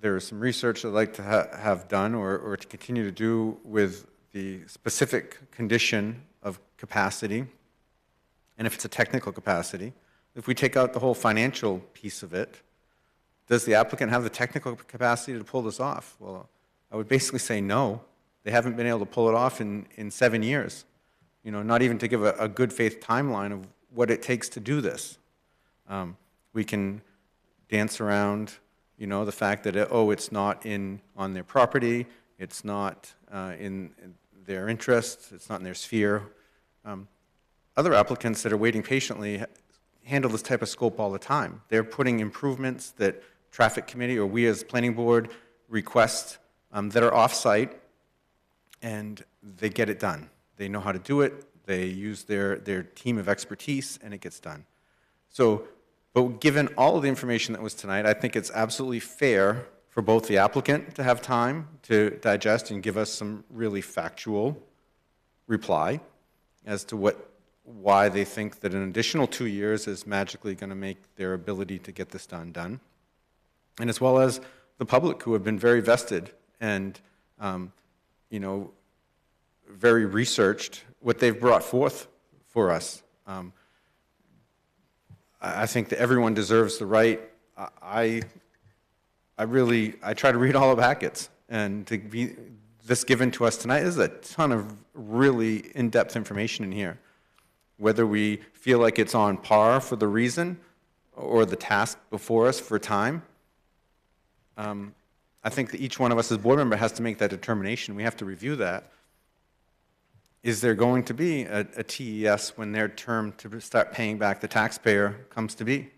S3: There is some research I'd like to have done or to continue to do with the specific condition of capacity, and if it's a technical capacity. If we take out the whole financial piece of it, does the applicant have the technical capacity to pull this off? Well, I would basically say no. They haven't been able to pull it off in 7 years. Not even to give a good faith timeline of what it takes to do this. We can dance around, the fact that, it's not on their property, it's not in their interests, it's not in their sphere. Other applicants that are waiting patiently handle this type of scope all the time. They're putting improvements that traffic committee or we as planning board request that are off-site, and they get it done. They know how to do it. They use their team of expertise, and it gets done. But given all of the information that was tonight, I think it's absolutely fair for both the applicant to have time to digest and give us some really factual reply as to why they think that an additional 2 years is magically going to make their ability to get this done. And as well as the public, who have been very vested and, very researched what they've brought forth for us. I think that everyone deserves the right. I try to read all the packets, and to be this given to us tonight is a ton of really in-depth information in here. Whether we feel like it's on par for the reason or the task before us for time, I think that each one of us as board member has to make that determination. We have to review that. Is there going to be a TES when their term to start paying back the taxpayer comes to be?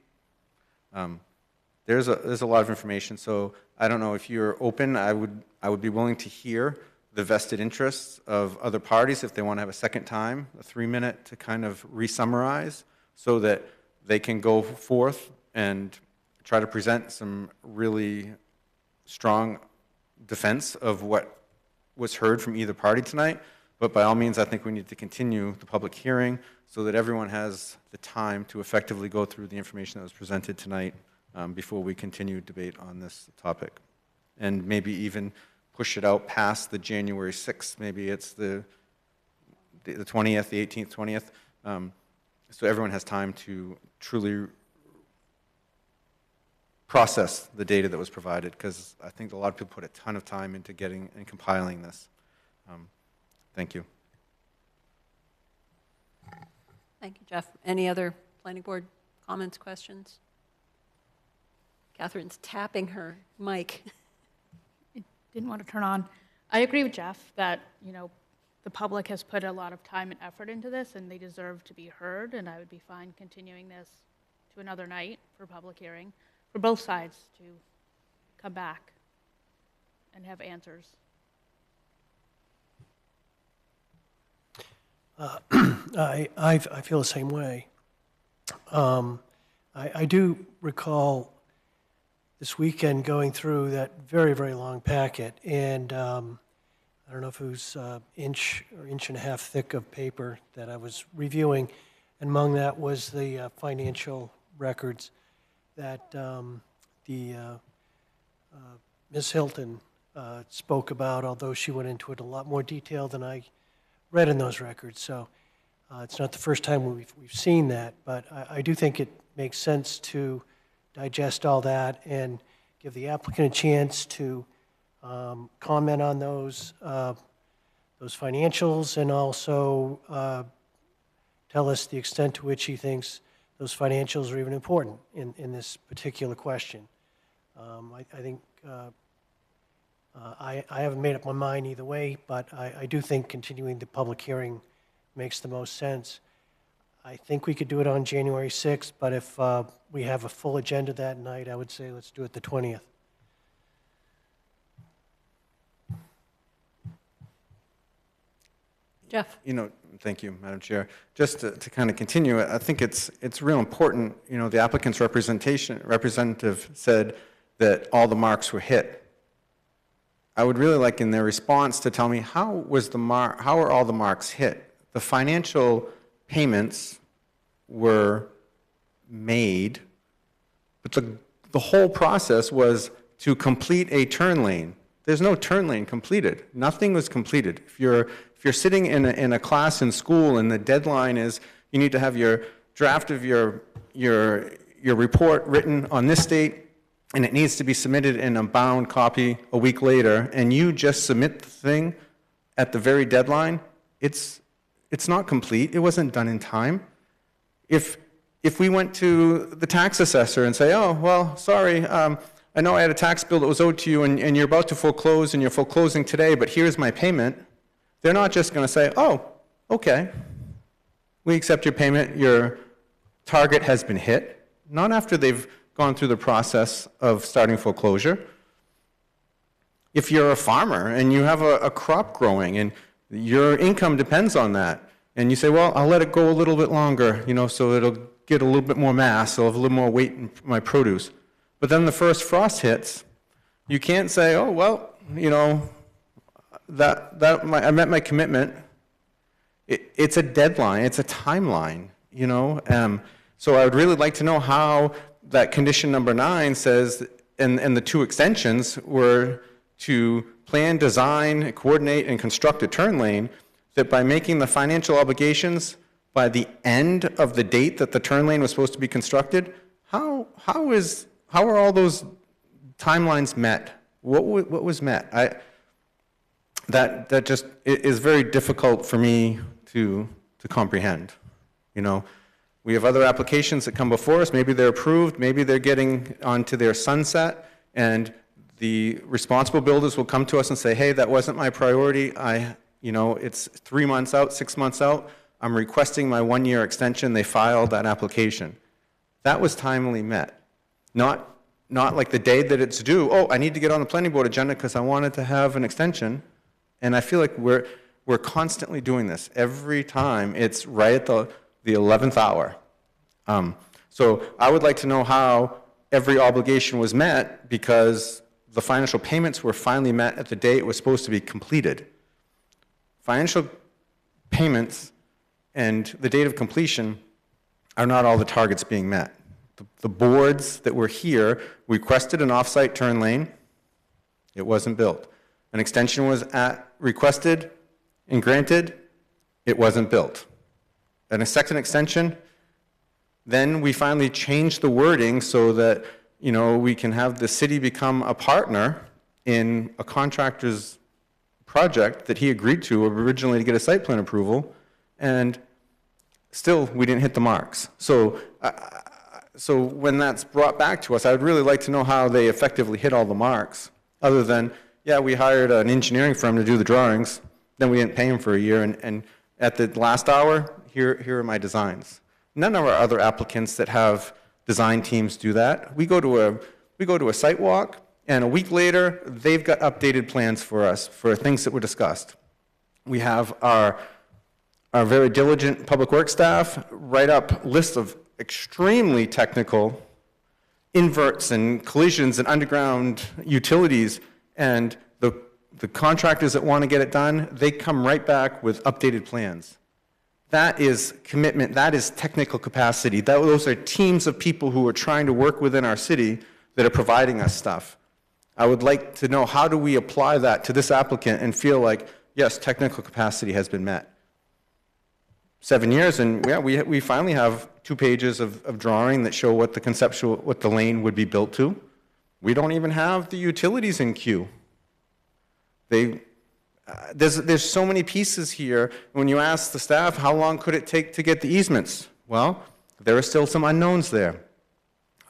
S3: There's a lot of information, so I don't know if you're open. I would be willing to hear the vested interests of other parties if they want to have a second time, a 3-minute to kind of re-summarize so that they can go forth and try to present some really strong defense of what was heard from either party tonight. But by all means, I think we need to continue the public hearing so that everyone has the time to effectively go through the information that was presented tonight before we continue debate on this topic. And maybe even push it out past the January 6th. Maybe it's the 20th, the 18th, 20th. So everyone has time to truly process the data that was provided, because I think a lot of people put a ton of time into getting and compiling this. Thank you.
S1: Thank you, Jeff. Any other planning board comments, questions? Catherine's tapping her mic.
S4: Didn't want to turn on. I agree with Jeff that, the public has put a lot of time and effort into this, and they deserve to be heard, and I would be fine continuing this to another night for public hearing, for both sides to come back and have answers.
S2: I feel the same way. I do recall this weekend going through that very, very long packet, and I don't know if it was inch or inch and a half thick of paper that I was reviewing, and among that was the financial records that Ms. Hilton spoke about, although she went into it in a lot more detail than I read in those records. So it's not the first time we've seen that, but I do think it makes sense to digest all that and give the applicant a chance to comment on those financials, and also tell us the extent to which he thinks those financials are even important in this particular question. I think I haven't made up my mind either way, but I do think continuing the public hearing makes the most sense. I think we could do it on January 6th, but if we have a full agenda that night, I would say let's do it the 20th.
S1: Jeff?
S3: Thank you, Madam Chair. Just to kind of continue, I think it's real important. The applicant's representative said that all the marks were hit. I would really like in their response to tell me how are all the marks hit? The financial payments were made, but the whole process was to complete a turn lane. There's no turn lane completed. Nothing was completed. If you're sitting in a class in school and the deadline is you need to have your draft of your report written on this date, and it needs to be submitted in a bound copy a week later, and you just submit the thing at the very deadline, it's not complete. It wasn't done in time. If we went to the tax assessor and say, oh, well, sorry, I know I had a tax bill that was owed to you, and you're about to foreclose, and you're foreclosing today, but here's my payment, they're not just going to say, oh, okay, we accept your payment, your target has been hit. Not after they've gone through the process of starting foreclosure. If you're a farmer and you have a crop growing and your income depends on that, and you say, well, I'll let it go a little bit longer, so it'll get a little bit more mass, it'll have a little more weight in my produce. But then the first frost hits, you can't say, oh, well, I met my commitment. It's a deadline, it's a timeline, So I would really like to know how that condition number 9 says, and the 2 extensions were to plan, design, coordinate, and construct a turn lane, that by making the financial obligations by the end of the date that the turn lane was supposed to be constructed, how are all those timelines met? What was met? That just is very difficult for me to comprehend, We have other applications that come before us. Maybe they're approved. Maybe they're getting onto their sunset, and the responsible builders will come to us and say, hey, that wasn't my priority. It's 3 months out, 6 months out. I'm requesting my 1-year extension. They filed that application. That was timely met. Not like the day that it's due. Oh, I need to get on the planning board agenda because I wanted to have an extension. And I feel like we're constantly doing this. Every time it's right at the 11th hour. So I would like to know how every obligation was met, because the financial payments were finally met at the day it was supposed to be completed. Financial payments and the date of completion are not all the targets being met. The boards that were here requested an off-site turn lane. It wasn't built. An extension was requested and granted. It wasn't built. And a second extension, then we finally changed the wording so that we can have the city become a partner in a contractor's project that he agreed to originally to get a site plan approval, and still we didn't hit the marks. So when that's brought back to us, I would really like to know how they effectively hit all the marks, other than, yeah, we hired an engineering firm to do the drawings, then we didn't pay him for a year, and at the last hour, here are my designs. None of our other applicants that have design teams do that. We go to a site walk, and a week later, they've got updated plans for us for things that were discussed. We have our very diligent public works staff write up lists of extremely technical inverts and collisions and underground utilities, and the contractors that want to get it done, they come right back with updated plans. That is commitment, that is technical capacity. Those are teams of people who are trying to work within our city that are providing us stuff. I would like to know, how do we apply that to this applicant and feel like, yes, technical capacity has been met? 7 years, and yeah, we finally have 2 pages of drawing that show what the lane would be built to. We don't even have the utilities in queue. There's so many pieces here. When you ask the staff, how long could it take to get the easements? Well, there are still some unknowns there.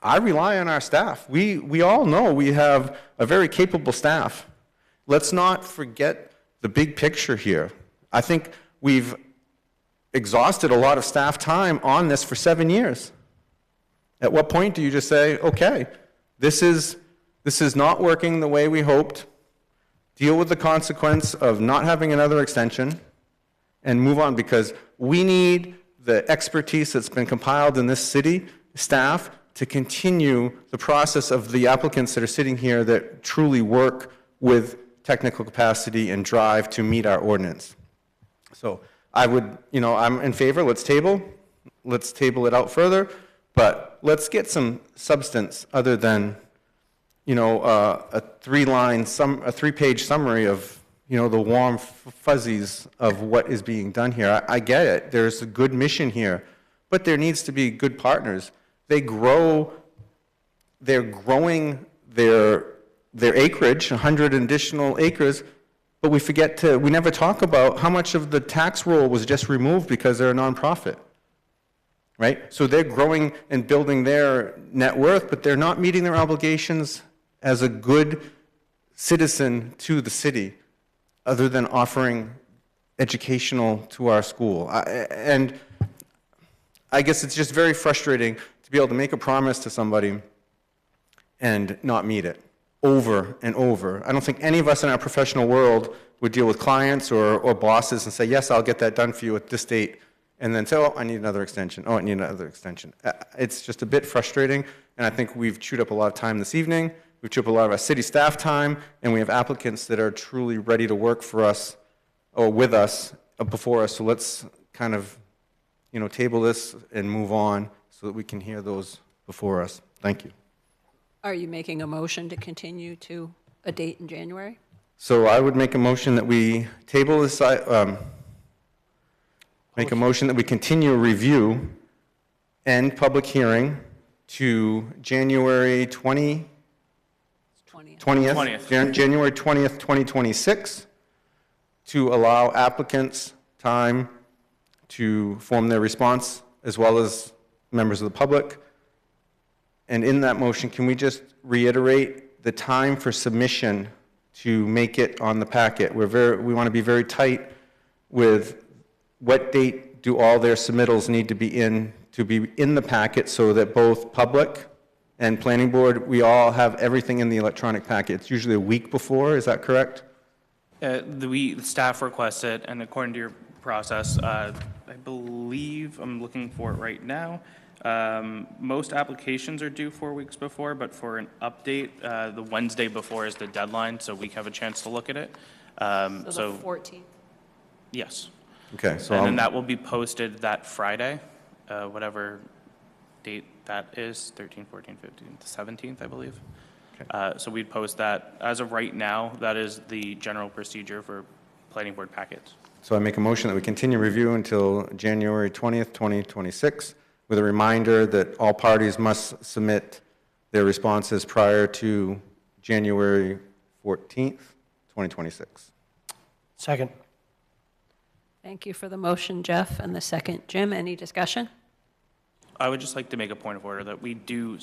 S3: I rely on our staff. We all know we have a very capable staff. Let's not forget the big picture here. I think we've exhausted a lot of staff time on this for 7 years. At what point do you just say, okay, this is not working the way we hoped, deal with the consequence of not having another extension, and move on, because we need the expertise that's been compiled in this city, staff, to continue the process of the applicants that are sitting here that truly work with technical capacity and drive to meet our ordinance. So I would, I'm in favor, let's table it out further. but let's get some substance other than, a three-page summary of, the warm fuzzies of what is being done here. I get it. There's a good mission here, but there needs to be good partners. They're growing their acreage, 100 additional acres, but we never talk about how much of the tax roll was just removed because they're a nonprofit, right? So they're growing and building their net worth, but they're not meeting their obligations as a good citizen to the city, other than offering educational to our school. And I guess it's just very frustrating to be able to make a promise to somebody and not meet it over and over. I don't think any of us in our professional world would deal with clients or bosses and say, yes, I'll get that done for you at this date, and then say, oh, I need another extension. Oh, I need another extension. It's just a bit frustrating, and I think we've chewed up a lot of time this evening. We've chewed up a lot of our city staff time, and we have applicants that are truly ready to work for us or with us before us. So let's kind of, table this and move on so that we can hear those before us. Thank you.
S1: Are you making a motion to continue to a date in January?
S3: So I would make a motion that we table this, make a motion that we continue review and public hearing to January 20th. January 20th, 2026, to allow applicants time to form their response, as well as members of the public. And in that motion, can we just reiterate the time for submission to make it on the packet? We want to be very tight with what date do all their submittals need to be in the packet, so that both public and planning board, we all have everything in the electronic packet. It's usually a week before, is that correct?
S6: The staff requests it, and according to your process, I believe, I'm looking for it right now, most applications are due 4 weeks before, but for an update, the Wednesday before is the deadline, so we have a chance to look at it.
S1: So the 14th?
S6: Yes.
S3: Okay, so
S6: And then that will be posted that Friday, whatever date that is, 13, 14, 15, the 17th, I believe. So we'd post that. As of right now, that is the general procedure for planning board packets.
S3: So I make a motion that we continue review until January 20th, 2026, with a reminder that all parties must submit their responses prior to January 14th, 2026.
S2: Second.
S1: Thank you for the motion, Jeff, and the second. Jim, any discussion?
S6: I would just like to make a point of order that we do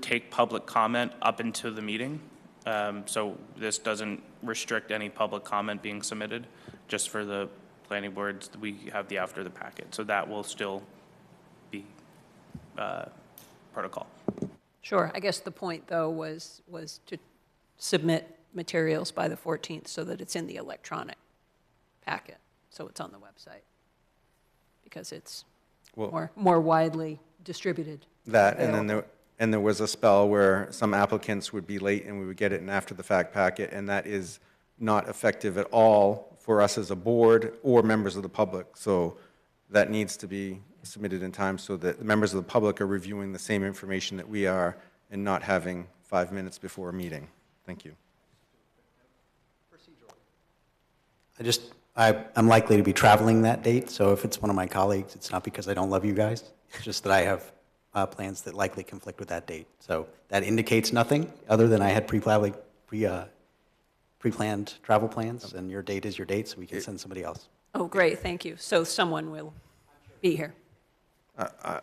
S6: take public comment up into the meeting. So this doesn't restrict any public comment being submitted. Just for the planning boards, we have the after the packet. So that will still be protocol.
S1: Sure. I guess the point, though, was to submit materials by the 14th so that it's in the electronic packet, so it's on the website, because it's more widely distributed.
S3: That, and then there was a spell where some applicants would be late and we would get it in after the fact packet, and that is not effective at all for us as a board or members of the public. So that needs to be submitted in time so that the members of the public are reviewing the same information that we are and not having 5 minutes before a meeting. Thank you.
S12: I'm likely to be traveling that date, so if it's one of my colleagues, it's not because I don't love you guys. It's just that I have plans that likely conflict with that date. So that indicates nothing other than I had pre-planned travel plans, and your date is your date, so we can send somebody else.
S1: Oh, great, thank you. So someone will be here.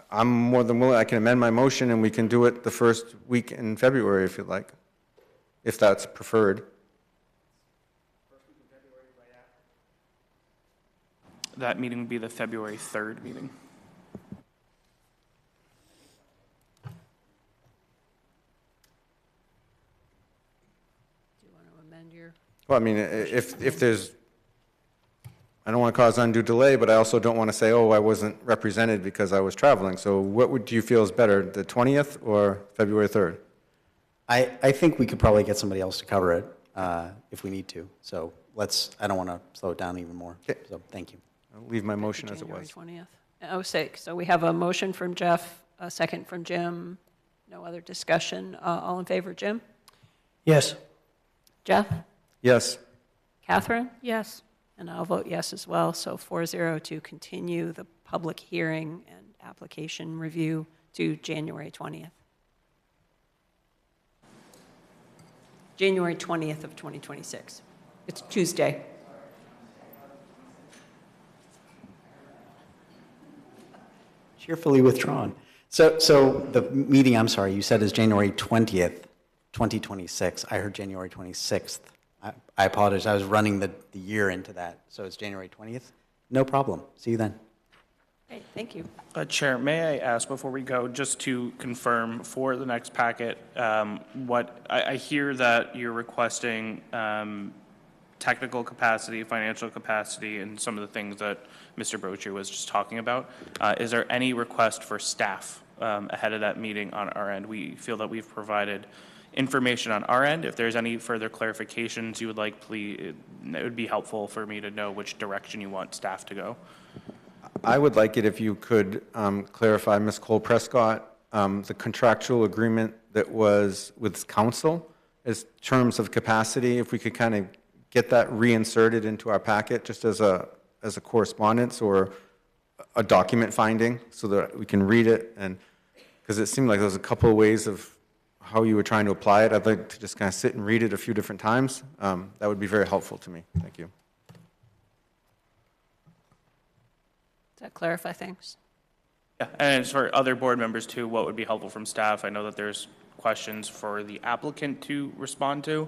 S3: I'm more than willing. I can amend my motion and we can do it the first week in February if you'd like, if that's preferred.
S6: That meeting would be the February 3rd meeting.
S1: Do you want to amend your?
S3: Well, I mean, if there's, I don't want to cause undue delay, but I also don't want to say, oh, I wasn't represented because I was traveling. So what do you feel is better, the 20th or February 3rd?
S12: I think we could probably get somebody else to cover it if we need to. So I don't want to slow it down even more.
S3: Okay.
S12: So thank you.
S3: I'll leave my motion as it was.
S1: January 20th. Oh, so we have a motion from Jeff A second from Jim. No other discussion. All in favor, Jim?
S2: Yes.
S1: Jeff?
S3: Yes.
S1: Catherine?
S4: Yes.
S1: And I'll vote yes as well. So 4-0 to continue the public hearing and application review to January 20th. January 20th of 2026. It's Tuesday.
S12: Cheerfully withdrawn. So the meeting, I'm sorry, you said is January 20th, 2026. I heard January 26th. I apologize. I was running the year into that. So it's January 20th? No problem. See you then.
S1: Okay, thank you.
S6: Chair, may I ask before we go, just to confirm for the next packet, what I hear that you're requesting technical capacity, financial capacity, and some of the things that Mr. Brochu was just talking about. Is there any request for staff ahead of that meeting on our end? We feel that we've provided information on our end. If there's any further clarifications you would like, please, it would be helpful for me to know which direction you want staff to go.
S3: I would like it if you could clarify, Ms. Cole Prescott, the contractual agreement that was with council as terms of capacity, if we could kind of get that reinserted into our packet just as a correspondence or a document finding so that we can read it. And because it seemed like there was a couple of ways of how you were trying to apply it. I'd like to just kind of sit and read it a few different times. That would be very helpful to me. Thank you.
S1: Does that clarify things?
S6: Yeah, and as for other board members too, what would be helpful from staff? I know that there's questions for the applicant to respond to,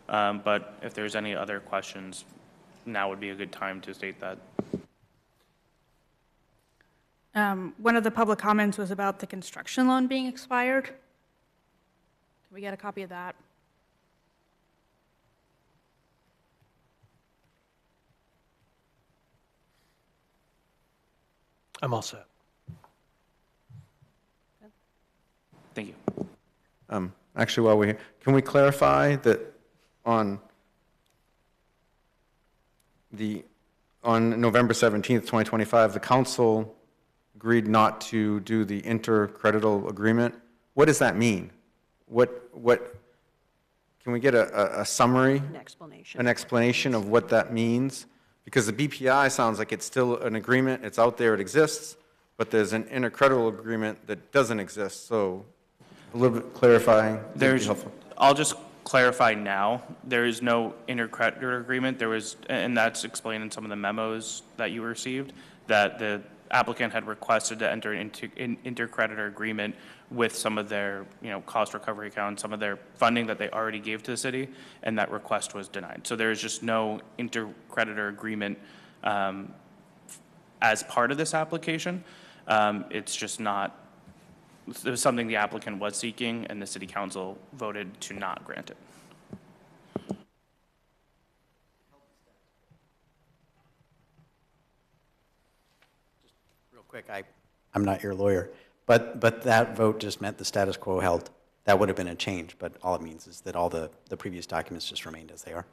S6: but if there's any other questions, now would be a good time to state that.
S4: One of the public comments was about the construction loan being expired. Can we get a copy of that?
S2: I'm all set.
S6: Thank you.
S3: Actually, while we're here, can we clarify that on November 17th, 2025, the council agreed not to do the intercredital agreement? What does that mean? Can we get a summary?
S1: An
S3: explanation of what that means? Because the BPI sounds like it's still an agreement, it's out there, it exists, but there's an intercredital agreement that doesn't exist. So a little bit clarifying would be helpful.
S6: I'll just clarify now. There is no intercreditor agreement. There was, and that's explained in some of the memos that you received, that the applicant had requested to enter into an intercreditor agreement with some of their, cost recovery accounts, some of their funding that they already gave to the city, and that request was denied. So there is just no intercreditor agreement as part of this application. It's just not, it was something the applicant was seeking, and the city council voted to not grant it.
S12: Real quick, I'm not your lawyer, but that vote just meant the status quo held. That would have been a change, but all it means is that all the previous documents just remained as they are.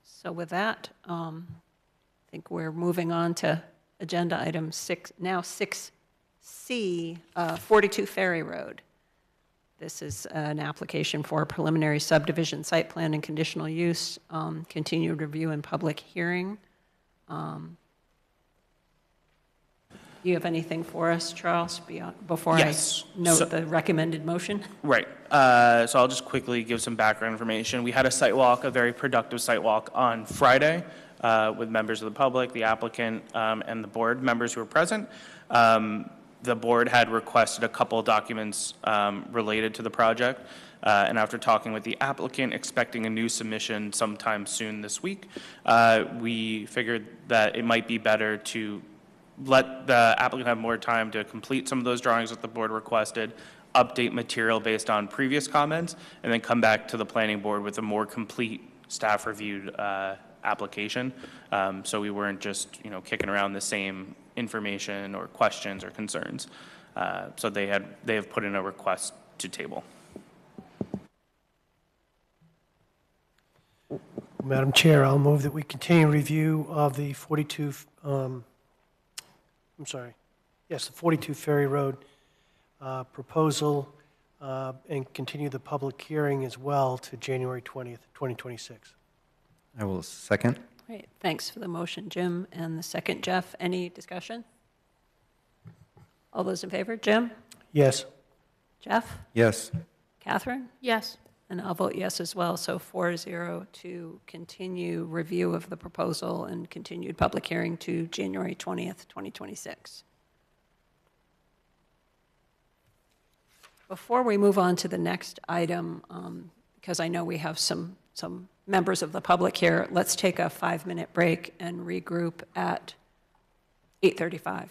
S1: So with that, I think we're moving on to agenda item 6C, 42 Ferry Road. This is an application for a preliminary subdivision site plan and conditional use, continued review and public hearing. Do you have anything for us, Charles, before
S6: Yes.
S1: I note the recommended motion?
S6: Right. So I'll just quickly give some background information. We had a site walk, a very productive site walk on Friday with members of the public, the applicant, and the board members who were present. The board had requested a couple of documents related to the project. And after talking with the applicant, expecting a new submission sometime soon this week, we figured that it might be better to let the applicant have more time to complete some of those drawings that the board requested, update material based on previous comments, and then come back to the planning board with a more complete staff-reviewed application. So we weren't just, kicking around the same information or questions or concerns. So they have put in a request to table.
S2: Madam Chair, I'll move that we continue review of the 42, I'm sorry, yes, the 42 Ferry Road proposal, and continue the public hearing as well to January 20th, 2026.
S3: I will second.
S1: Great, thanks for the motion, Jim, and the second, Jeff. Any discussion? All those in favor? Jim?
S2: Yes.
S1: Jeff?
S3: Yes.
S1: Catherine?
S4: Yes.
S1: And I'll vote yes as well, so 4-0 to continue review of the proposal and continued public hearing to January 20th, 2026. Before we move on to the next item, because I know we have some members of the public here, let's take a 5-minute break and regroup at 8:35.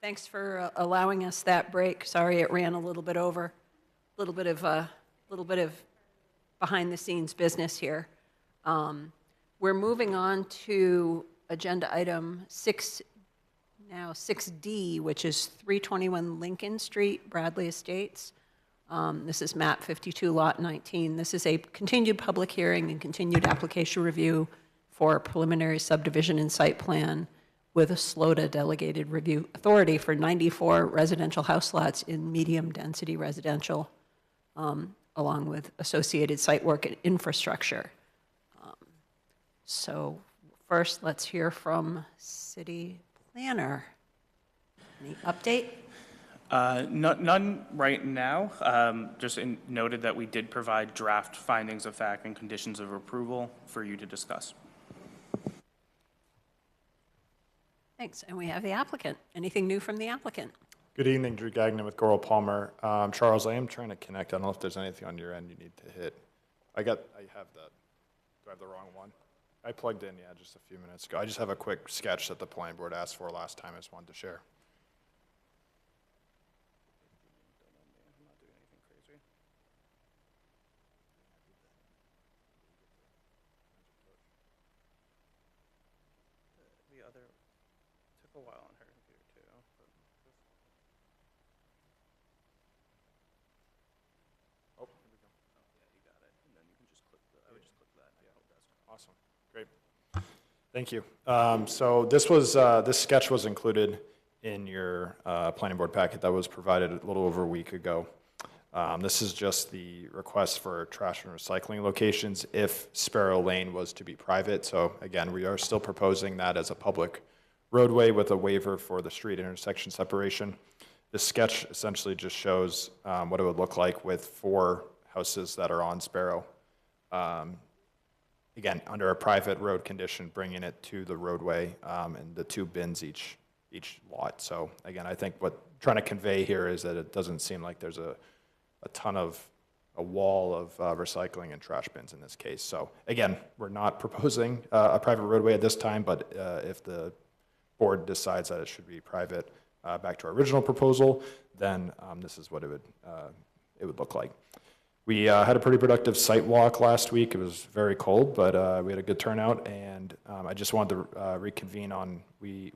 S1: Thanks for allowing us that break. Sorry it ran a little bit over. A little bit of behind-the-scenes business here. We're moving on to agenda item 6D, which is 321 Lincoln Street, Bradley Estates. This is map 52, lot 19. This is a continued public hearing and continued application review for preliminary subdivision and site plan with a SLOTA delegated review authority for 94 residential house lots in medium-density residential, along with associated site work and infrastructure. So first, let's hear from city planner. Any update?
S6: None right now. Just noted that we did provide draft findings of fact and conditions of approval for you to discuss.
S1: Thanks. And we have the applicant. Anything new from the applicant?
S18: Good evening, Drew Gagnon with Goral Palmer. Charles, I am trying to connect. I don't know if there's anything on your end you need to hit. I have that. Do I have the wrong one? I plugged in, yeah, just a few minutes ago. I just have a quick sketch that the planning board asked for last time. I just wanted to share.
S6: The other took a while on her computer too.
S18: Oh, here we go.
S6: Oh, yeah, you got it. And then you can just click the, I would just click that. Yeah.
S18: Awesome. Great. Thank you. So this sketch was included in your planning board packet that was provided a little over a week ago. This is just the request for trash and recycling locations if Sparrow Lane was to be private. So again, we are still proposing that as a public roadway with a waiver for the street intersection separation. This sketch essentially just shows what it would look like with 4 houses that are on Sparrow. Again, under a private road condition, bringing it to the roadway and the 2 bins each lot. So again, I think what I'm trying to convey here is that it doesn't seem like there's a wall of recycling and trash bins in this case. So again, we're not proposing a private roadway at this time, but if the board decides that it should be private, back to our original proposal, then this is what it would look like. We had a pretty productive site walk last week. It was very cold, but we had a good turnout, and I just wanted to reconvene on, we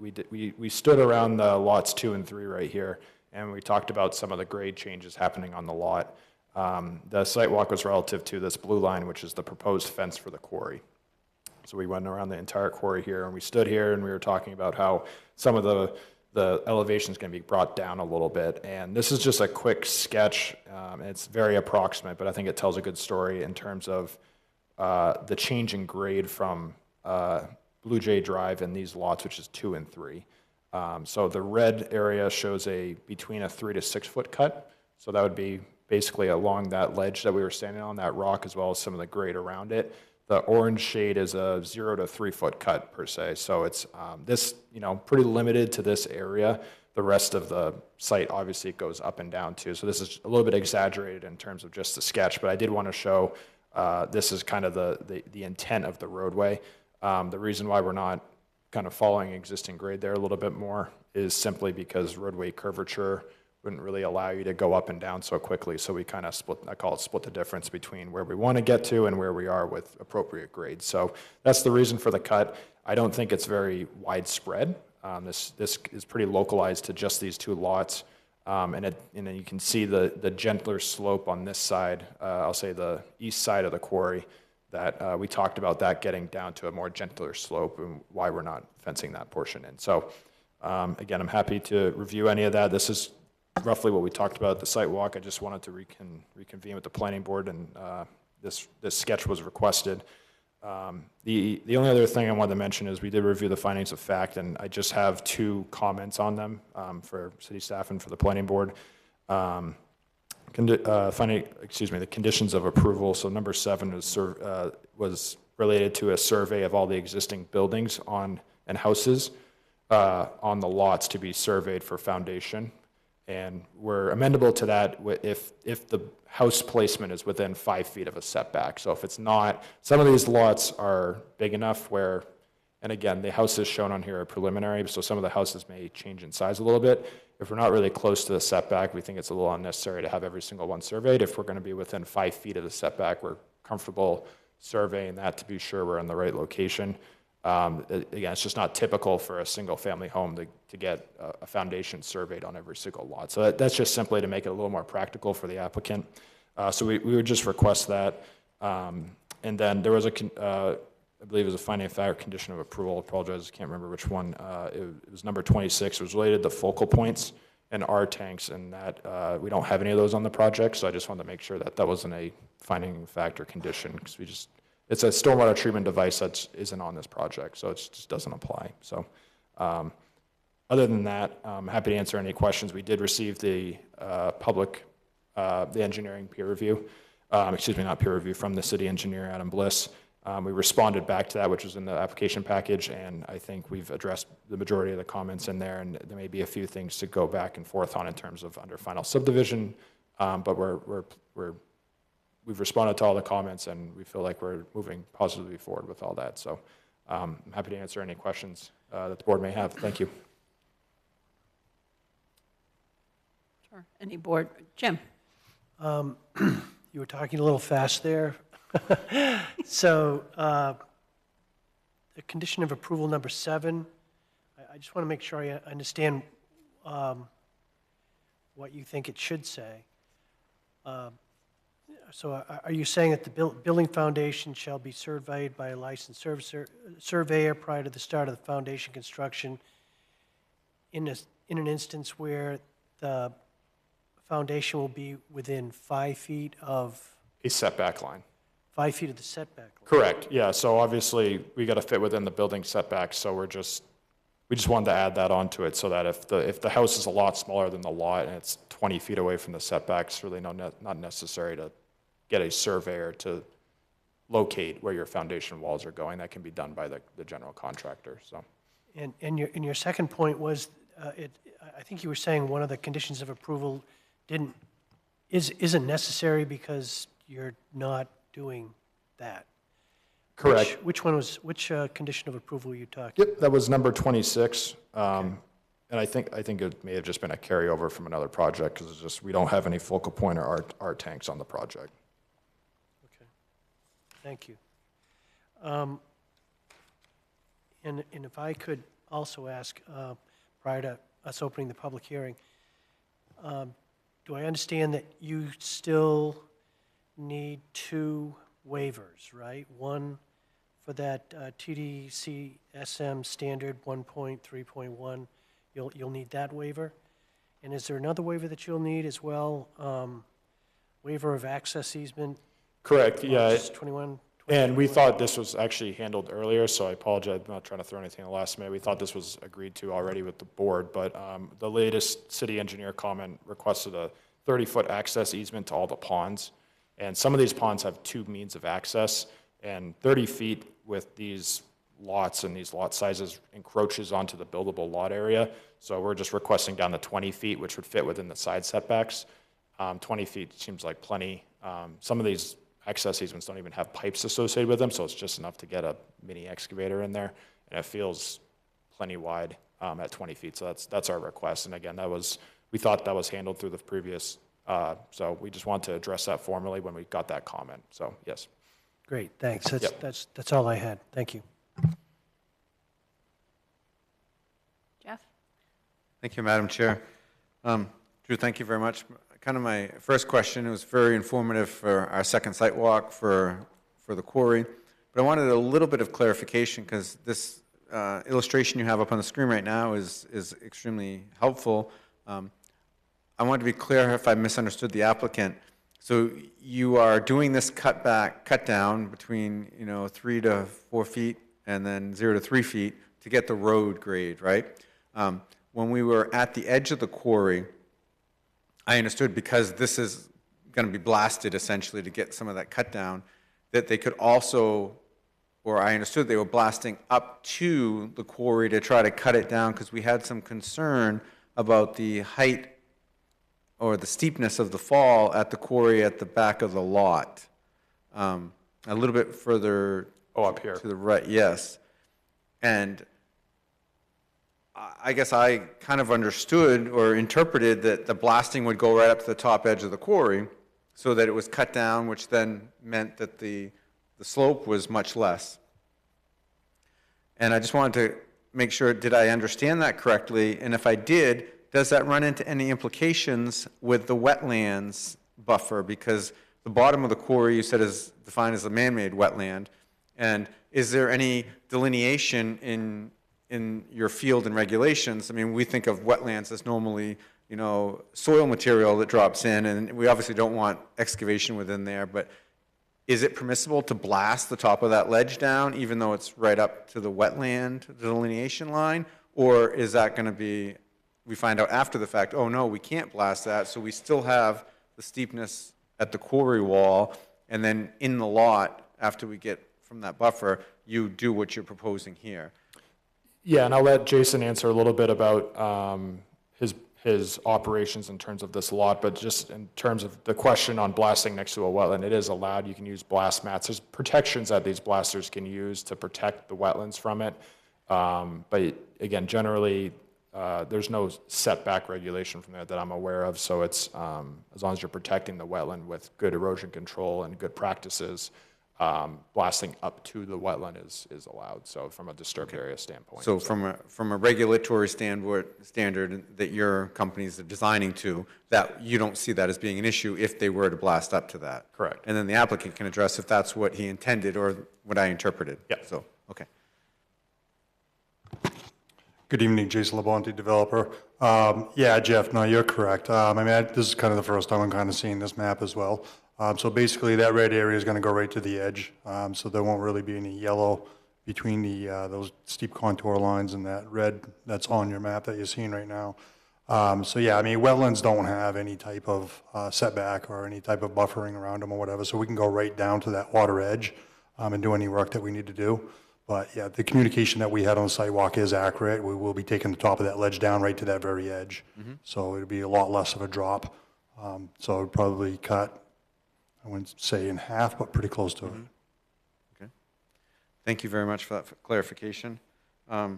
S18: stood around the lots 2 and 3 right here, and we talked about some of the grade changes happening on the lot. The site walk was relative to this blue line, which is the proposed fence for the quarry. So we went around the entire quarry here, and we stood here, and we were talking about how some of the elevation is going to be brought down a little bit. And this is just a quick sketch. It's very approximate, but I think it tells a good story in terms of the change in grade from Blue Jay Drive and these lots, which is 2 and 3. So the red area shows between a 3 to 6 foot cut. So that would be basically along that ledge that we were standing on, that rock, as well as some of the grade around it. The orange shade is a 0 to 3 foot cut per se. So it's this, pretty limited to this area. The rest of the site obviously goes up and down too. So this is a little bit exaggerated in terms of just the sketch, but I did want to show this is kind of the intent of the roadway. The reason why we're not kind of following existing grade there a little bit more is simply because roadway curvature wouldn't really allow you to go up and down so quickly. So we kind of split the difference between where we want to get to and where we are with appropriate grades. So that's the reason for the cut. I don't think it's very widespread. This is pretty localized to just these 2 lots. And you can see the gentler slope on this side, I'll say the east side of the quarry, that we talked about that getting down to a more gentler slope and why we're not fencing that portion in. So again, I'm happy to review any of that. This is roughly what we talked about at the site walk. I just wanted to reconvene with the planning board, and this sketch was requested. The only other thing I wanted to mention is we did review the findings of fact, and I just have 2 comments on them for city staff and for the planning board. The conditions of approval. So number 7 was related to a survey of all the existing buildings and houses on the lots to be surveyed for foundation. And we're amendable to that if the house placement is within 5 feet of a setback. So if it's not, some of these lots are big enough where, And again, the houses shown on here are preliminary, so some of the houses may change in size a little bit. If we're not really close to the setback, we think it's a little unnecessary to have every single one surveyed. If we're going to be within 5 feet of the setback, we're comfortable surveying that to be sure we're in the right location. Again, it's just not typical for a single-family home to get a foundation surveyed on every single lot. So that's just simply to make it a little more practical for the applicant. So we would just request that. And then there was I believe it was a finding of fact or condition of approval. I apologize, I can't remember which one. It was number 26. It was related to focal points and R tanks, and that we don't have any of those on the project. So I just wanted to make sure that that wasn't a finding of fact or condition, because it's a stormwater treatment device that isn't on this project, so it just doesn't apply. So other than that, I'm happy to answer any questions. We did receive the the engineering peer review, not peer review, from the city engineer, Adam Bliss. We responded back to that, which was in the application package, and I think we've addressed the majority of the comments in there, and there may be a few things to go back and forth on in terms of under final subdivision, but we've responded to all the comments, and we feel like we're moving positively forward with all that. So I'm happy to answer any questions that the board may have. Thank you.
S1: Sure. Any board? Jim?
S2: You were talking a little fast there. So the condition of approval number 7, I just want to make sure I understand what you think it should say. So are you saying that the building foundation shall be surveyed by a licensed surveyor prior to the start of the foundation construction in an instance where the foundation will be within 5 feet of?
S18: A setback line.
S2: 5 feet of the setback line?
S18: Correct, yeah. So obviously, we got to fit within the building setbacks, so we just wanted to add that onto it, so that if the house is a lot smaller than the lot and it's 20 feet away from the setbacks, really not necessary to get a surveyor to locate where your foundation walls are going. That can be done by the general contractor, so.
S2: And your second point was, I think you were saying one of the conditions of approval isn't necessary because you're not doing that.
S18: Correct.
S2: Which condition of approval were you talking?
S18: Yep, that was number 26. And I think it may have just been a carryover from another project, because it's just, we don't have any focal point or R tanks on the project.
S2: Okay, thank you. And if I could also ask, prior to us opening the public hearing, do I understand that you still need 2 waivers, right? One for that TDCSM standard 1.3.1, you'll need that waiver? And is there another waiver that you'll need as well? Waiver of access easement?
S18: Correct, yeah.
S2: 21.
S18: And we thought this was actually handled earlier, so I apologize, I'm not trying to throw anything in the last minute. We thought this was agreed to already with the board, but the latest city engineer comment requested a 30-foot access easement to all the ponds. And some of these ponds have 2 means of access, and 30 feet with these lots and these lot sizes encroaches onto the buildable lot area. So we're just requesting down to 20 feet, which would fit within the side setbacks. 20 feet seems like plenty. Some of these access easements don't even have pipes associated with them, so it's just enough to get a mini excavator in there, and it feels plenty wide at 20 feet. So that's our request. And again, we thought that was handled through the previous, so we just want to address that formally when we got that comment. So yes.
S2: Great, thanks.
S18: Yep.
S2: That's all I had. Thank you.
S1: Jeff?
S3: Thank you, Madam Chair. Drew, thank you very much. Kind of my first question, it was very informative for our second site walk for the quarry, but I wanted a little bit of clarification, because this illustration you have up on the screen right now is extremely helpful. I wanted to be clear if I misunderstood the applicant. So you are doing this cut down between 3 to 4 feet and then 0 to 3 feet to get the road grade, right? When we were at the edge of the quarry, I understood, because this is going to be blasted essentially to get some of that cut down, that they could also, or I understood they were blasting up to the quarry to try to cut it down, because we had some concern about the height or the steepness of the fall at the quarry at the back of the lot. A little bit further
S18: up here
S3: to the right, yes. And I guess I kind of understood or interpreted that the blasting would go right up to the top edge of the quarry so that it was cut down, which then meant that the slope was much less. And I just wanted to make sure, did I understand that correctly? And if I did, does that run into any implications with the wetlands buffer? Because the bottom of the quarry, you said, is defined as a man-made wetland. And is there any delineation in your field and regulations? I mean, we think of wetlands as normally, soil material that drops in, and we obviously don't want excavation within there, but is it permissible to blast the top of that ledge down, even though it's right up to the wetland delineation line? Or is that going to be, we find out after the fact, oh no, we can't blast that, so we still have the steepness at the quarry wall, and then in the lot, after we get from that buffer, you do what you're proposing here?
S18: Yeah, and I'll let Jason answer a little bit about his operations in terms of this lot, but just in terms of the question on blasting next to a wetland, it is allowed. You can use blast mats. There's protections that these blasters can use to protect the wetlands from it. But again, generally, there's no setback regulation from there that I'm aware of. So it's as long as you're protecting the wetland with good erosion control and good practices, blasting up to the wetland is allowed. So from a disturbed area standpoint.
S3: So from a regulatory standard that your companies are designing to, that you don't see that as being an issue if they were to blast up to that?
S18: Correct.
S3: And then the applicant can address if that's what he intended or what I interpreted?
S18: Yeah.
S3: So, okay.
S19: Good evening, Jason Labonte, developer. Yeah, Jeff, no, you're correct. This is kind of the first time I'm kind of seeing this map as well. So basically, that red area is going to go right to the edge, so there won't really be any yellow between those steep contour lines and that red that's on your map that you're seeing right now. So yeah, wetlands don't have any type of setback or any type of buffering around them or whatever, so we can go right down to that water edge and do any work that we need to do. But yeah, the communication that we had on the sidewalk is accurate. We will be taking the top of that ledge down right to that very edge. So it'll be a lot less of a drop. So it'd probably cut, I wouldn't say in half, but pretty close to it.
S3: Okay. Thank you very much for that clarification. I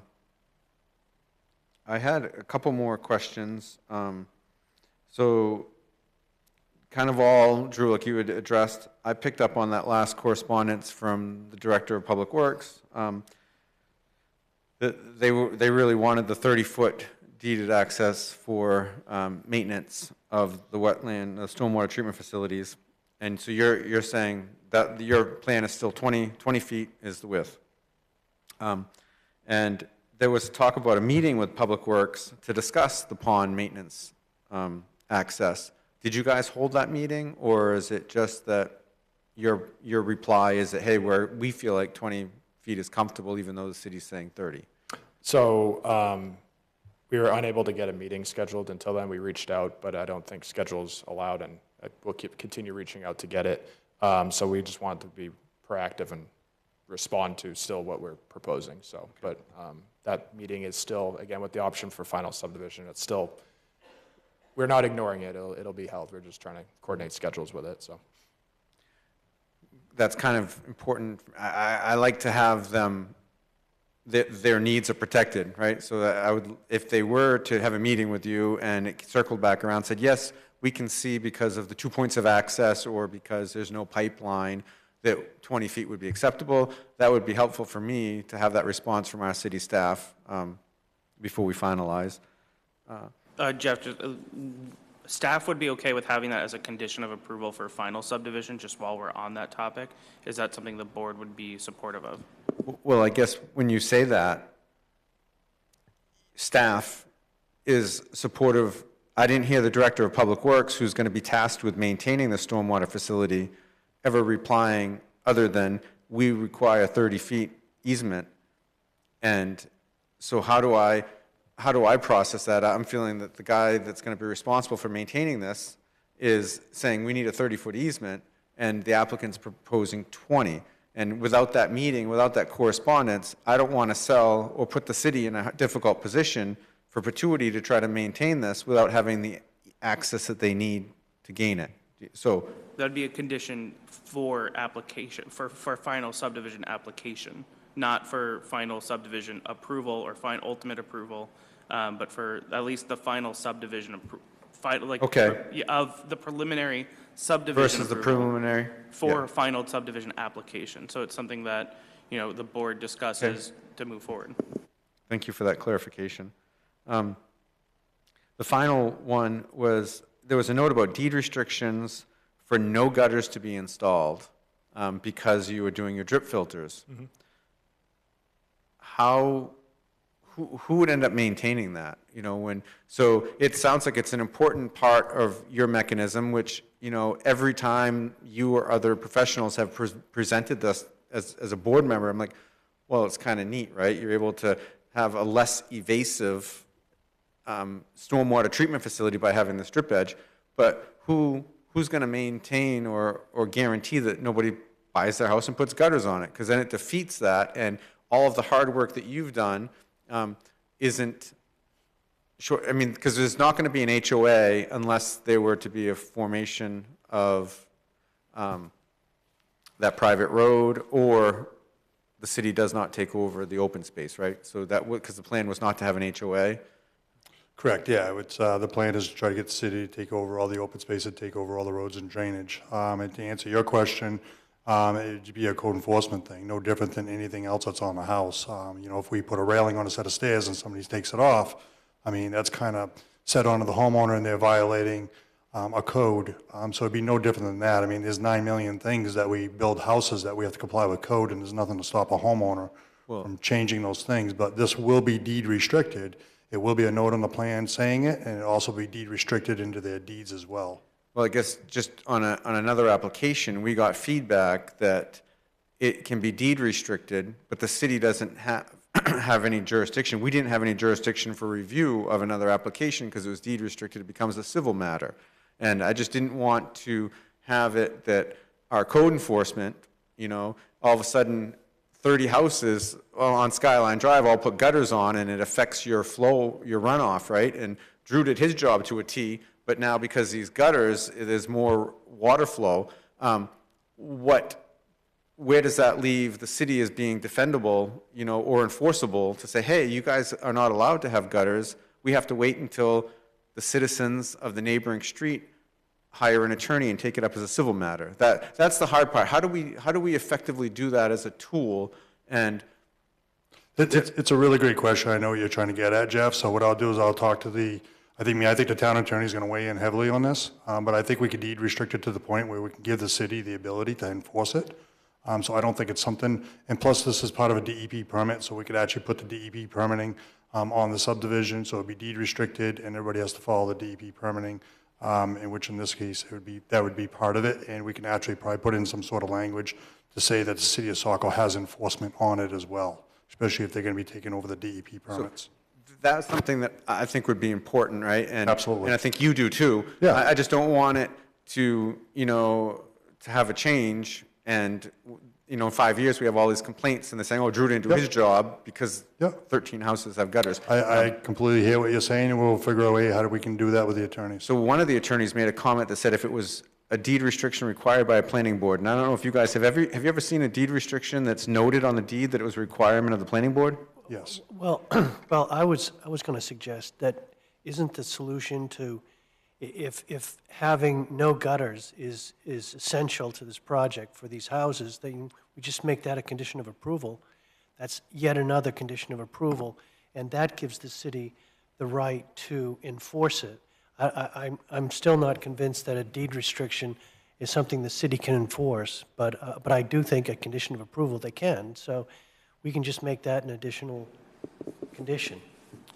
S3: had a couple more questions. So kind of all, Drew, like you had addressed, I picked up on that last correspondence from the Director of Public Works. That they really wanted the 30-foot deeded access for maintenance of the wetland, the stormwater treatment facilities. And so you're saying that your plan is still 20 feet is the width. And there was talk about a meeting with Public Works to discuss the pond maintenance access. Did you guys hold that meeting, or is it just that your reply is that, hey, we feel like 20 feet is comfortable even though the city's saying 30?
S18: So we were unable to get a meeting scheduled until then. We reached out, but I don't think schedule's allowed, and we'll continue reaching out to get it. So we just wanted to be proactive and respond to still what we're proposing. So, but that meeting is still, again, with the option for final subdivision, it's still, we're not ignoring it. It'll be held. We're just trying to coordinate schedules with it. So
S3: that's kind of important. I like to have them, their needs are protected, right? So that I would, if they were to have a meeting with you and it circled back around, said, yes, we can see because of the 2 points of access or because there's no pipeline that 20 feet would be acceptable, that would be helpful for me to have that response from our city staff before we finalize.
S6: Jeff, staff would be okay with having that as a condition of approval for final subdivision, just while we're on that topic. Is that something the board would be supportive of?
S3: Well, I guess when you say that, staff is supportive. I didn't hear the Director of Public Works, who's going to be tasked with maintaining the stormwater facility, ever replying other than, we require 30 feet easement. And so how do I process that? I'm feeling that the guy that's going to be responsible for maintaining this is saying we need a 30-foot easement, and the applicant's proposing 20. And without that meeting, without that correspondence, I don't want to sell or put the city in a difficult position for perpetuity to try to maintain this without having the access that they need to gain it. So
S6: That'd be a condition for application, for final subdivision application, not for final subdivision approval or ultimate approval, but for at least the final subdivision
S3: Okay.
S6: of the preliminary subdivision
S3: Versus the
S6: approval
S3: preliminary?
S6: for
S3: Yeah.
S6: final subdivision application. So it's something that, the board discusses to move forward.
S3: Thank you for that clarification. The final one was, there was a note about deed restrictions for no gutters to be installed because you were doing your drip filters. Who would end up maintaining that? So it sounds like it's an important part of your mechanism, which, every time you or other professionals have presented this as a board member, I'm like, well, it's kind of neat, right? You're able to have a less evasive stormwater treatment facility by having the strip edge, but who's going to maintain or guarantee that nobody buys their house and puts gutters on it? Because then it defeats that, and all of the hard work that you've done isn't sure. I mean, because there's not going to be an HOA unless there were to be a formation of that private road, or the city does not take over the open space, right? So that because the plan was not to have an HOA.
S19: Correct, yeah. It's, the plan is to try to get the city to take over all the open space and take over all the roads and drainage. And to answer your question, it'd be a code enforcement thing, no different than anything else that's on the house. If we put a railing on a set of stairs and somebody takes it off, I mean, that's kind of set onto the homeowner and they're violating a code. So it'd be no different than that. I mean, there's 9 million things that we build houses that we have to comply with code, and there's nothing to stop a homeowner from changing those things. But this will be deed restricted. It will be a note on the plan saying it, and it'll also be deed restricted into their deeds as well.
S3: Well, I guess just on another application, we got feedback that it can be deed restricted, but the city doesn't have any jurisdiction. We didn't have any jurisdiction for review of another application because it was deed restricted. It becomes a civil matter. And I just didn't want to have it that our code enforcement, all of a sudden 30 houses on Skyline Drive all put gutters on, and it affects your flow, your runoff, right? And Drew did his job to a T, but now because these gutters, there's more water flow. Where does that leave the city as being defendable, or enforceable to say, hey, you guys are not allowed to have gutters. We have to wait until the citizens of the neighboring street hire an attorney and take it up as a civil matter. That's the hard part. How do we effectively do that as a tool? And
S19: it's a really great question. I know what you're trying to get at, Jeff. So what I'll do is I'll talk to I think the town attorney is going to weigh in heavily on this, but I think we could deed restrict it to the point where we can give the city the ability to enforce it. So I don't think it's something, and plus this is part of a DEP permit, so we could actually put the DEP permitting on the subdivision, so it'd be deed restricted, and everybody has to follow the DEP permitting, in which in this case, that would be part of it, and we can actually probably put in some sort of language to say that the city of Saco has enforcement on it as well, especially if they're going to be taking over the DEP permits.
S3: So that's something that I think would be important, right? And,
S19: absolutely.
S3: And I think you do too.
S19: Yeah.
S3: I just don't want it to, to have a change, and in 5 years we have all these complaints, and they're saying, oh, Drew didn't do his job because 13 houses have gutters.
S19: I completely hear what you're saying, and we'll figure out a way how we can do that with the attorneys.
S3: So one of the attorneys made a comment that said if it was a deed restriction required by a planning board, and I don't know if you guys have you ever seen a deed restriction that's noted on the deed that it was a requirement of the planning board?
S19: Yes.
S2: Well, I was going to suggest that isn't the solution to, if having no gutters is essential to this project for these houses, then we just make that a condition of approval. That's yet another condition of approval, and that gives the city the right to enforce it. I'm still not convinced that a deed restriction is something the city can enforce, but I do think a condition of approval they can. So we can just make that an additional condition.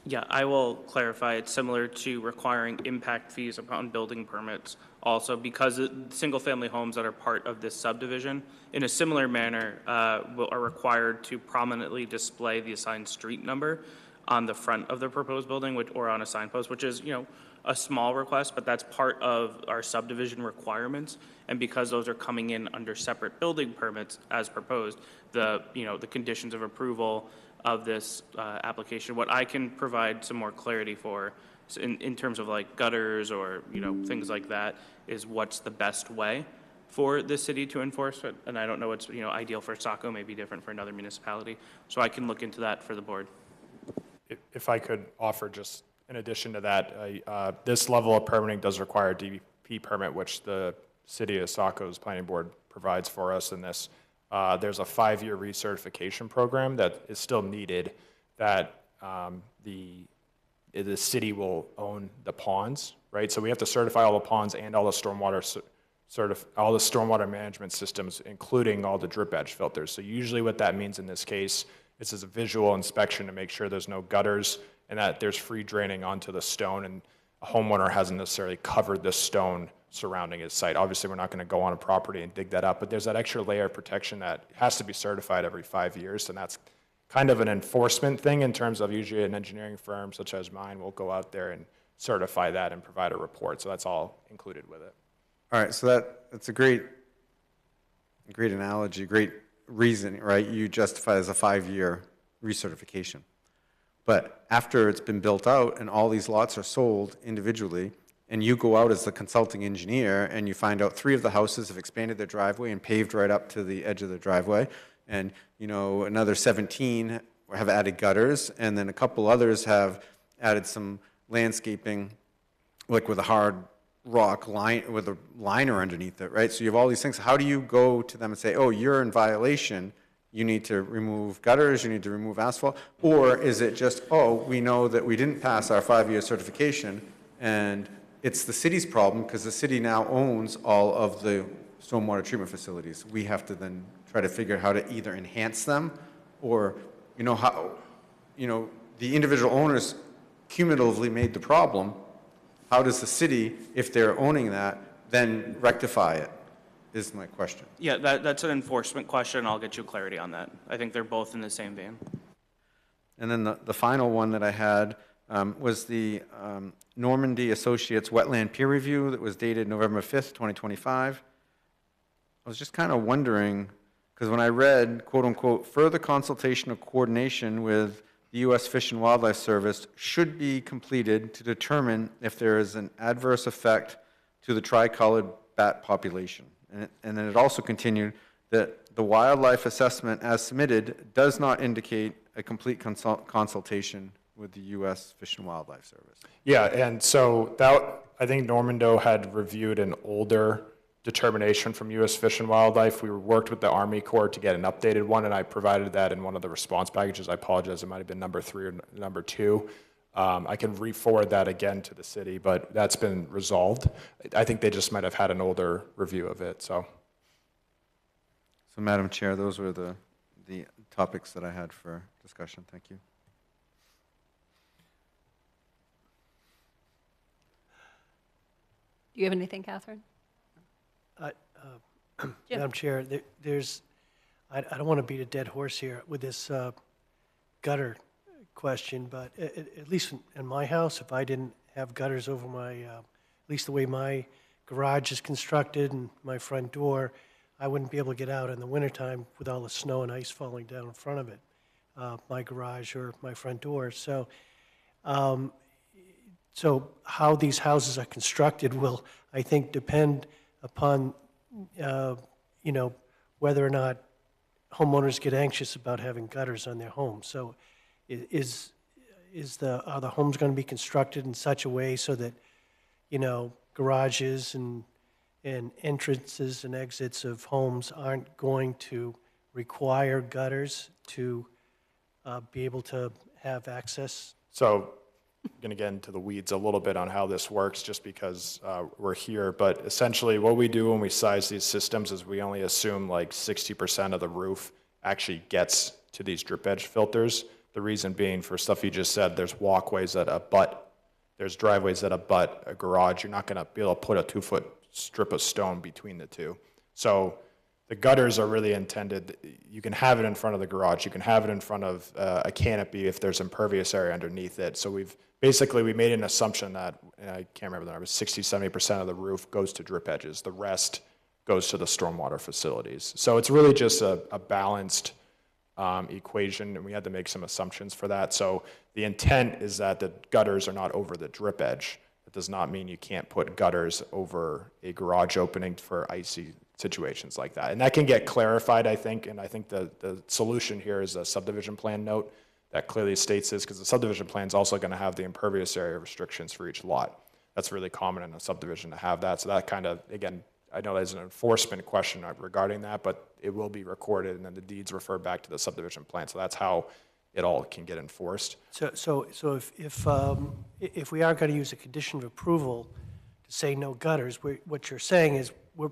S6: Yeah, I will clarify. It's similar to requiring impact fees upon building permits. Also, because single-family homes that are part of this subdivision, in a similar manner, are required to prominently display the assigned street number on the front of the proposed building, or on a signpost, which is, a small request, but that's part of our subdivision requirements. And because those are coming in under separate building permits as proposed, the conditions of approval of this application, what I can provide some more clarity for in terms of like gutters or, things like that, is what's the best way for the city to enforce it, and I don't know what's, ideal for Saco, may be different for another municipality. So I can look into that for the board.
S18: If I could offer just in addition to that, this level of permitting does require a DEP permit, which the city of Saco's planning board provides for us in this. There's a 5-year recertification program that is still needed, that the city will own the ponds, right? So we have to certify all the ponds and all the stormwater management systems, including all the drip edge filters. So usually what that means in this case is a visual inspection to make sure there's no gutters and that there's free draining onto the stone, and a homeowner hasn't necessarily covered the stone surrounding his site. Obviously, we're not going to go on a property and dig that up, but there's that extra layer of protection that has to be certified every 5 years, and that's kind of an enforcement thing in terms of usually an engineering firm such as mine will go out there and certify that and provide a report. So that's all included with it.
S3: All right, so that's a great analogy, great reason, right? You justify it as a 5-year recertification. But after it's been built out and all these lots are sold individually, and you go out as the consulting engineer and you find out 3 of the houses have expanded their driveway and paved right up to the edge of the driveway, and another 17 have added gutters, and then a couple others have added some landscaping, like with a hard rock line with a liner underneath it, right? So you have all these things. How do you go to them and say, oh, you're in violation, you need to remove gutters, you need to remove asphalt? Or is it just, oh, we know that we didn't pass our 5-year certification and it's the city's problem because the city now owns all of the stormwater treatment facilities. We have to then try to figure out how to either enhance them or, how, the individual owners cumulatively made the problem. How does the city, if they're owning that, then rectify it, is my question.
S6: Yeah, that's an enforcement question. I'll get you clarity on that. I think they're both in the same vein.
S3: And then the final one that I had was the Normandy Associates Wetland Peer Review that was dated November 5th, 2025. I was just kind of wondering, because when I read, quote unquote, further consultation or coordination with the U.S. Fish and Wildlife Service should be completed to determine if there is an adverse effect to the tricolored bat population. And then it also continued that the wildlife assessment as submitted does not indicate a complete consultation with the U.S. Fish and Wildlife Service.
S18: Yeah, and so I think Normando had reviewed an older determination from U.S. Fish and Wildlife. We worked with the Army Corps to get an updated one, and I provided that in one of the response packages. I apologize, it might have been number 3 or number 2. I can re-forward that again to the city, but that's been resolved. I think they just might have had an older review of it, so.
S3: So, Madam Chair, those were the topics that I had for discussion. Thank you.
S1: Do you have anything, Catherine?
S2: Madam Chair, I don't want to beat a dead horse here with this gutter question, but at least in my house, if I didn't have gutters over my, at least the way my garage is constructed and my front door, I wouldn't be able to get out in the wintertime with all the snow and ice falling down in front of it, my garage or my front door. So, so how these houses are constructed will, I think, depend upon, whether or not homeowners get anxious about having gutters on their homes. So are the homes going to be constructed in such a way so that, garages and entrances and exits of homes aren't going to require gutters to be able to have access?
S18: So I'm going to get into the weeds a little bit on how this works just because we're here, but essentially what we do when we size these systems is we only assume like 60% of the roof actually gets to these drip edge filters. The reason being, for stuff you just said, there's walkways that abut, there's driveways that abut a garage. You're not going to be able to put a 2-foot strip of stone between the two. So the gutters are really intended, you can have it in front of the garage, you can have it in front of a canopy if there's impervious area underneath it. So we made an assumption that, and I can't remember the number, 60-70% of the roof goes to drip edges. The rest goes to the stormwater facilities. So it's really just a balanced equation, and we had to make some assumptions for that. So the intent is that the gutters are not over the drip edge. It does not mean you can't put gutters over a garage opening for icy situations like that. And that can get clarified, I think, and I think the solution here is a subdivision plan note that clearly states this, because the subdivision plan is also going to have the impervious area restrictions for each lot. That's really common in a subdivision to have that. So that kind of, again, I know there's an enforcement question regarding that, but it will be recorded and then the deeds refer back to the subdivision plan. So that's how it all can get enforced.
S2: So if we are going to use a condition of approval to say no gutters, what you're saying is you're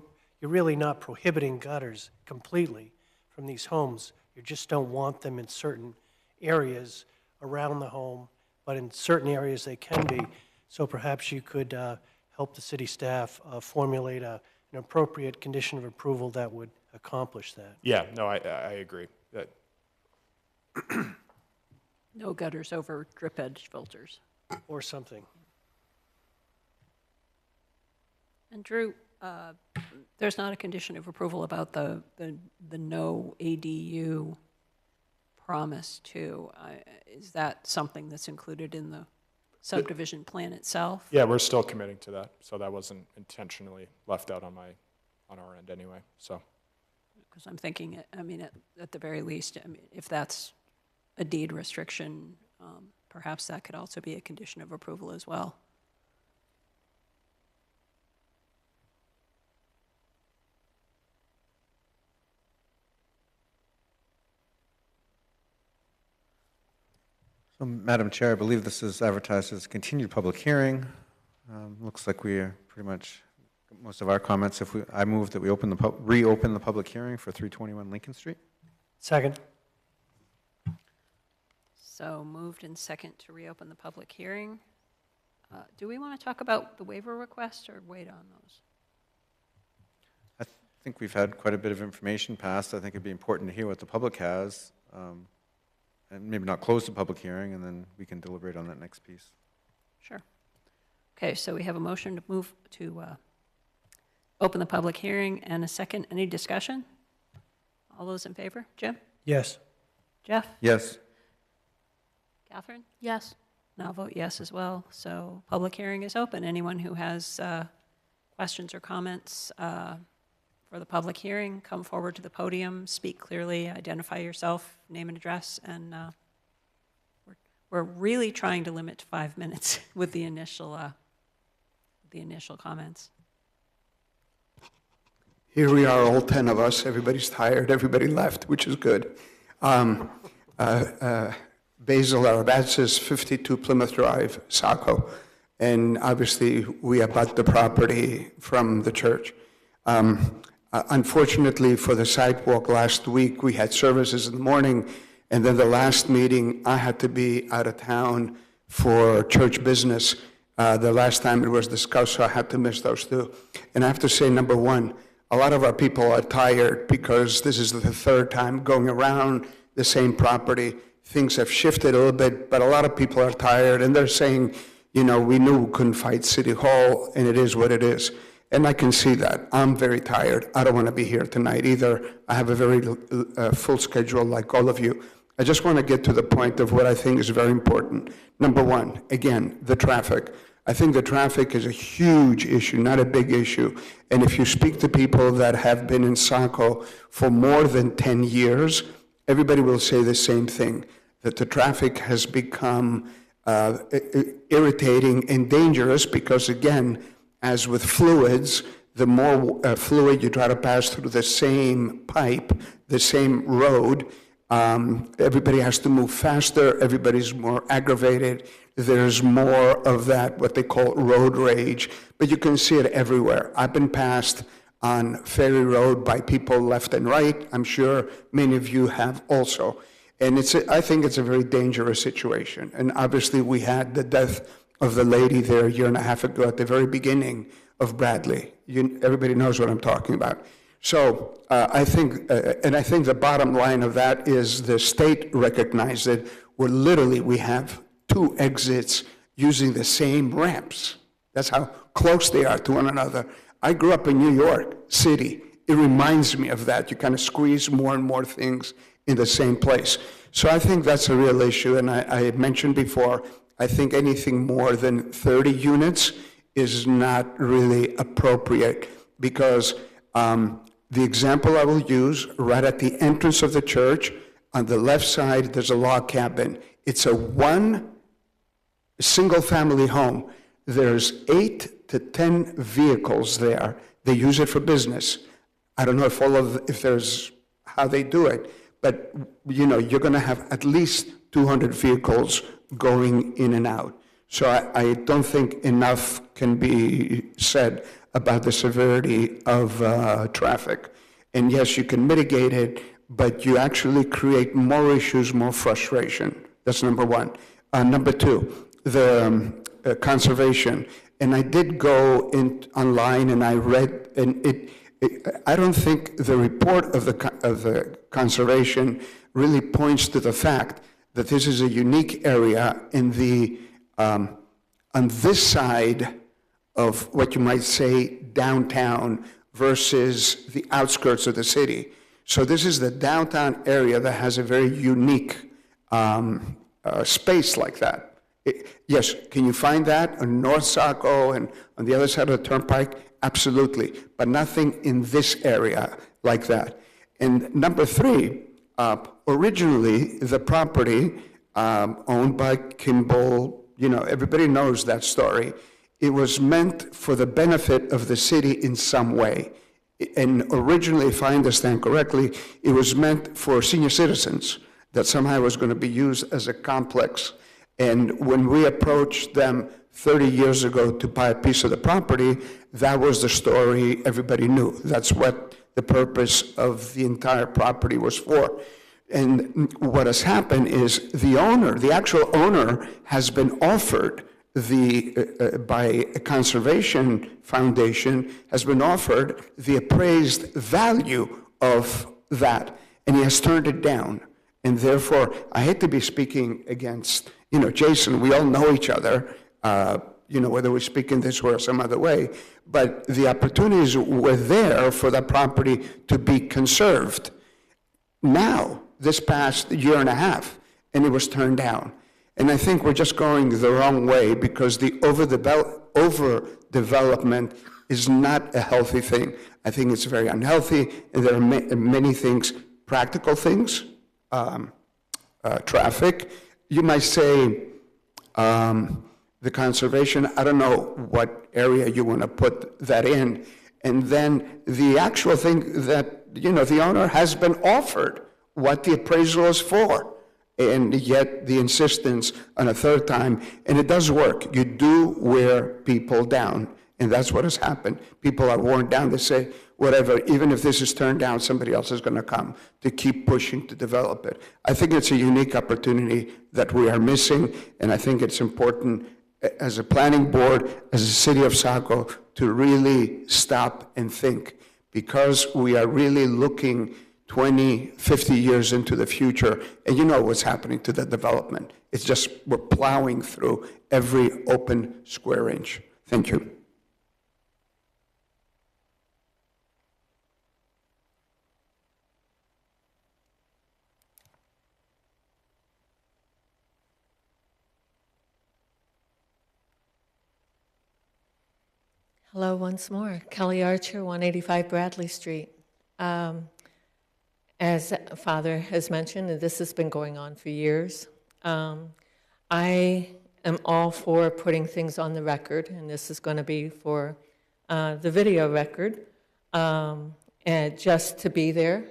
S2: really not prohibiting gutters completely from these homes. You just don't want them in certain areas around the home, but in certain areas they can be. So perhaps you could help the city staff formulate an appropriate condition of approval that would accomplish that.
S18: Yeah, no, I agree.
S1: No gutters over drip edge filters.
S2: Or something.
S1: And Drew, there's not a condition of approval about the no ADU promise too. Is that something that's included in the subdivision plan itself?
S18: Yeah, we're still committing to that. So that wasn't intentionally left out on our end anyway, so.
S1: Because I'm thinking, I mean, at the very least, I mean, if that's a deed restriction, perhaps that could also be a condition of approval as well.
S3: So, Madam Chair, I believe this is advertised as a continued public hearing. Looks like we are pretty much most of our comments. I move that we reopen the public hearing for 321 Lincoln Street.
S2: Second.
S1: So moved and second to reopen the public hearing. Do we want to talk about the waiver request or wait on those?
S3: I think we've had quite a bit of information passed. I think it'd be important to hear what the public has, and maybe not close the public hearing, and then we can deliberate on that next piece.
S1: Sure. Okay, so we have a motion to move to open the public hearing and a second. Any discussion? All those in favor? Jim?
S2: Yes.
S1: Jeff?
S3: Yes.
S1: Catherine?
S4: Yes.
S1: And I'll vote yes as well. So public hearing is open. Anyone who has questions or comments for the public hearing, come forward to the podium, speak clearly, identify yourself, name and address, and we're really trying to limit to 5 minutes with the initial comments.
S20: Here we are, all 10 of us. Everybody's tired. Everybody left, which is good. Basil Arabatsis, 52 Plymouth Drive, Saco. And obviously, we abut the property from the church. Unfortunately, for the sidewalk last week, we had services in the morning, and then the last meeting, I had to be out of town for church business. The last time it was discussed, so I had to miss those two. And I have to say, number one, a lot of our people are tired because this is the third time going around the same property. Things have shifted a little bit, but a lot of people are tired, and they're saying, you know, we knew we couldn't fight City Hall, and it is what it is. And I can see that. I'm very tired. I don't want to be here tonight either. I have a very full schedule like all of you. I just want to get to the point of what I think is very important. Number one, again, the traffic. I think the traffic is a huge issue, not a big issue. And if you speak to people that have been in Saco for more than 10 years, everybody will say the same thing, that the traffic has become irritating and dangerous because, again, as with fluids, the more fluid you try to pass through the same pipe, the same road, everybody has to move faster, everybody's more aggravated, there's more of that, what they call road rage, but you can see it everywhere. I've been passed on Ferry Road by people left and right. I'm sure many of you have also. And I think it's a very dangerous situation. And obviously we had the death of the lady there a year and a half ago at the very beginning of Bradley. Everybody knows what I'm talking about. So I think the bottom line of that is the state recognized it, where literally we have 2 exits using the same ramps. That's how close they are to one another. I grew up in New York City. It reminds me of that. You kind of squeeze more and more things in the same place. So I think that's a real issue. And I mentioned before, I think anything more than 30 units is not really appropriate because The example I will use, right at the entrance of the church, on the left side, there's a log cabin. It's a single-family home. There's 8 to 10 vehicles there. They use it for business. I don't know if there's how they do it, but you're going to have at least 200 vehicles going in and out. So I don't think enough can be said about the severity of traffic. And yes, you can mitigate it, but you actually create more issues, more frustration. That's number one. Number two, the conservation. And I did go online and I read, and I don't think the report of the conservation really points to the fact that this is a unique area in the on this side of what you might say downtown versus the outskirts of the city. So this is the downtown area that has a very unique space like that. Yes, can you find that on North Saco and on the other side of the turnpike? Absolutely, but nothing in this area like that. And number three, originally the property owned by Kimball, everybody knows that story. It was meant for the benefit of the city in some way. And originally, if I understand correctly, it was meant for senior citizens, that somehow it was going to be used as a complex. And when we approached them 30 years ago to buy a piece of the property, that was the story everybody knew. That's what the purpose of the entire property was for. And what has happened is the owner, the actual owner, has been offered by a conservation foundation, has been offered the appraised value of that, and he has turned it down. And therefore, I hate to be speaking against, Jason, we all know each other, whether we speak in this way or some other way, but the opportunities were there for that property to be conserved. Now, this past year and a half, and it was turned down. And I think we're just going the wrong way because the overdevelopment is not a healthy thing. I think it's very unhealthy, and there are many things, practical things, traffic. You might say the conservation, I don't know what area you want to put that in. And then the actual thing that, the owner has been offered what the appraisal is for. And yet the insistence on a third time, and it does work. You do wear people down, and that's what has happened. People are worn down. They say, whatever, even if this is turned down, somebody else is going to come to keep pushing to develop it. I think it's a unique opportunity that we are missing, and I think it's important as a planning board, as a city of Saco, to really stop and think, because we are really looking 20, 50 years into the future, and you know what's happening to the development. It's just we're plowing through every open square inch. Thank you.
S7: Hello once more. Kelly Archer, 185 Bradley Street. As Father has mentioned, and this has been going on for years, I am all for putting things on the record, and this is going to be for the video record, and just to be there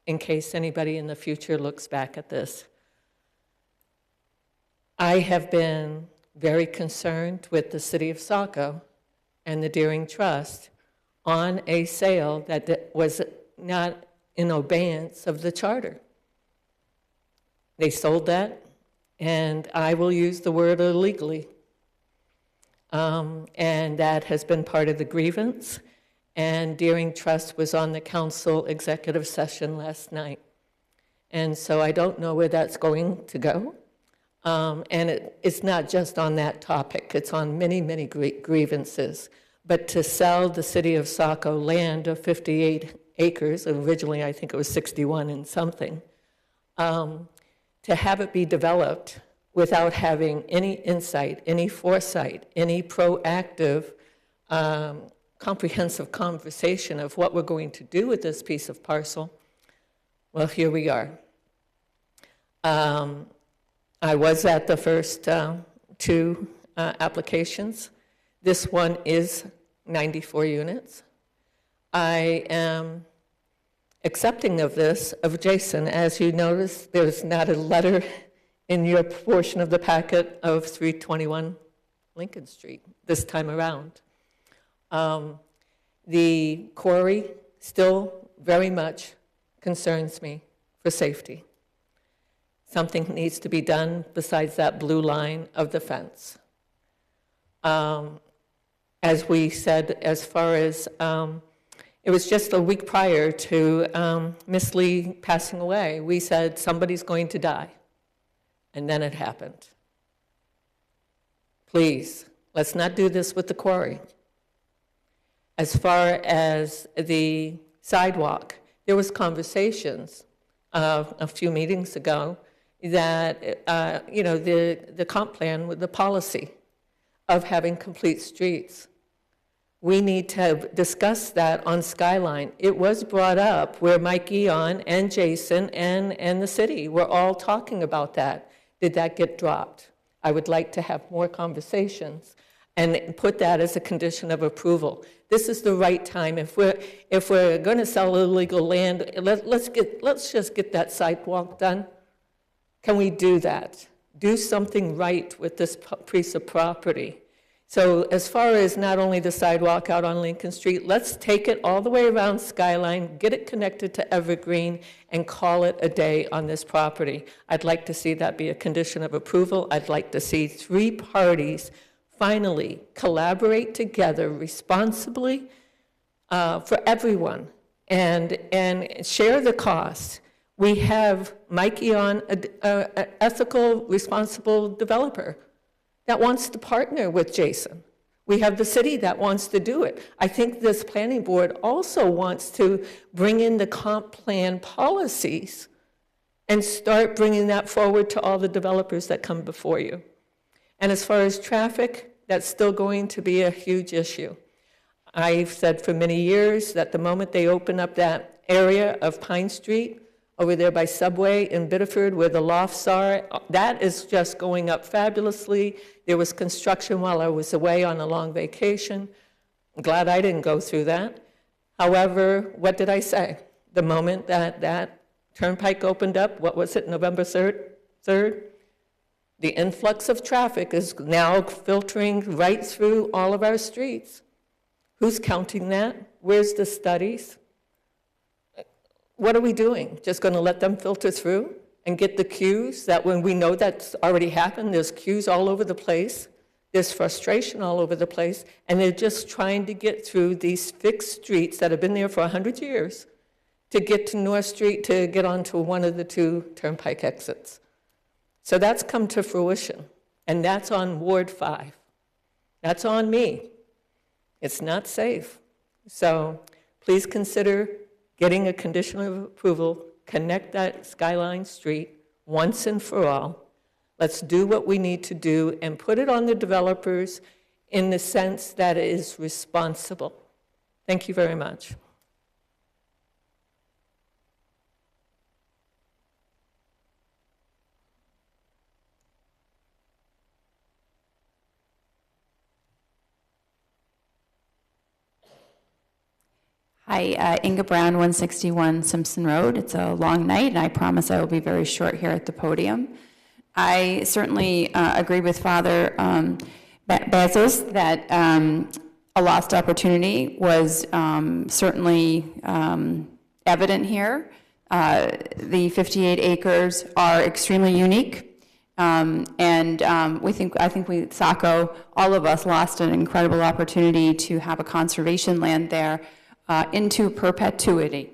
S7: in case anybody in the future looks back at this. I have been very concerned with the City of Saco and the Deering Trust on a sale that was not in obeyance of the charter. They sold that, and I will use the word illegally. And that has been part of the grievance, and Deering Trust was on the council executive session last night. And so I don't know where that's going to go. And it's not just on that topic, it's on many, many grievances. But to sell the City of Saco land of 58 acres, originally I think it was 61 and something, to have it be developed without having any insight, any foresight, any proactive comprehensive conversation of what we're going to do with this piece of parcel, well, here we are. I was at the first two applications. This one is 94 units. I am accepting of this, of Jason. As you notice, there's not a letter in your portion of the packet of 321 Lincoln Street this time around. The quarry still very much concerns me for safety. Something needs to be done besides that blue line of the fence. As we said, as far as, it was just a week prior to Miss Lee passing away, we said somebody's going to die. And then it happened. Please, let's not do this with the quarry. As far as the sidewalk, there was conversations a few meetings ago that, the comp plan with the policy of having complete streets. We need to discuss that on Skyline. It was brought up where Mike Eon and Jason and the city were all talking about that. Did that get dropped? I would like to have more conversations and put that as a condition of approval. This is the right time. If we're going to sell illegal land, let's just get that sidewalk done. Can we do that? Do something right with this piece of property. So as far as not only the sidewalk out on Lincoln Street, let's take it all the way around Skyline, get it connected to Evergreen, and call it a day on this property. I'd like to see that be a condition of approval. I'd like to see 3 parties finally collaborate together responsibly for everyone and share the cost. We have Mike Eon, an ethical, responsible developer that wants to partner with Jason. We have the city that wants to do it. I think this planning board also wants to bring in the comp plan policies and start bringing that forward to all the developers that come before you. And as far as traffic, that's still going to be a huge issue. I've said for many years that the moment they open up that area of Pine Street, over there by Subway in Biddeford where the lofts are, that is just going up fabulously. There was construction while I was away on a long vacation. I'm glad I didn't go through that. However, what did I say? The moment that turnpike opened up, what was it, November 3rd? The influx of traffic is now filtering right through all of our streets. Who's counting that? Where's the studies? What are we doing? Just going to let them filter through and get the queues that when we know that's already happened, there's queues all over the place, there's frustration all over the place, and they're just trying to get through these fixed streets that have been there for 100 years to get to North Street to get onto one of the 2 turnpike exits. So that's come to fruition, and that's on Ward 5. That's on me. It's not safe. So please consider getting a condition of approval, connect that Skyline Street once and for all. Let's do what we need to do and put it on the developers in the sense that it is responsible. Thank you very much.
S5: Hi, Inga Brown, 161 Simpson Road. It's a long night, and I promise I will be very short here at the podium. I certainly agree with Father Bezos that a lost opportunity was certainly evident here. The 58 acres are extremely unique, and I think we, Saco, all of us lost an incredible opportunity to have a conservation land there into perpetuity.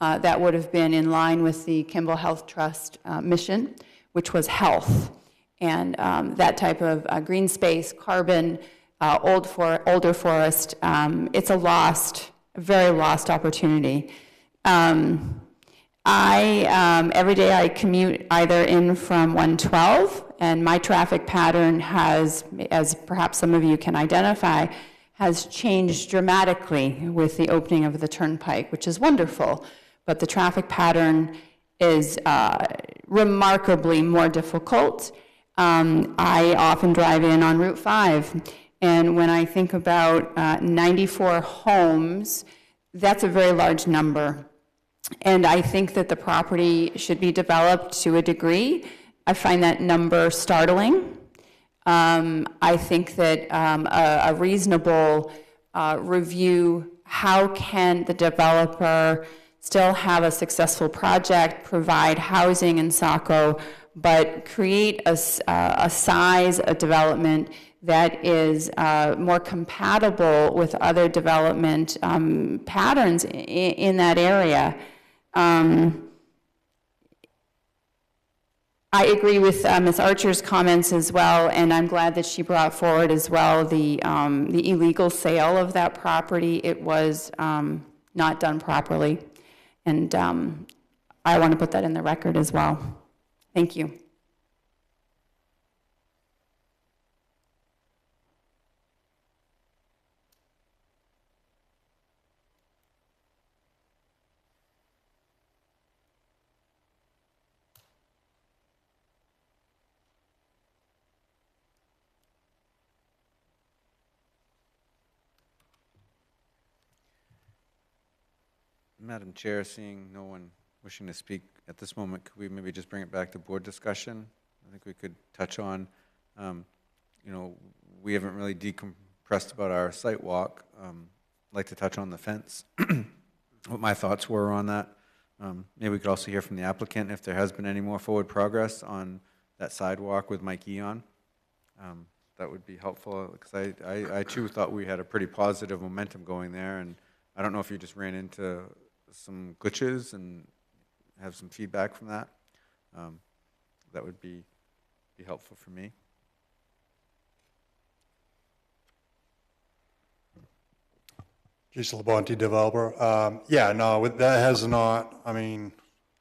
S5: That would have been in line with the Kimball Health Trust mission, which was health. And that type of green space, carbon, older forest, it's a very lost opportunity. Every day I commute either in from 112, and my traffic pattern has, as perhaps some of you can identify, has changed dramatically with the opening of the turnpike, which is wonderful, but the traffic pattern is remarkably more difficult. I often drive in on Route 5, and when I think about 94 homes, that's a very large number. And I think that the property should be developed to a degree. I find that number startling. I think that a reasonable review, how can the developer still have a successful project, provide housing in Saco, but create a size of development that is more compatible with other development patterns in that area. I agree with Ms. Archer's comments as well, and I'm glad that she brought forward as well the illegal sale of that property. It was not done properly, and I want to put that in the record as well. Thank you.
S3: Madam Chair, seeing no one wishing to speak at this moment, could we maybe just bring it back to board discussion? I think we could touch on, you know, we haven't really decompressed about our site walk. I'd like to touch on the fence, what my thoughts were on that. Maybe we could also hear from the applicant if there has been any more forward progress on that sidewalk with Mike Eon. That would be helpful, because I too thought we had a pretty positive momentum going there, and I don't know if you just ran into some glitches and have some feedback from that. That would be helpful for me.
S19: Jason Labonte, developer. Yeah, no, that has not, I mean,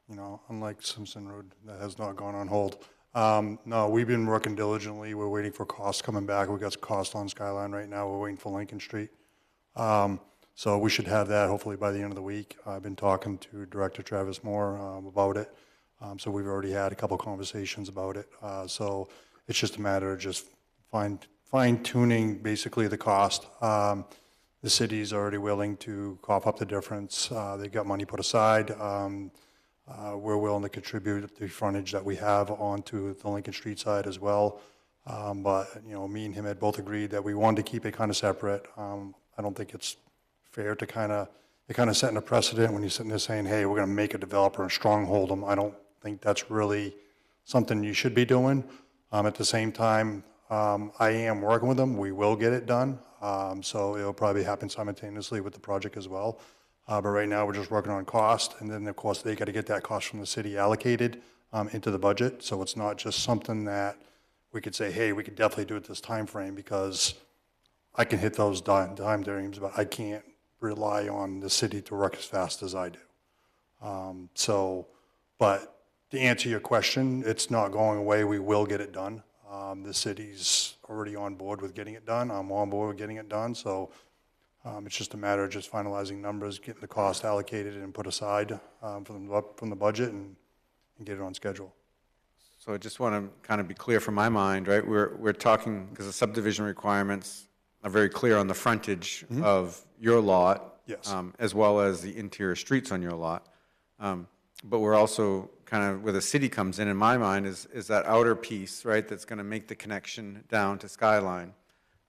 S19: you know, unlike Simpson Road, that has not gone on hold. No, we've been working diligently. We're waiting for costs coming back. We got cost on Skyline right now. We're waiting for Lincoln Street. So we should have that hopefully by the end of the week. I've been talking to Director Travis Moore about it. So we've already had a couple conversations about it. So it's just a matter of just fine-tuning basically the cost. The city's already willing to cough up the difference. They got money put aside. We're willing to contribute the frontage that we have onto the Lincoln Street side as well. But, you know, me and him had both agreed that we wanted to keep it kind of separate. I don't think it's fair to kind of setting a precedent when you're sitting there saying, hey, we're going to make a developer and stronghold them. I don't think that's really something you should be doing. At the same time, I am working with them. We will get it done. So it'll probably happen simultaneously with the project as well. But right now, we're just working on cost. And then, of course, they got to get that cost from the city allocated into the budget. So it's not just something that we could say, hey, we could definitely do it this time frame, because I can hit those time frames, but I can't rely on the city to work as fast as I do. But to answer your question, it's not going away. We will get it done. The city's already on board with getting it done. I'm on board with getting it done. So it's just a matter of just finalizing numbers, getting the cost allocated and put aside from the budget and get it on schedule.
S3: So I just want to kind of be clear from my mind, right? We're talking, because the subdivision requirements are very clear on the frontage of your lot,
S19: yes,
S3: as well as the interior streets on your lot. But we're also kind of, where the city comes in my mind, is that outer piece, right, that's going to make the connection down to Skyline.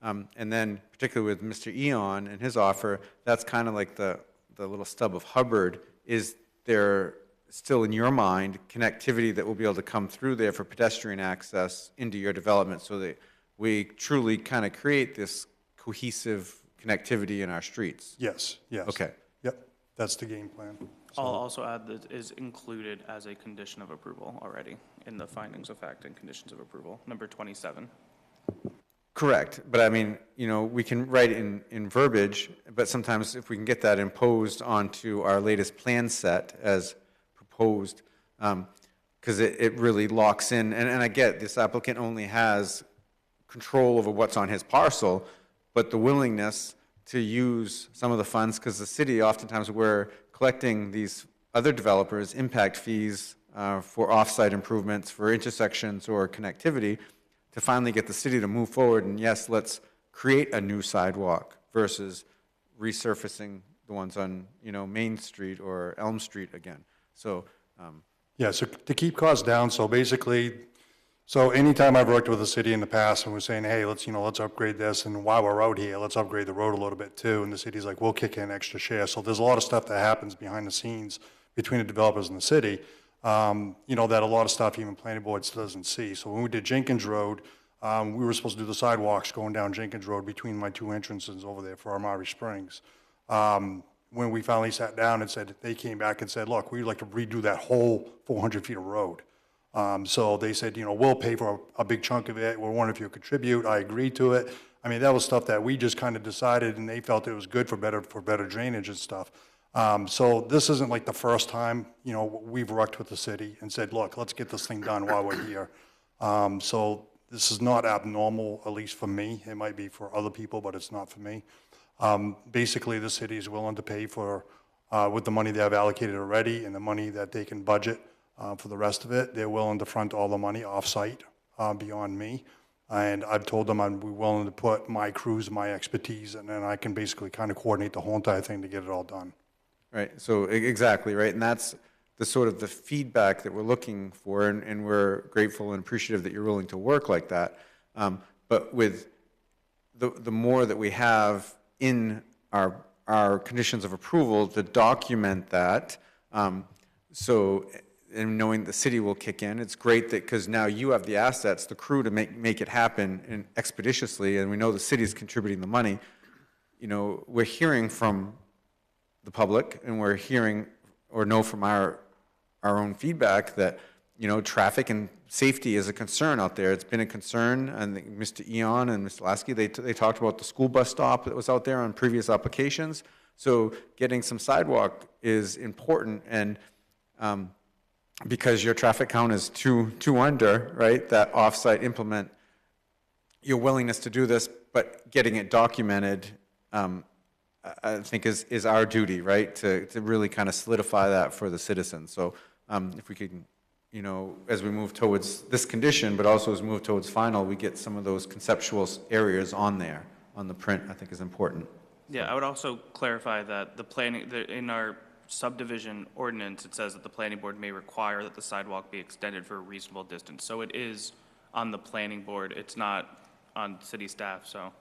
S3: And then, particularly with Mr. Eon and his offer, that's kind of like the little stub of Hubbard. Is there still, in your mind, connectivity that will be able to come through there for pedestrian access into your development, so that we truly kind of create this cohesive connectivity in our streets?
S19: Yes, yes.
S3: Okay.
S19: Yep, that's the game plan. So,
S6: I'll also add that is included as a condition of approval already in the findings of fact and conditions of approval, number 27.
S3: Correct, but I mean, you know, we can write in verbiage, but sometimes if we can get that imposed onto our latest plan set as proposed, because it really locks in, and I get this applicant only has control over what's on his parcel, but the willingness to use some of the funds, because the city, oftentimes we're collecting these other developers' impact fees for off-site improvements, for intersections or connectivity, to finally get the city to move forward, and yes, let's create a new sidewalk versus resurfacing the ones on, Main Street or Elm Street again. So,
S19: Yeah, so to keep costs down, so basically, so anytime I've worked with the city in the past and we're saying, hey, let's upgrade this, and while we're out here, let's upgrade the road a little bit too, and the city's like, we'll kick in extra share. So there's a lot of stuff that happens behind the scenes between the developers and the city, that a lot of stuff even planning boards doesn't see. So when we did Jenkins Road, we were supposed to do the sidewalks going down Jenkins Road between my two entrances over there for Armory Springs. When we finally sat down and said, they came back and said, look, we'd like to redo that whole 400 feet of road. So they said, we'll pay for a big chunk of it. We're wondering if you'll contribute. I agreed to it. I mean, that was stuff that we just kind of decided, and they felt it was good for better drainage and stuff. So this isn't like the first time, we've worked with the city and said, look, let's get this thing done while we're here. So this is not abnormal, at least for me. It might be for other people, but it's not for me. Basically, the city is willing to pay for, with the money they have allocated already and the money that they can budget for the rest of it. They're willing to front all the money off-site beyond me. And I've told them I'm willing to put my crews, my expertise, and then I can basically kind of coordinate the whole entire thing to get it all done.
S3: right, so exactly, right, and that's the sort of the feedback that we're looking for, and we're grateful and appreciative that you're willing to work like that. But with the more that we have in our conditions of approval to document that, and knowing the city will kick in, it's great that, because now you have the assets, the crew to make it happen expeditiously, and we know the city's contributing the money. We're hearing from the public, and we're hearing or know from our own feedback that, traffic and safety is a concern out there. It's been a concern, and Mr. Eon and Mr. Lasky, they talked about the school bus stop that was out there on previous applications. So getting some sidewalk is important, and because your traffic count is two under, right, that off-site implement, your willingness to do this, but getting it documented, I think is our duty, right, to really kind of solidify that for the citizens. So if we could, as we move towards this condition, but also as we move towards final, we get some of those conceptual areas on there, on the print, I think is important.
S6: Yeah, I would also clarify that in our subdivision ordinance, it says that the planning board may require that the sidewalk be extended for a reasonable distance. So it is on the planning board, it's not on city staff, so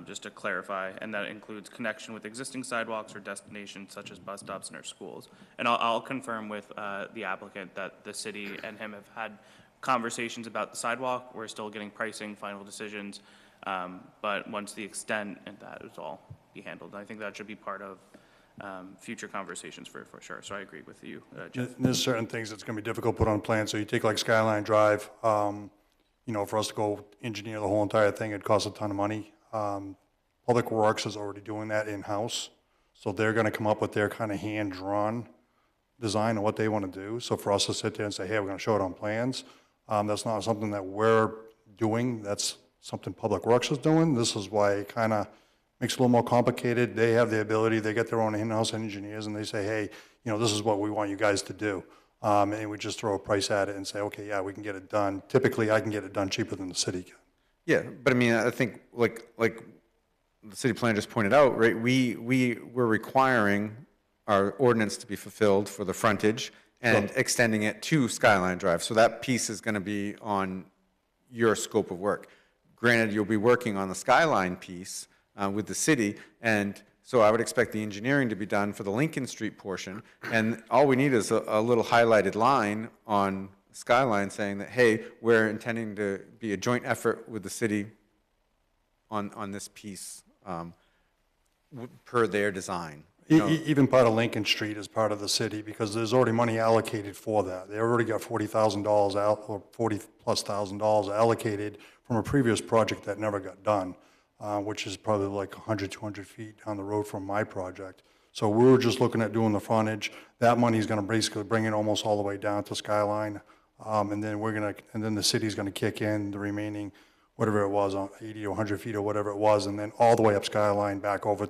S6: just to clarify, and that includes connection with existing sidewalks or destinations such as bus stops and our schools. And I'll confirm with the applicant that the city and him have had conversations about the sidewalk. We're still getting pricing, final decisions, but once the extent and that is all be handled, I think that should be part of future conversations for sure. So I agree with you, Jeff.
S19: There's certain things that's going to be difficult to put on plan. So you take like Skyline Drive, for us to go engineer the whole entire thing, it costs a ton of money. Public Works is already doing that in-house. So they're going to come up with their kind of hand-drawn design of what they want to do. So for us to sit there and say, hey, we're going to show it on plans, that's not something that we're doing. That's something Public Works is doing. This is why it kind of makes it a little more complicated. They have the ability, they get their own in-house engineers, and they say, hey, this is what we want you guys to do. And we just throw a price at it and say, okay, yeah, we can get it done. Typically, I can get it done cheaper than the city can.
S3: Yeah, but I mean, I think like the city planner just pointed out, right, we're requiring our ordinance to be fulfilled for the frontage and extending it to Skyline Drive. So that piece is going to be on your scope of work. Granted, you'll be working on the Skyline piece with the city, and so I would expect the engineering to be done for the Lincoln Street portion, and all we need is a little highlighted line on Skyline saying that, hey, we're intending to be a joint effort with the city on this piece per their design.
S19: Even part of Lincoln Street is part of the city because there's already money allocated for that. They already got $40,000 out, or $40,000+ allocated from a previous project that never got done, which is probably like 100, 200 feet down the road from my project. So we were just looking at doing the frontage. That money is going to basically bring it almost all the way down to Skyline, and then the city's going to kick in the remaining whatever it was, on 80 or 100 feet or whatever it was, and then all the way up Skyline back over,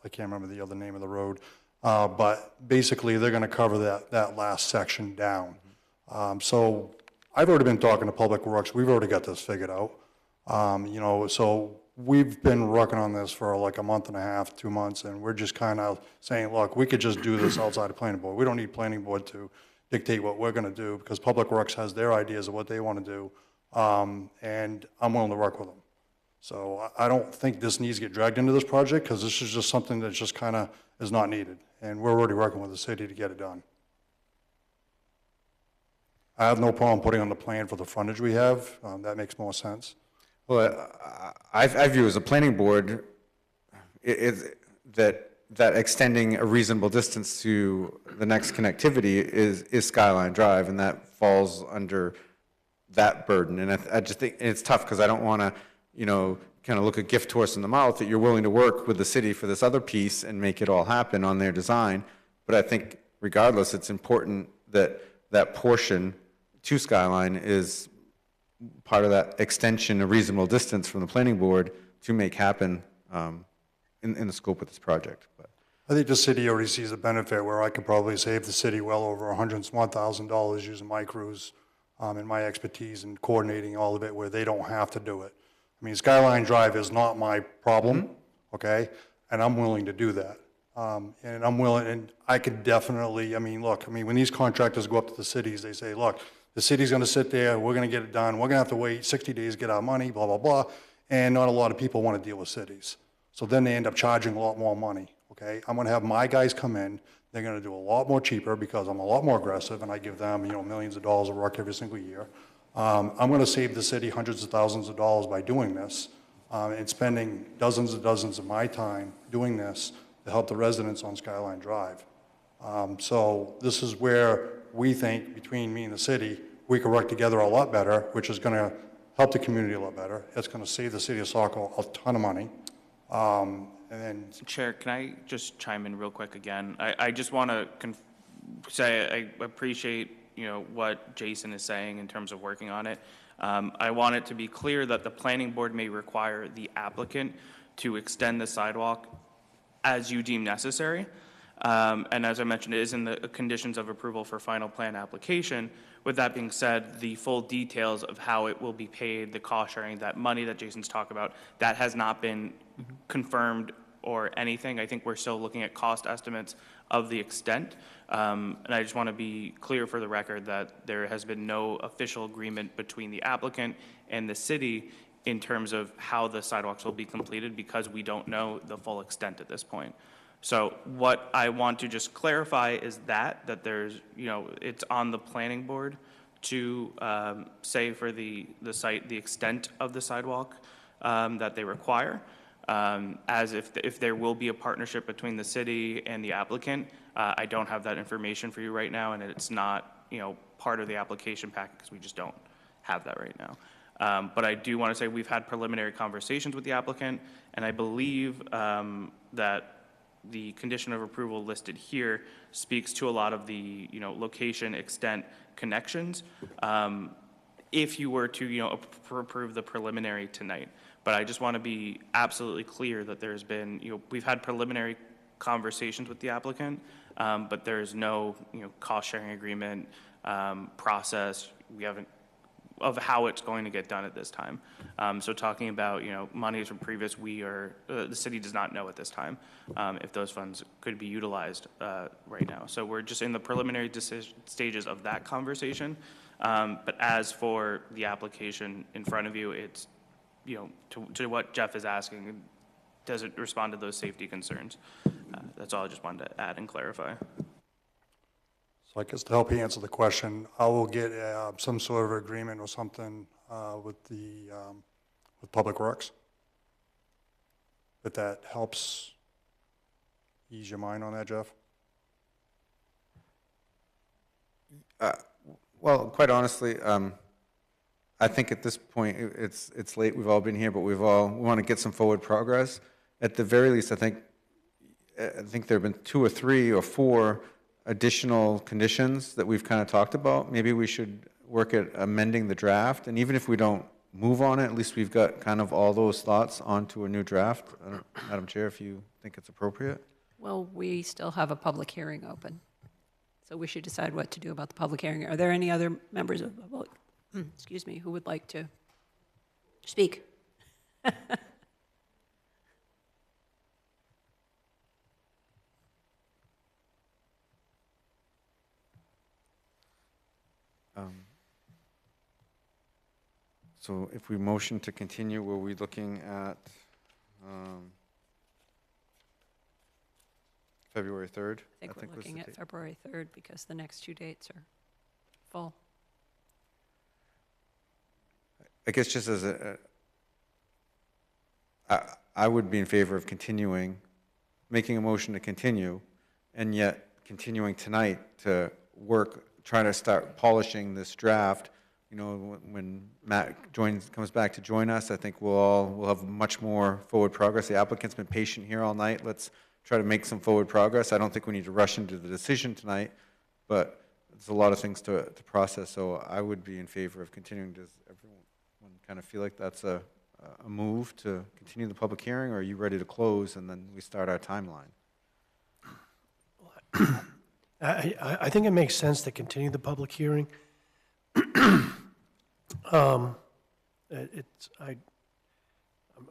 S19: I can't remember the other name of the road. But basically, they're going to cover that last section down. So I've already been talking to Public Works. We've already got this figured out. So we've been working on this for like a month and a half, 2 months, and we're just kind of saying, look, we could just do this outside of planning board. We don't need planning board to dictate what we're going to do, because Public Works has their ideas of what they want to do, and I'm willing to work with them. So I don't think this needs to get dragged into this project, because this is just something that just kind of is not needed, and we're already working with the city to get it done. I have no problem putting on the plan for the frontage we have. That makes more sense.
S3: Well, I view as a planning board, that extending a reasonable distance to the next connectivity is Skyline Drive, and that falls under that burden. And I just think it's tough, because I don't want to, kind of look a gift horse in the mouth that you're willing to work with the city for this other piece and make it all happen on their design. But I think regardless, it's important that that portion to Skyline is part of that extension, a reasonable distance from the planning board to make happen in the scope of this project. But
S19: I think the city already sees the benefit, where I could probably save the city well over $100,000 using my crews and my expertise in coordinating all of it, where they don't have to do it. I mean, Skyline Drive is not my problem, okay? And I'm willing to do that. And I'm willing, and I could definitely, look, when these contractors go up to the cities, they say, look, the city's going to sit there, we're going to get it done, we're going to have to wait 60 days to get our money, blah, blah, blah. And not a lot of people want to deal with cities. So then they end up charging a lot more money, okay? I'm going to have my guys come in. They're going to do a lot more cheaper, because I'm a lot more aggressive, and I give them, millions of dollars of work every single year. I'm going to save the city hundreds of thousands of dollars by doing this, and spending dozens and dozens of my time doing this to help the residents on Skyline Drive. So this is where we think, between me and the city, we can work together a lot better, which is going to help the community a lot better. It's going to save the city of Saco a ton of money. And then,
S6: Chair, can I just chime in real quick again? I just want to say I appreciate what Jason is saying in terms of working on it. I want it to be clear that the planning board may require the applicant to extend the sidewalk as you deem necessary. And as I mentioned, it is in the conditions of approval for final plan application. With that being said, the full details of how it will be paid, the cost sharing, that money that Jason's talked about, that has not been confirmed or anything. I think we're still looking at cost estimates of the extent. And I just want to be clear for the record that there has been no official agreement between the applicant and the city in terms of how the sidewalks will be completed, because we don't know the full extent at this point. So what I want to just clarify is that there's, it's on the planning board to say for the site, the extent of the sidewalk that they require. As if there will be a partnership between the city and the applicant, I don't have that information for you right now, and it's not, part of the application packet, because we just don't have that right now. But I do want to say we've had preliminary conversations with the applicant, and I believe that the condition of approval listed here speaks to a lot of the, location, extent, connections, if you were to, approve the preliminary tonight. But I just want to be absolutely clear that there's been, we've had preliminary conversations with the applicant, but there's no, cost-sharing agreement process. We haven't, of how it's going to get done at this time. So talking about, monies from previous, the city does not know at this time if those funds could be utilized right now. So we're just in the preliminary stages of that conversation. But as for the application in front of you, it's, to what Jeff is asking, does it respond to those safety concerns? That's all I just wanted to add and clarify.
S19: so I guess to help you answer the question, I will get some sort of agreement or something with Public Works. If that helps ease your mind on that, Jeff?
S3: Well, quite honestly, I think at this point it's late. We've all been here, but we want to get some forward progress. At the very least, I think there have been 2 or 3 or 4 additional conditions that we've kind of talked about. Maybe we should work at amending the draft, and even if we don't move on it. At least we've got kind of all those thoughts onto a new draft. Madam Chair, if you think it's appropriate.
S1: Well, we still have a public hearing open, so we should decide what to do about the public hearing. Are there any other members of the public, excuse me, who would like to speak?
S3: So if we motion to continue, were we looking at February 3rd?
S1: I think we're looking at February 3rd because the next 2 dates are full.
S3: I guess just as I would be in favor of continuing, making a motion to continue, and yet continuing tonight to work, try to start polishing this draft. You know, when Matt comes back to join us, I think we'll have much more forward progress. The applicant's been patient here all night. Let's try to make some forward progress. I don't think we need to rush into the decision tonight, but there's a lot of things to process, so I would be in favor of continuing. Does everyone kind of feel like that's a move to continue the public hearing, or are you ready to close and then we start our timeline?
S2: I think it makes sense to continue the public hearing. I'm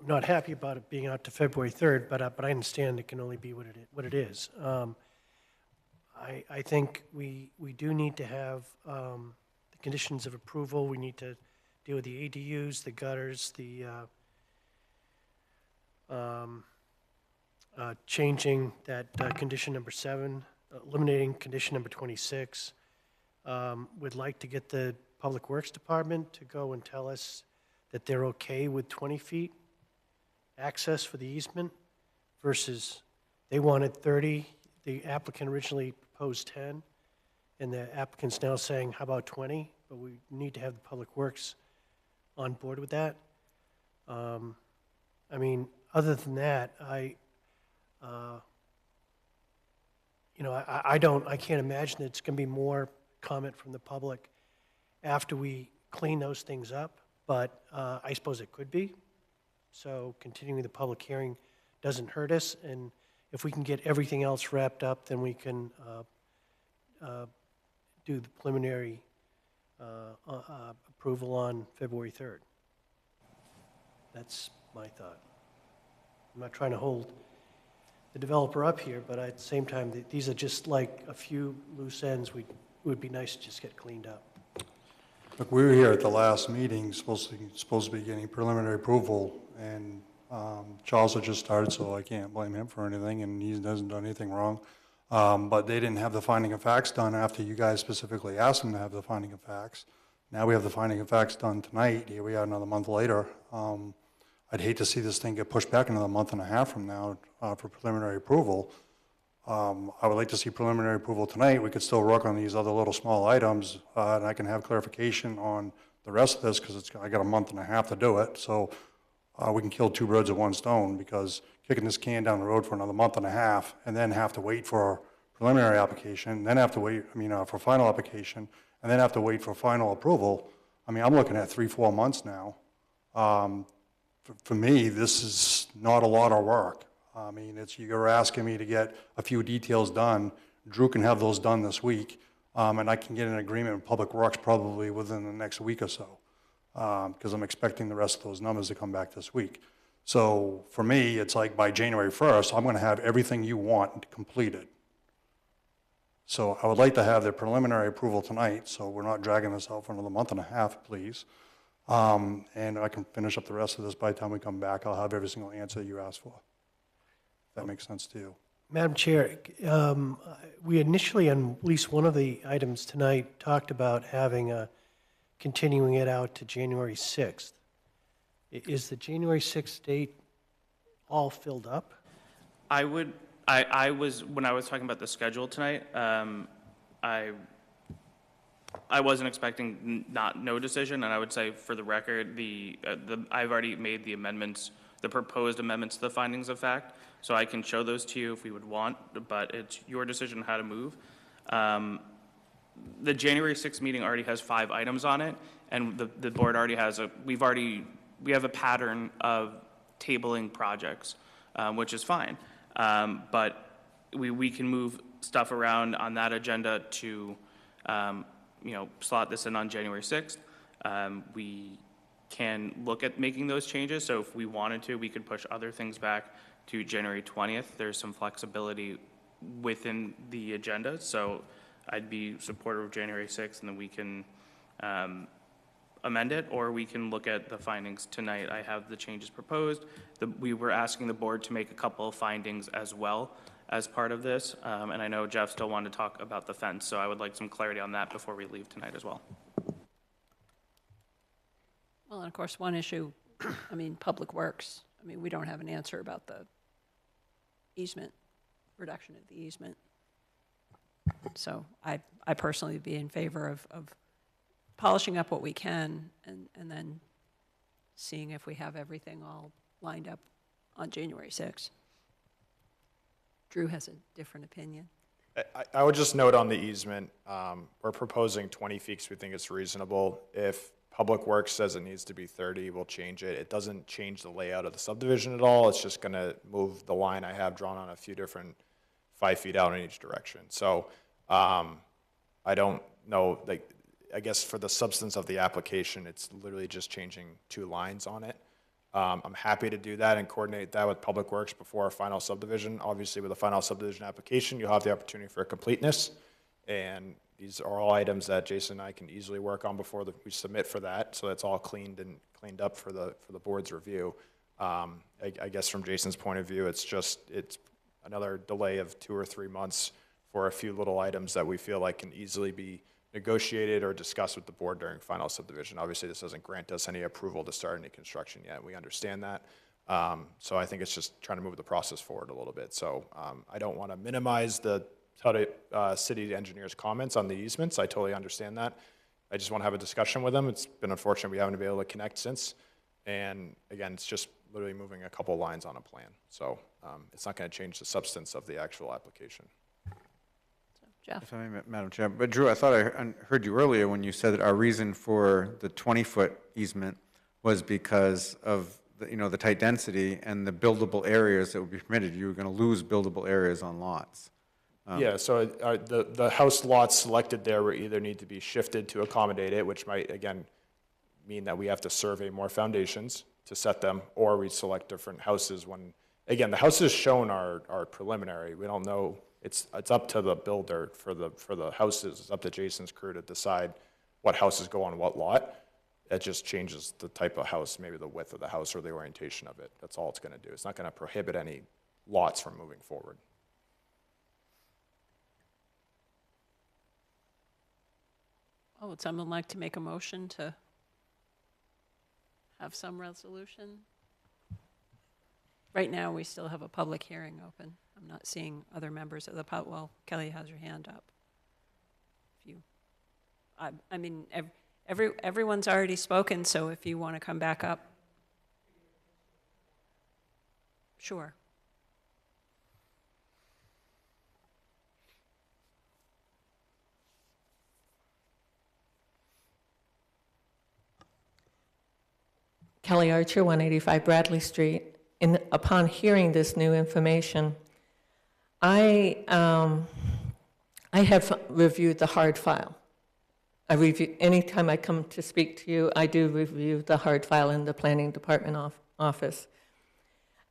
S2: not happy about it being out to February 3rd, but I understand it can only be what it is. I think we do need to have the conditions of approval. We need to deal with the ADUs, the gutters, the changing that condition number 7, eliminating condition number 26. Would like to get the Public Works Department to go and tell us that they're okay with 20 feet access for the easement versus they wanted 30. The applicant originally proposed 10, and the applicant's now saying, how about 20? But we need to have the Public Works on board with that. I mean, other than that, I can't imagine that it's going to be more comment from the public after we clean those things up, but I suppose it could be. So continuing the public hearing doesn't hurt us, and if we can get everything else wrapped up, then we can do the preliminary approval on February 3rd. That's my thought. I'm not trying to hold the developer up here, but at the same time, these are just like a few loose ends it would be nice to just get cleaned up.
S19: Look, we were here at the last meeting, supposed to be getting preliminary approval, and Charles had just started, so I can't blame him for anything, and he hasn't done anything wrong. But they didn't have the finding of facts done after you guys specifically asked them to have the finding of facts. Now we have the finding of facts done tonight. Here we are another month later. I'd hate to see this thing get pushed back another month and a half from now for preliminary approval. I would like to see preliminary approval tonight. We could still work on these other little small items, and I can have clarification on the rest of this because I got a month and a half to do it. So we can kill 2 birds with 1 stone, because kicking this can down the road for another month and a half and then have to wait for a preliminary application, then have to wait, for final application, and then have to wait for final approval. I mean, I'm looking at 3-4 months now. For me, this is not a lot of work. I mean, you're asking me to get a few details done. Drew can have those done this week, and I can get an agreement with Public Works probably within the next week or so, because I'm expecting the rest of those numbers to come back this week. So for me, it's like by January 1st, I'm going to have everything you want completed. So I would like to have the preliminary approval tonight, so we're not dragging this out for another month and a half, please. And I can finish up the rest of this by the time we come back. I'll have every single answer you asked for. If that makes sense to you.
S2: Madam Chair, we initially, on at least one of the items tonight, talked about continuing it out to January 6th. Is the January 6th date all filled up?
S6: When I was talking about the schedule tonight, I wasn't expecting no decision, and I would say, for the record, I've already made the amendments, the proposed amendments to the findings of fact, so I can show those to you if we would want, but it's your decision how to move. the January 6th meeting already has 5 items on it, and the board already has we have a pattern of tabling projects, which is fine. But we can move stuff around on that agenda to, slot this in on January 6th. We can look at making those changes. So if we wanted to, we could push other things back to January 20th. There's some flexibility within the agenda. So I'd be supportive of January 6th, and then we can amend it, or we can look at the findings tonight. I have the changes proposed. We were asking the board to make a couple of findings as well as part of this. And I know Jeff still wanted to talk about the fence, so I would like some clarity on that before we leave tonight as well.
S1: Well, and of course, one issue, Public Works, we don't have an answer about the easement, reduction of the easement. So I personally would be in favor of polishing up what we can and then seeing if we have everything all lined up on January 6th. Drew has a different opinion.
S18: I would just note on the easement, we're proposing 20 feet because we think it's reasonable. If Public Works says it needs to be 30, we'll change it. It doesn't change the layout of the subdivision at all. It's just going to move the line I have drawn on a few different 5 feet out in each direction. So I don't know, I guess for the substance of the application, it's literally just changing 2 lines on it. I'm happy to do that and coordinate that with Public Works before our final subdivision. Obviously, with a final subdivision application, you'll have the opportunity for completeness. And these are all items that Jason and I can easily work on before we submit for that. So it's all cleaned up for the board's review. I guess from Jason's point of view, it's another delay of 2 or 3 months for a few little items that we feel like can easily be negotiated or discussed with the board during final subdivision. Obviously, this doesn't grant us any approval to start any construction yet. We understand that. So I think it's just trying to move the process forward a little bit. So I don't want to minimize the city engineer's comments on the easements. I totally understand that. I just want to have a discussion with them. It's been unfortunate we haven't been able to connect since. And again, it's just literally moving a couple lines on a plan. So it's not going to change the substance of the actual application.
S1: Jeff?
S3: If I may, Madam Chair, but Drew, I thought I heard you earlier when you said that our reason for the 20-foot easement was because of the tight density and the buildable areas that would be permitted. You were going to lose buildable areas on lots.
S18: Yeah, so the house lots selected there will either need to be shifted to accommodate it, which might, again, mean that we have to survey more foundations to set them, or we select different houses when, again, the houses shown are preliminary. We don't know. It's up to the builder for the houses. It's up to Jason's crew to decide what houses go on what lot. It just changes the type of house, maybe the width of the house or the orientation of it. That's all it's going to do. It's not going to prohibit any lots from moving forward.
S1: Oh, would someone like to make a motion to have some resolution? Right now, we still have a public hearing open. I'm not seeing other members of the well, Kelly has your hand up. Everyone's already spoken, so if you want to come back up. Sure.
S7: Kelly Archer, 185 Bradley Street. Upon hearing this new information, I have reviewed the hard file. Anytime I come to speak to you, I do review the hard file in the planning department office.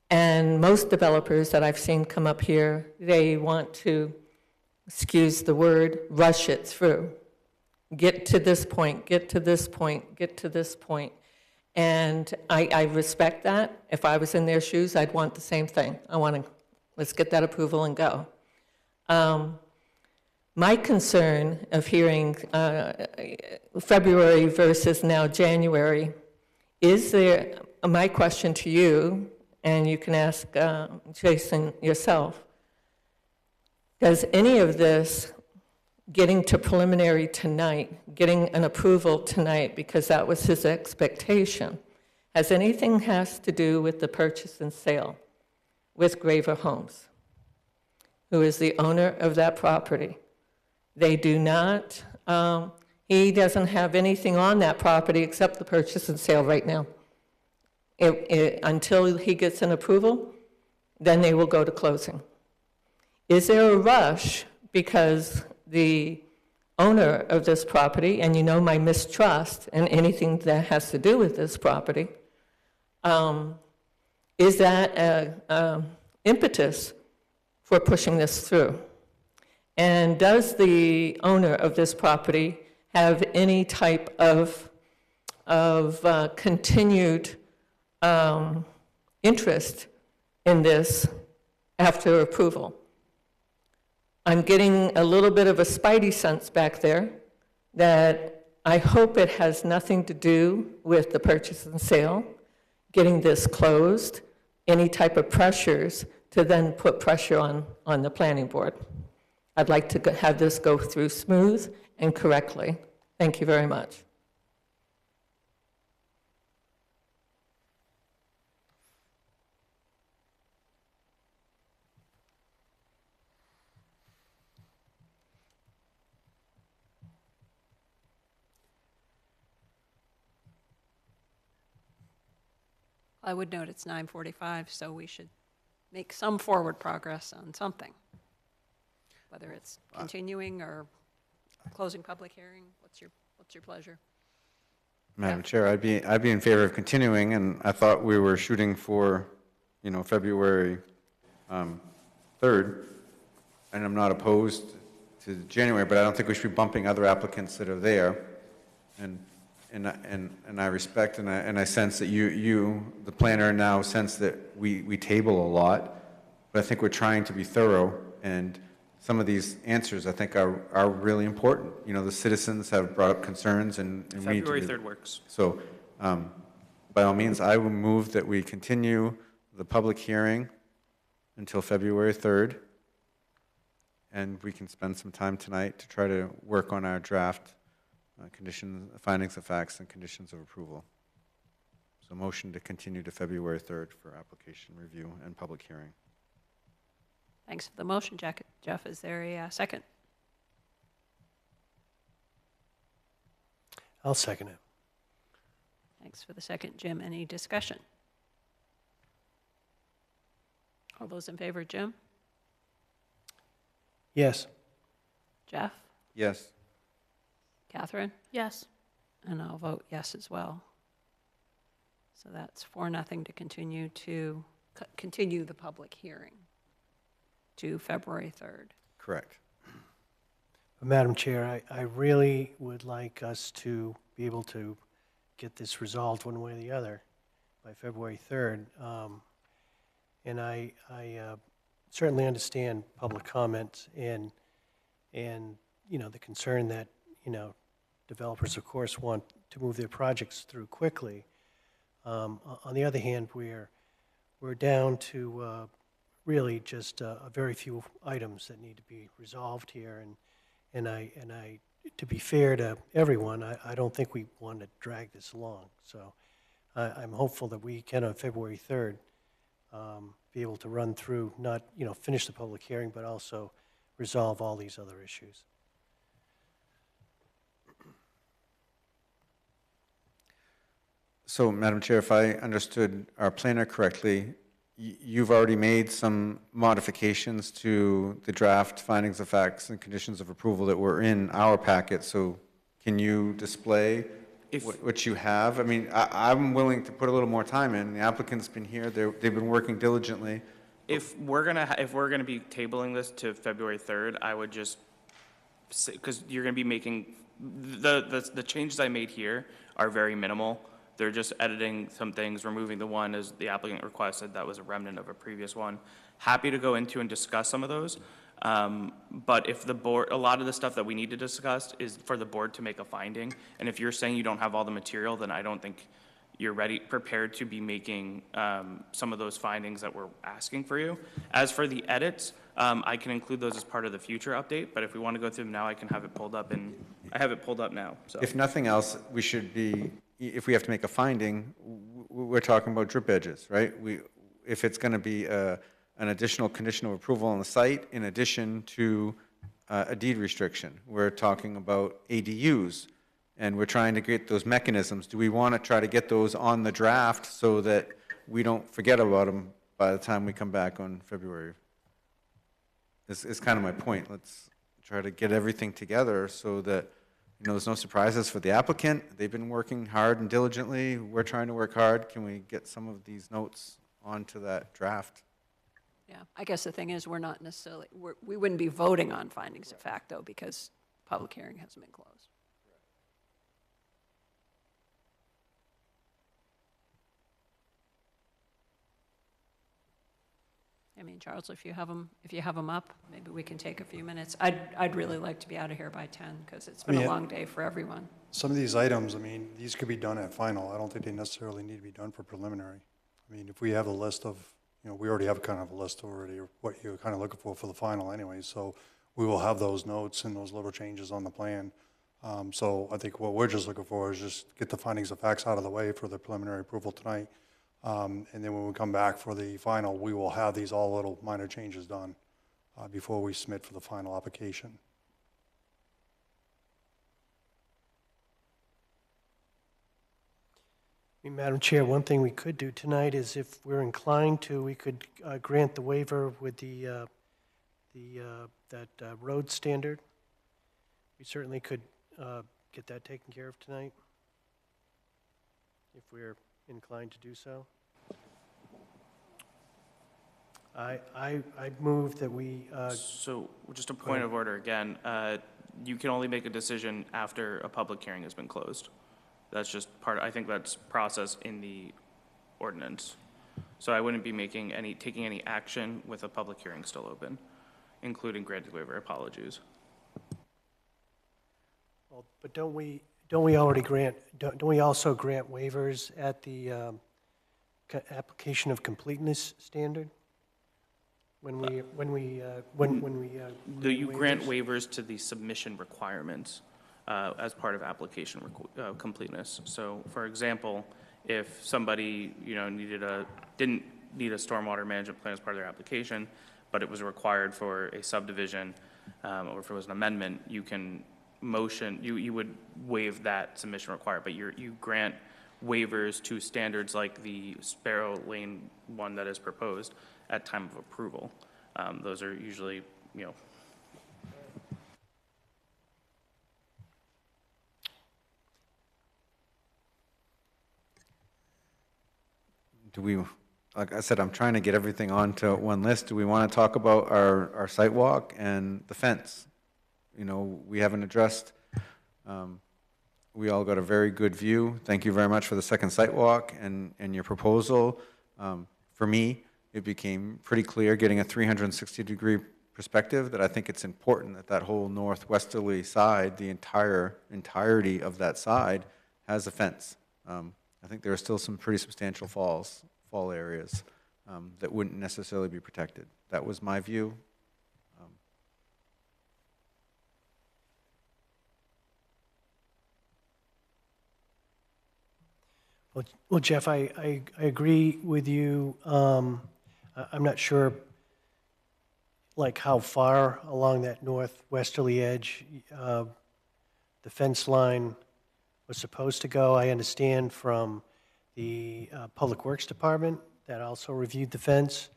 S7: And most developers that I've seen come up here, they want to, excuse the word, rush it through. Get to this point, get to this point, get to this point. And I respect that. If I was in their shoes, I'd want the same thing. Let's get that approval and go. My concern of hearing February versus now January, my question to you, and you can ask Jason yourself, does any of this getting to preliminary tonight, getting an approval tonight, because that was his expectation, has anything to do with the purchase and sale with Graver Homes, who is the owner of that property? They do not He doesn't have anything on that property except the purchase and sale right now. Until he gets an approval, then they will go to closing. Is there a rush because the owner of this property, and you know my mistrust in anything that has to do with this property, is that an impetus for pushing this through? And does the owner of this property have any type of continued interest in this after approval? I'm getting a little bit of a spidey sense back there that I hope it has nothing to do with the purchase and sale, getting this closed, any type of pressures to then put pressure on the planning board. I'd like to have this go through smooth and correctly. Thank you very much.
S1: I would note it's 9:45, so we should make some forward progress on something. Whether it's continuing or closing public hearing, what's your pleasure?
S3: Madam Chair, I'd be in favor of continuing, and I thought we were shooting for, February 3rd, and I'm not opposed to January, but I don't think we should be bumping other applicants that are there. And I respect and I sense that you, the planner, now sense that we table a lot, but I think we're trying to be thorough, and some of these answers I think are really important. The citizens have brought up concerns, and we need to
S6: February 3rd works.
S3: So, by all means, I will move that we continue the public hearing until February 3rd, and we can spend some time tonight to try to work on our draft findings of facts and conditions of approval. So motion to continue to February 3rd for application review and public hearing.
S1: Thanks for the motion, Jeff. Is there a second?
S2: I'll second it.
S1: Thanks for the second, Jim. Any discussion? All those in favor, Jim?
S2: Yes.
S1: Jeff?
S3: Yes.
S1: Catherine?
S4: Yes.
S1: And I'll vote yes as well. So that's 4-0 to continue the public hearing to February 3rd.
S3: Correct.
S2: Madam Chair, I really would like us to be able to get this resolved one way or the other by February 3rd. And I certainly understand public comments and the concern that, developers, of course, want to move their projects through quickly. On the other hand, we're down to really just a very few items that need to be resolved here, and I, to be fair to everyone, I don't think we want to drag this along. So I'm hopeful that we can, on February 3rd, be able to run through, not finish the public hearing, but also resolve all these other issues.
S3: So, Madam Chair, if I understood our planner correctly, you've already made some modifications to the draft findings of facts and conditions of approval that were in our packet. So can you display what you have? I mean, I'm willing to put a little more time in. The applicant's been here. They've been working diligently.
S6: If we're gonna be tabling this to February 3rd, I would just, because you're gonna be making, the changes I made here are very minimal. They're just editing some things, removing the one as the applicant requested that was a remnant of a previous one. Happy to go into and discuss some of those. But if the board, a lot of the stuff that we need to discuss is for the board to make a finding. And if you're saying you don't have all the material, then I don't think you're prepared to be making some of those findings that we're asking for you. As for the edits, I can include those as part of the future update, but if we want to go through them now, I can have it pulled up, and I have it pulled up now. So.
S3: If nothing else, we should be, if we have to make a finding, we're talking about drip edges, right? If it's going to be an additional condition of approval on the site, in addition to a deed restriction. We're talking about ADUs, and we're trying to get those mechanisms. Do we want to try to get those on the draft so that we don't forget about them by the time we come back on February? Is kind of my point. Let's try to get everything together so that, you know, there's no surprises for the applicant. They've been working hard and diligently. We're trying to work hard. Can we get some of these notes onto that draft?
S1: Yeah, I guess the thing is, we're not necessarily, we wouldn't be voting on findings of fact, though, because public hearing hasn't been closed. I mean, Charles, if you have them up, maybe we can take a few minutes. I'd really like to be out of here by 10, because it's been a long day for everyone.
S19: Some of these items, I mean, these could be done at final. I don't think they necessarily need to be done for preliminary. I mean, if we have a list of, you know, we already have kind of a list already of what you're kind of looking for the final anyway, so we will have those notes and those little changes on the plan. So I think what we're just looking for is just get the findings of facts out of the way for the preliminary approval tonight. And then when we come back for the final, we will have these all little minor changes done before we submit for the final application.
S2: Madam Chair, one thing we could do tonight is, if we're inclined to, we could grant the waiver with that road standard. We certainly could get that taken care of tonight, if we're inclined to do so. I move that we.
S6: So just a point of order again, you can only make a decision after a public hearing has been closed. That's just I think that's process in the ordinance. So I wouldn't be taking any action with a public hearing still open, including granted waiver. Apologies.
S2: Well, but don't we already grant, don't we also grant waivers at the application of completeness standard? You
S6: grant waivers to the submission requirements as part of application completeness. So, for example, if somebody didn't need a stormwater management plan as part of their application, but it was required for a subdivision, or if it was an amendment, you can you would waive that submission required, but you grant waivers to standards like the Sparrow Lane one that is proposed at time of approval. Those are usually,
S3: Do we, like I said, I'm trying to get everything onto one list. Do we want to talk about our site walk and the fence? You know, we haven't addressed, we all got a very good view. Thank you very much for the second site walk and your proposal. For me, it became pretty clear, getting a 360-degree perspective, that I think it's important that that whole northwesterly side, the entirety of that side, has a fence. I think there are still some pretty substantial fall areas that wouldn't necessarily be protected. That was my view.
S2: Well, Jeff, I agree with you. I'm not sure, like, how far along that northwesterly edge the fence line was supposed to go. I understand from the Public Works Department that also reviewed the fence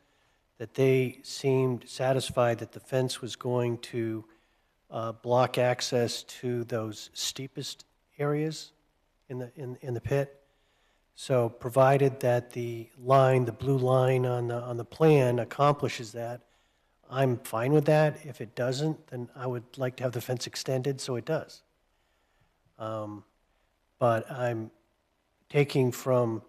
S2: that they seemed satisfied that the fence was going to block access to those steepest areas in the pit. So provided that the blue line on the plan accomplishes that, I'm fine with that. If it doesn't, then I would like to have the fence extended so it does. But I'm taking from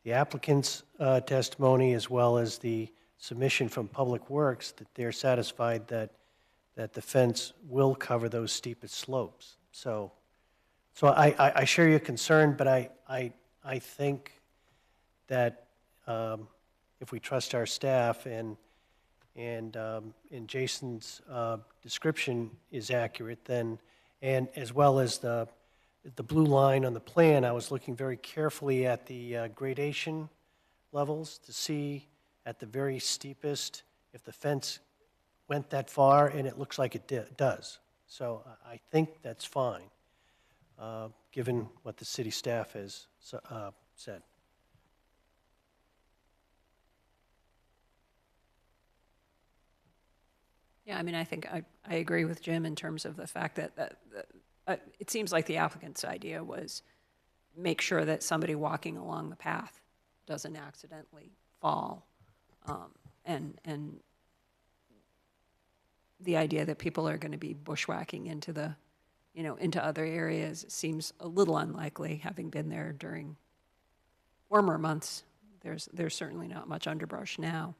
S2: the applicant's testimony, as well as the submission from Public Works, that they're satisfied that the fence will cover those steepest slopes. So I share your concern, but I think that if we trust our staff and Jason's description is accurate, then, and as well as the blue line on the plan, I was looking very carefully at the gradation levels to see at the very steepest if the fence went that far, and it looks like it does. So I think that's fine, given what the city staff has said.
S1: Yeah, I mean, I think I agree with Jim in terms of the fact that it seems like the applicant's idea was make sure that somebody walking along the path doesn't accidentally fall. And the idea that people are going to be bushwhacking into the, into other areas seems a little unlikely, having been there during warmer months. There's certainly not much underbrush now.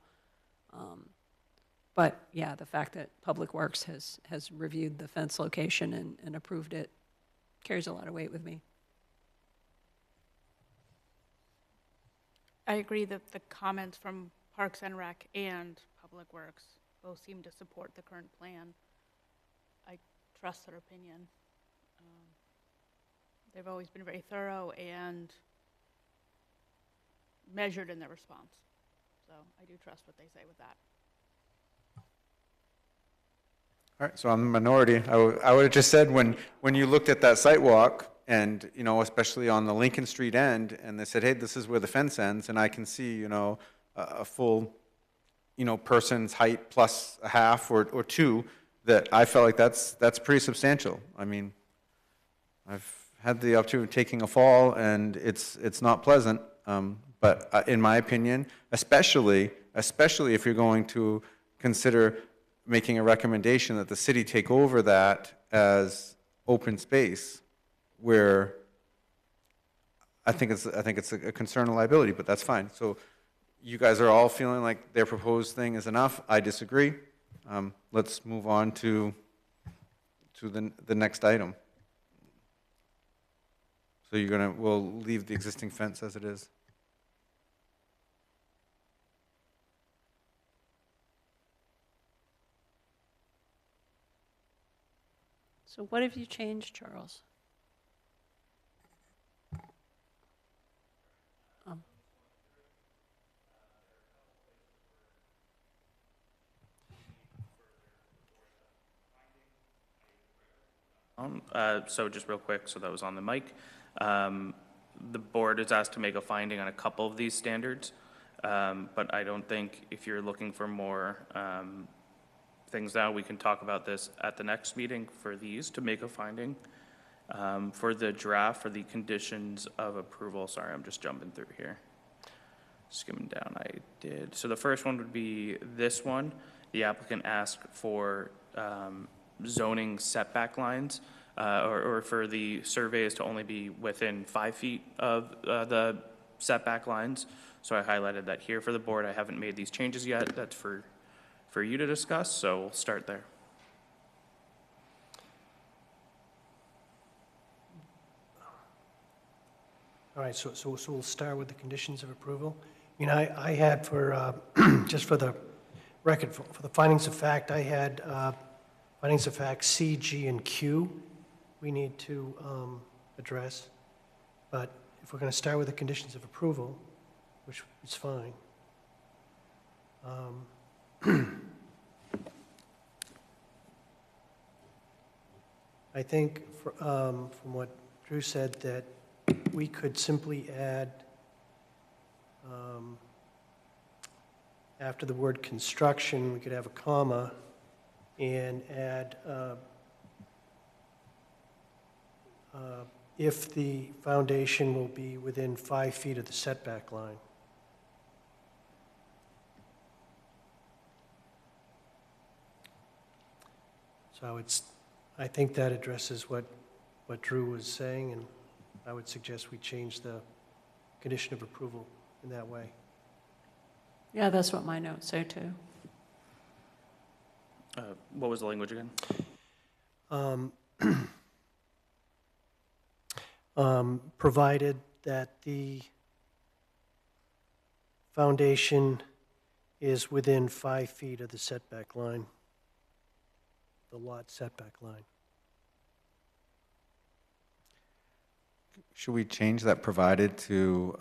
S1: But yeah, the fact that Public Works has reviewed the fence location and approved it carries a lot of weight with me.
S4: I agree that the comments from Parks and Rec and Public Works both seem to support the current plan. I trust their opinion. They've always been very thorough and measured in their response. So I do trust what they say with that.
S3: All right, so I'm the minority. I would have just said when you looked at that site walk and, especially on the Lincoln Street end, and they said, hey, this is where the fence ends, and I can see, a full, person's height plus a half or two, that I felt like that's pretty substantial. I mean, I've had the opportunity of taking a fall, and it's not pleasant. But in my opinion, especially if you're going to consider making a recommendation that the city take over that as open space, where I think it's a concern of liability, but that's fine. So you guys are all feeling like their proposed thing is enough. I disagree. Let's move on to the next item. So we'll leave the existing fence as it is.
S1: So what have you changed, Charles?
S6: So just real quick, so that was on the mic. The board is asked to make a finding on a couple of these standards, but I don't think if you're looking for more things now, we can talk about this at the next meeting for these to make a finding. For the draft, for the conditions of approval, sorry, I'm just jumping through here. Skimming down, I did. So the first one would be this one. The applicant asked for zoning setback lines, or for the surveys to only be within 5 feet of the setback lines. So I highlighted that here for the board. I haven't made these changes yet. That's for you to discuss, so we'll start there.
S2: All right, so we'll start with the conditions of approval. I mean, I had for, just for the record, for the findings of fact, I had findings of fact C, G, and Q we need to address. But if we're going to start with the conditions of approval, which is fine. I think from what Drew said, that we could simply add, after the word construction, we could have a comma and add, if the foundation will be within 5 feet of the setback line. So I think that addresses what Drew was saying, and I would suggest we change the condition of approval in that way.
S1: Yeah, that's what my notes say too.
S6: What was the language again?
S2: Provided that the foundation is within 5 feet of the setback line, the lot setback line.
S3: Should we change that provided to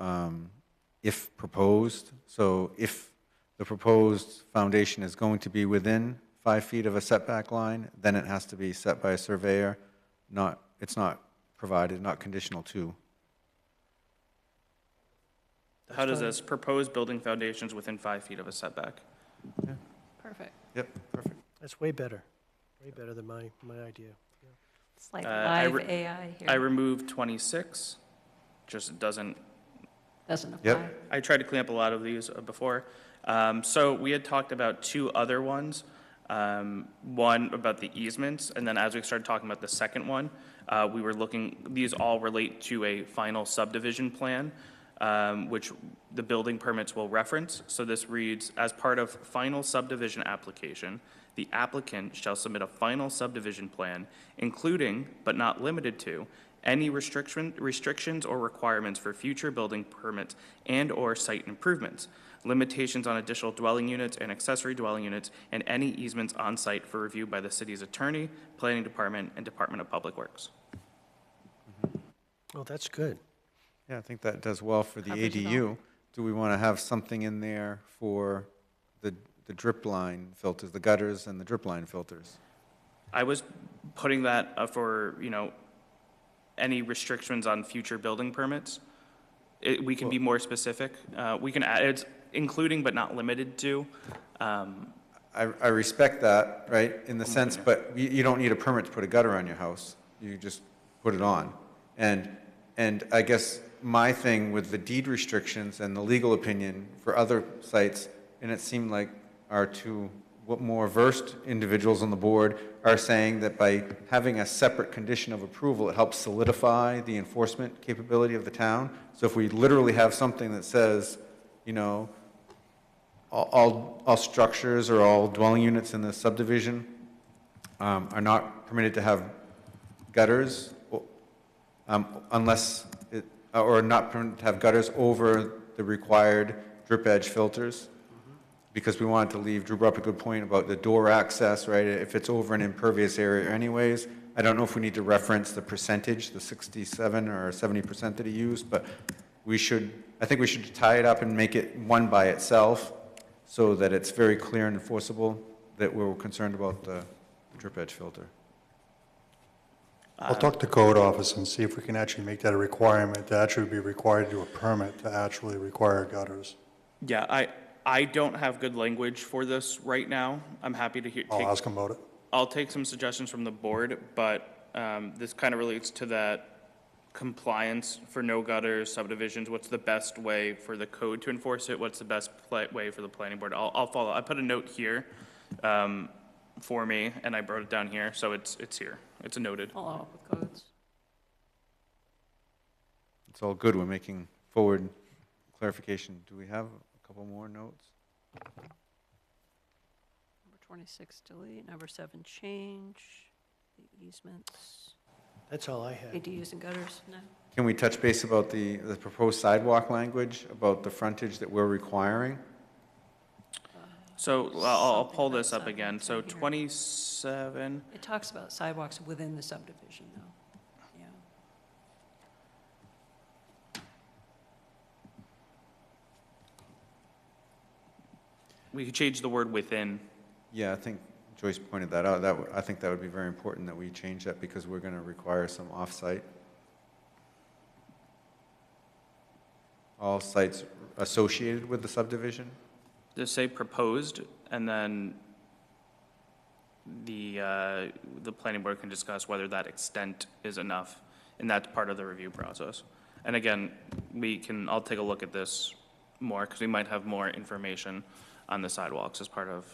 S3: if proposed? So if the proposed foundation is going to be within 5 feet of a setback line, then it has to be set by a surveyor, it's not provided, not conditional to.
S6: How does this proposed building foundations within 5 feet of a setback?
S1: Perfect.
S3: Yep, perfect.
S2: That's way better than my idea. Yeah.
S15: It's like
S6: I
S15: live
S6: re-
S15: AI here.
S6: I removed 26, just it doesn't.
S1: Doesn't apply.
S3: Yep.
S6: I tried to clean up a lot of these before. So we had talked about two other ones. One about the easements, and then as we started talking about the second one, we were looking, these all relate to a final subdivision plan, which the building permits will reference. So this reads, as part of final subdivision application, the applicant shall submit a final subdivision plan, including, but not limited to, any restrictions or requirements for future building permits and/or site improvements, limitations on additional dwelling units and accessory dwelling units, and any easements on site for review by the city's attorney, planning department, and Department of Public Works.
S2: Oh, that's good.
S3: Yeah, I think that does well for the
S1: Covers it all.
S3: ADU. Do we want to have something in there for the drip line filters, the gutters and the drip line filters?
S6: I was putting that for, any restrictions on future building permits. We can be more specific. We can add, it's including but not limited to.
S3: I respect that, right, in the sense, but you don't need a permit to put a gutter on your house. You just put it on. And I guess my thing with the deed restrictions and the legal opinion for other sites, and it seemed like our two more versed individuals on the board are saying that by having a separate condition of approval, it helps solidify the enforcement capability of the town. So if we literally have something that says, all structures or all dwelling units in the subdivision are not permitted to have gutters unless or not permitted to have gutters over the required drip edge filters, because we wanted to leave, Drew brought up a good point about the door access, right? If it's over an impervious area anyways, I don't know if we need to reference the percentage, the 67 or 70% that he used, but I think we should tie it up and make it one by itself so that it's very clear and enforceable that we're concerned about the drip edge filter.
S19: I'll talk to code office and see if we can actually make that a requirement, to actually be required to do a permit to actually require gutters.
S6: Yeah, I don't have good language for this right now. I'm happy to
S19: I'll ask them about it.
S6: I'll take some suggestions from the board, but this kind of relates to that compliance for no gutters, subdivisions. What's the best way for the code to enforce it? What's the best way for the planning board? I'll follow. I put a note here for me, and I wrote it down here, so it's here. It's noted.
S1: Follow up with codes.
S3: It's all good. We're making forward clarification. Do we have a couple more notes?
S1: Number 26, delete. Number 7, change. The easements.
S2: That's all I had.
S1: ADUs and gutters, no.
S3: Can we touch base about the proposed sidewalk language, about the frontage that we're requiring?
S6: So I'll pull this up again. So 27.
S1: It talks about sidewalks within the subdivision, though. Yeah.
S6: We could change the word within.
S3: Yeah, I think Joyce pointed that out. I think that would be very important that we change that because we're going to require some off-site. All sites associated with the subdivision?
S6: Just say proposed, and then the planning board can discuss whether that extent is enough, and that's part of the review process. And again, I'll take a look at this more, because we might have more information on the sidewalks as part of,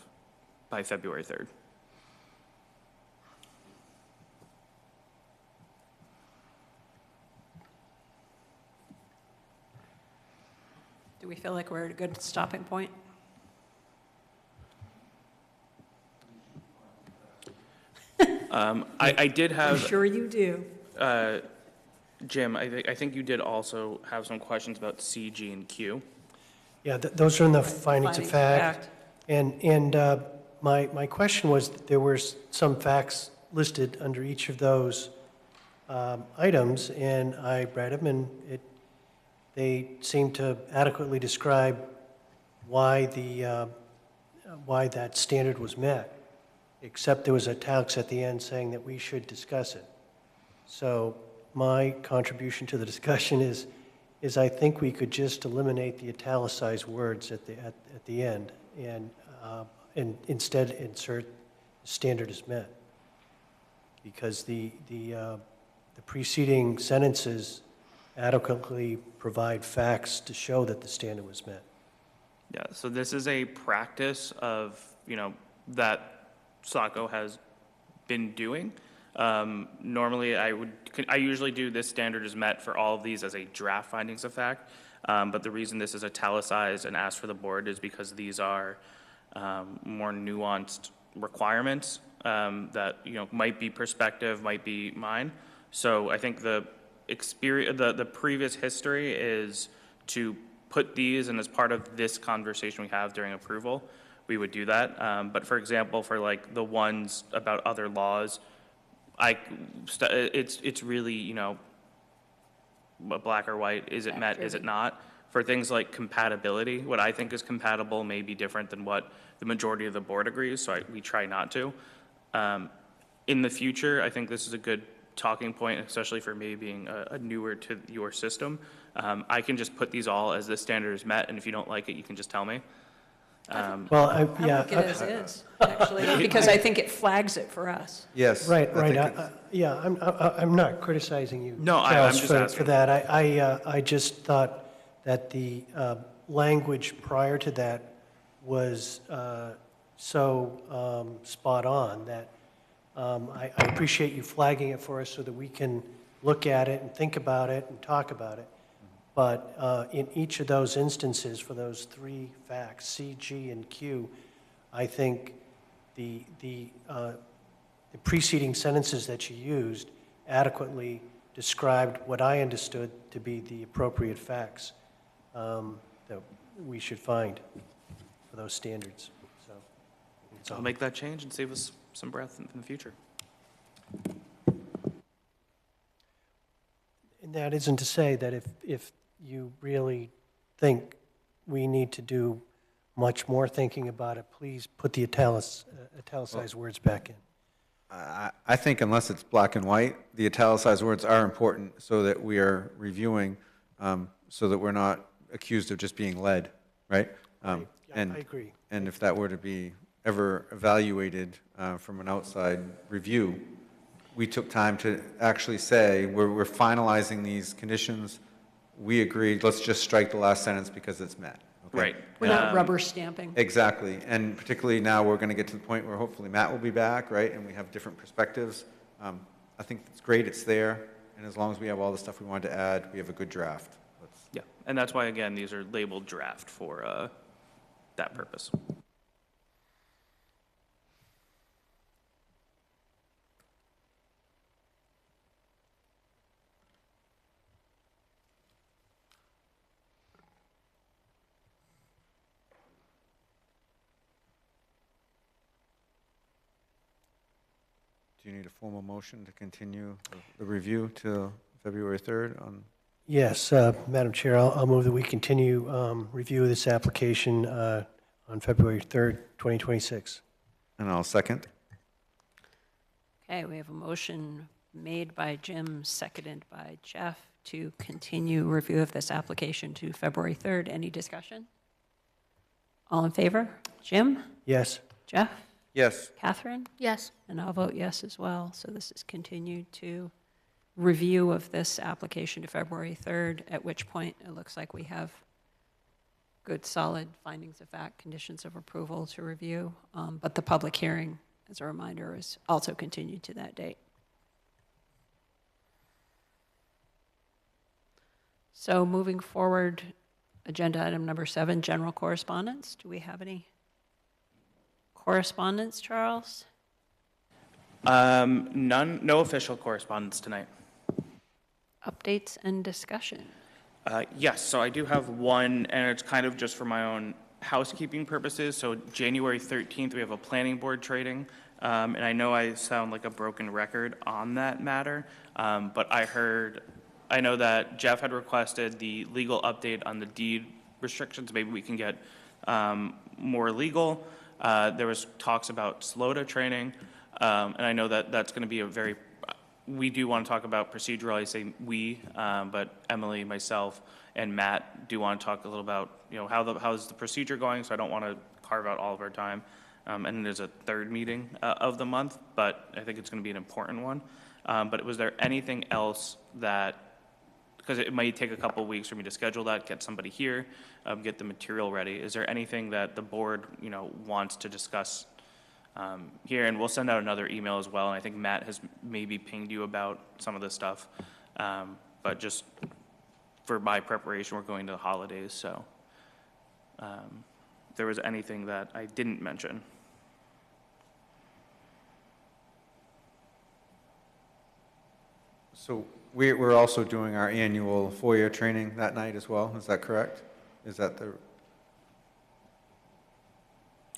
S6: by February 3rd.
S1: Do we feel like we're at a good stopping point?
S6: I did have.
S1: I'm sure you do.
S6: Jim, I think you did also have some questions about C, G, and Q.
S2: Yeah, those are in the findings of
S1: Findings of
S2: fact.
S1: fact.
S2: And my question was, there were some facts listed under each of those items, and I read them, and they seem to adequately describe why that standard was met. except there was italics at the end saying that we should discuss it. So my contribution to the discussion is I think we could just eliminate the italicized words at the end and instead insert standard is met. Because the preceding sentences adequately provide facts to show that the standard was met.
S6: Yeah, so this is a practice of, that Saco has been doing. Normally, I usually do this standard is met for all of these as a draft findings of fact, but the reason this is italicized and asked for the board is because these are more nuanced requirements that, might be perspective, might be mine. So I think the previous history is to put these, and as part of this conversation we have during approval, we would do that. But for example, for like the ones about other laws, it's really, black or white, is it met, is it not? For things like compatibility, what I think is compatible may be different than what the majority of the board agrees, so we try not to. In the future, I think this is a good talking point, especially for me being a newer to your system. I can just put these all as the standard is met, and if you don't like it, you can just tell me.
S1: I like it as is, actually, because I think it flags it for us.
S3: Yes.
S2: Right. I'm not criticizing you,
S6: No, I'm
S2: Charles,
S6: just
S2: for
S6: asking.
S2: that. I just thought that the language prior to that was so spot on that I appreciate you flagging it for us so that we can look at it and think about it and talk about it. But in each of those instances, for those three facts, C, G, and Q, I think the preceding sentences that you used adequately described what I understood to be the appropriate facts that we should find for those standards. So
S6: I'll make that change and save us some breath in the future.
S2: And that isn't to say that if you really think we need to do much more thinking about it, please put the italicized words back in.
S3: I think unless it's black and white, the italicized words are important so that we are reviewing, so that we're not accused of just being led, right?
S2: I agree.
S3: And if that were to be ever evaluated from an outside review, we took time to actually say, we're finalizing these conditions. We agreed, let's just strike the last sentence because it's met. Okay?
S6: Right.
S1: We're not rubber stamping.
S3: Exactly. And particularly now we're going to get to the point where hopefully Matt will be back, right? And we have different perspectives. I think it's great it's there. And as long as we have all the stuff we wanted to add, we have a good draft.
S6: Yeah, and that's why, again, these are labeled draft for that purpose.
S3: Do you need a formal motion to continue the review till February 3rd on?
S2: Yes, Madam Chair, I'll move that we continue review of this application on February 3rd, 2026.
S3: And I'll second.
S1: Okay, we have a motion made by Jim, seconded by Jeff to continue review of this application to February 3rd. Any discussion? All in favor? Jim?
S2: Yes.
S1: Jeff?
S3: Yes.
S1: Catherine?
S4: Yes.
S1: And I'll vote yes as well. So this is continued to review of this application to February 3rd, at which point it looks like we have good, solid findings of fact, conditions of approval to review. But the public hearing, as a reminder, is also continued to that date. So moving forward, agenda item number 7, general correspondence. Do we have any correspondence, Charles?
S6: None, no official correspondence tonight.
S1: Updates and discussion.
S6: Yes, so I do have one, and it's kind of just for my own housekeeping purposes. So January 13th, we have a planning board trading, and I know I sound like a broken record on that matter, but I know that Jeff had requested the legal update on the deed restrictions. Maybe we can get more legal. There was talks about SLOTA training, and I know that that's going to be a very, we do want to talk about procedural, I say we, but Emily, myself, and Matt do want to talk a little about, how's the procedure going, so I don't want to carve out all of our time. And there's a third meeting of the month, but I think it's going to be an important one. But was there anything else that, because it might take a couple of weeks for me to schedule that, get somebody here, get the material ready. Is there anything that the board, wants to discuss here? And we'll send out another email as well. And I think Matt has maybe pinged you about some of this stuff. But just for my preparation, we're going to the holidays. So if there was anything that I didn't mention.
S3: So we're also doing our annual FOIA training that night as well, is that correct? Is that the?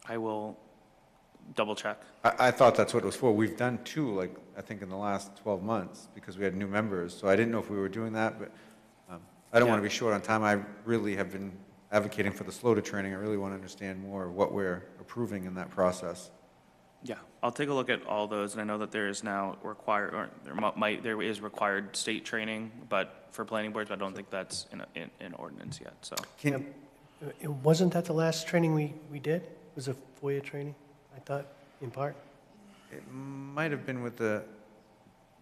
S6: I will double check.
S3: I thought that's what it was for. We've done two, I think in the last 12 months, because we had new members, so I didn't know if we were doing that, but I don't want to be short on time. I really have been advocating for the SLOTA training. I really want to understand more what we're approving in that process.
S6: Yeah, I'll take a look at all those, and I know that there is now required, or there is required state training, but for planning boards, I don't think that's in ordinance yet, so.
S2: Wasn't that the last training we did? Was a FOIA training, I thought, in part?
S3: It might have been with the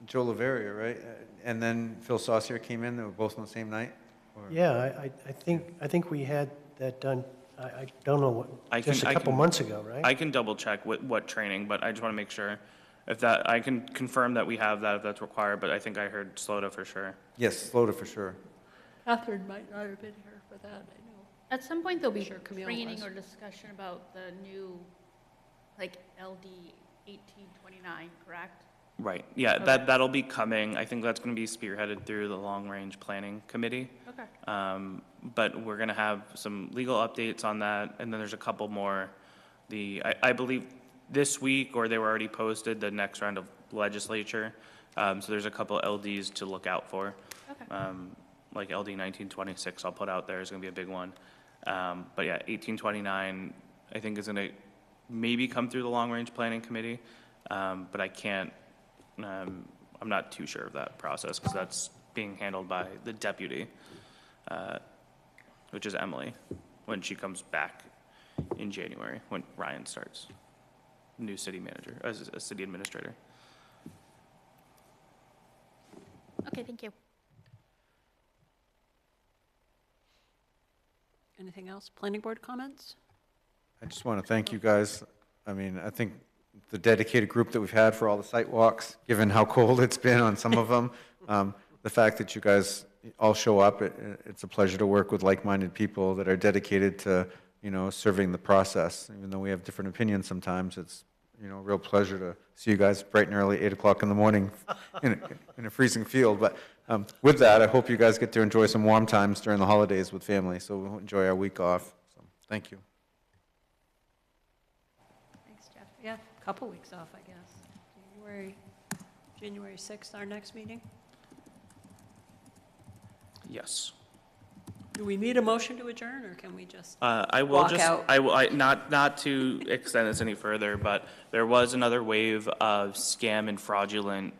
S3: Joe Laveria, right? And then Phil Saucier came in, they were both on the same night? Or?
S2: Yeah, I think we had that done. I don't know just a couple months ago, right?
S6: I can double check what training, but I just want to make sure if that, I can confirm that we have that if that's required, but I think I heard SLOTA for sure.
S3: Yes, SLOTA for sure.
S1: Catherine might not have been here for that, I know.
S4: At some point, there'll be
S1: Camille
S4: training
S1: was.
S4: or discussion about the new, LD 1829, correct?
S6: Right, yeah,
S4: Okay.
S6: that'll be coming. I think that's going to be spearheaded through the long-range planning committee.
S4: Okay.
S6: But we're going to have some legal updates on that, and then there's a couple more. I believe this week, or they were already posted, the next round of legislature. So there's a couple LDs to look out for.
S4: Okay.
S6: Like LD 1926 I'll put out there is going to be a big one. But yeah, 1829 I think is going to maybe come through the long-range planning committee, but I can't, I'm not too sure of that process because that's being handled by the deputy, which is Emily, when she comes back in January, when Ryan starts, new city manager, as a city administrator.
S4: Okay, thank you.
S1: Anything else? Planning board comments?
S3: I just want to thank you guys. I mean, I think the dedicated group that we've had for all the site walks, given how cold it's been on some of them, the fact that you guys all show up, it's a pleasure to work with like-minded people that are dedicated to, serving the process. Even though we have different opinions sometimes, it's, a real pleasure to see you guys bright and early, 8 o'clock in the morning in a freezing field. But with that, I hope you guys get to enjoy some warm times during the holidays with family. So we'll enjoy our week off. So thank you.
S1: Thanks, Jeff. Yeah, a couple weeks off, I guess. January 6th, our next meeting.
S6: Yes.
S1: Do we need a motion to adjourn, or can we just
S6: I will
S1: walk
S6: just,
S1: out?
S6: not to extend this any further, but there was another wave of scam and fraudulent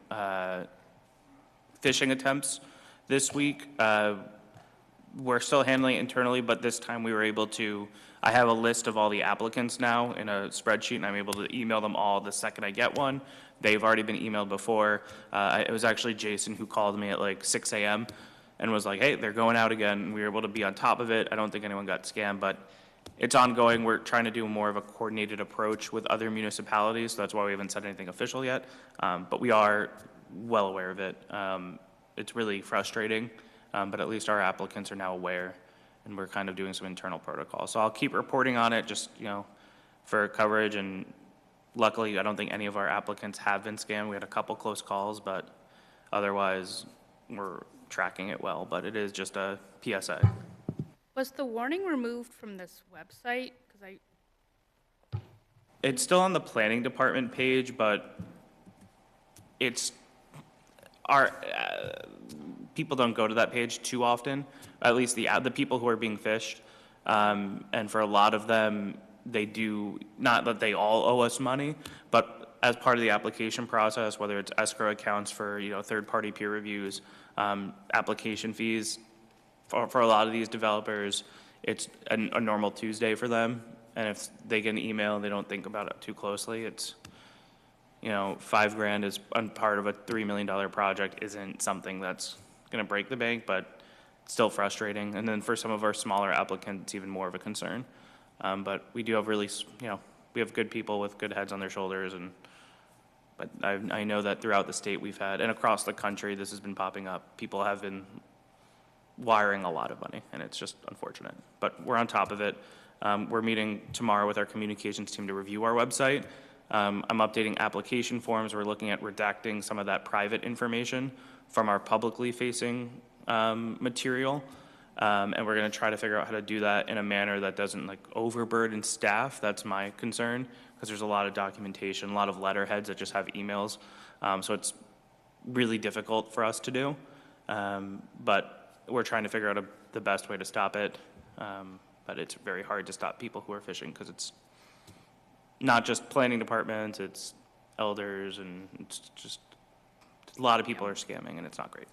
S6: phishing attempts this week. We're still handling it internally, but this time we were able to, I have a list of all the applicants now in a spreadsheet, and I'm able to email them all the second I get one. They've already been emailed before. It was actually Jason who called me at like 6 a.m. and was like, hey, they're going out again. We were able to be on top of it. I don't think anyone got scammed, but it's ongoing. We're trying to do more of a coordinated approach with other municipalities. So that's why we haven't said anything official yet. But we are well aware of it. It's really frustrating, but at least our applicants are now aware, and we're kind of doing some internal protocols. So I'll keep reporting on it just, for coverage. And luckily, I don't think any of our applicants have been scammed. We had a couple close calls, but otherwise we're tracking it well, but it is just a PSA.
S4: Was the warning removed from this website?
S6: It's still on the planning department page, but it's people don't go to that page too often, at least the people who are being phished. And for a lot of them, they do, not that they all owe us money, but as part of the application process, whether it's escrow accounts for, third-party peer reviews, application fees, for a lot of these developers, it's a normal Tuesday for them. And if they get an email, they don't think about it too closely. It's, $5,000 is part of a $3 million project isn't something that's going to break the bank, but still frustrating. And then for some of our smaller applicants, it's even more of a concern. But we do have really, we have good people with good heads on their shoulders. But I know that throughout the state we've had, and across the country, this has been popping up. People have been wiring a lot of money, and it's just unfortunate. But we're on top of it. We're meeting tomorrow with our communications team to review our website. I'm updating application forms. We're looking at redacting some of that private information from our publicly facing material. And we're going to try to figure out how to do that in a manner that doesn't overburden staff. That's my concern, because there's a lot of documentation, a lot of letterheads that just have emails. So it's really difficult for us to do. But we're trying to figure out the best way to stop it. But it's very hard to stop people who are phishing, because it's not just planning departments, it's elders, and it's just a lot of people are scamming, and it's not great.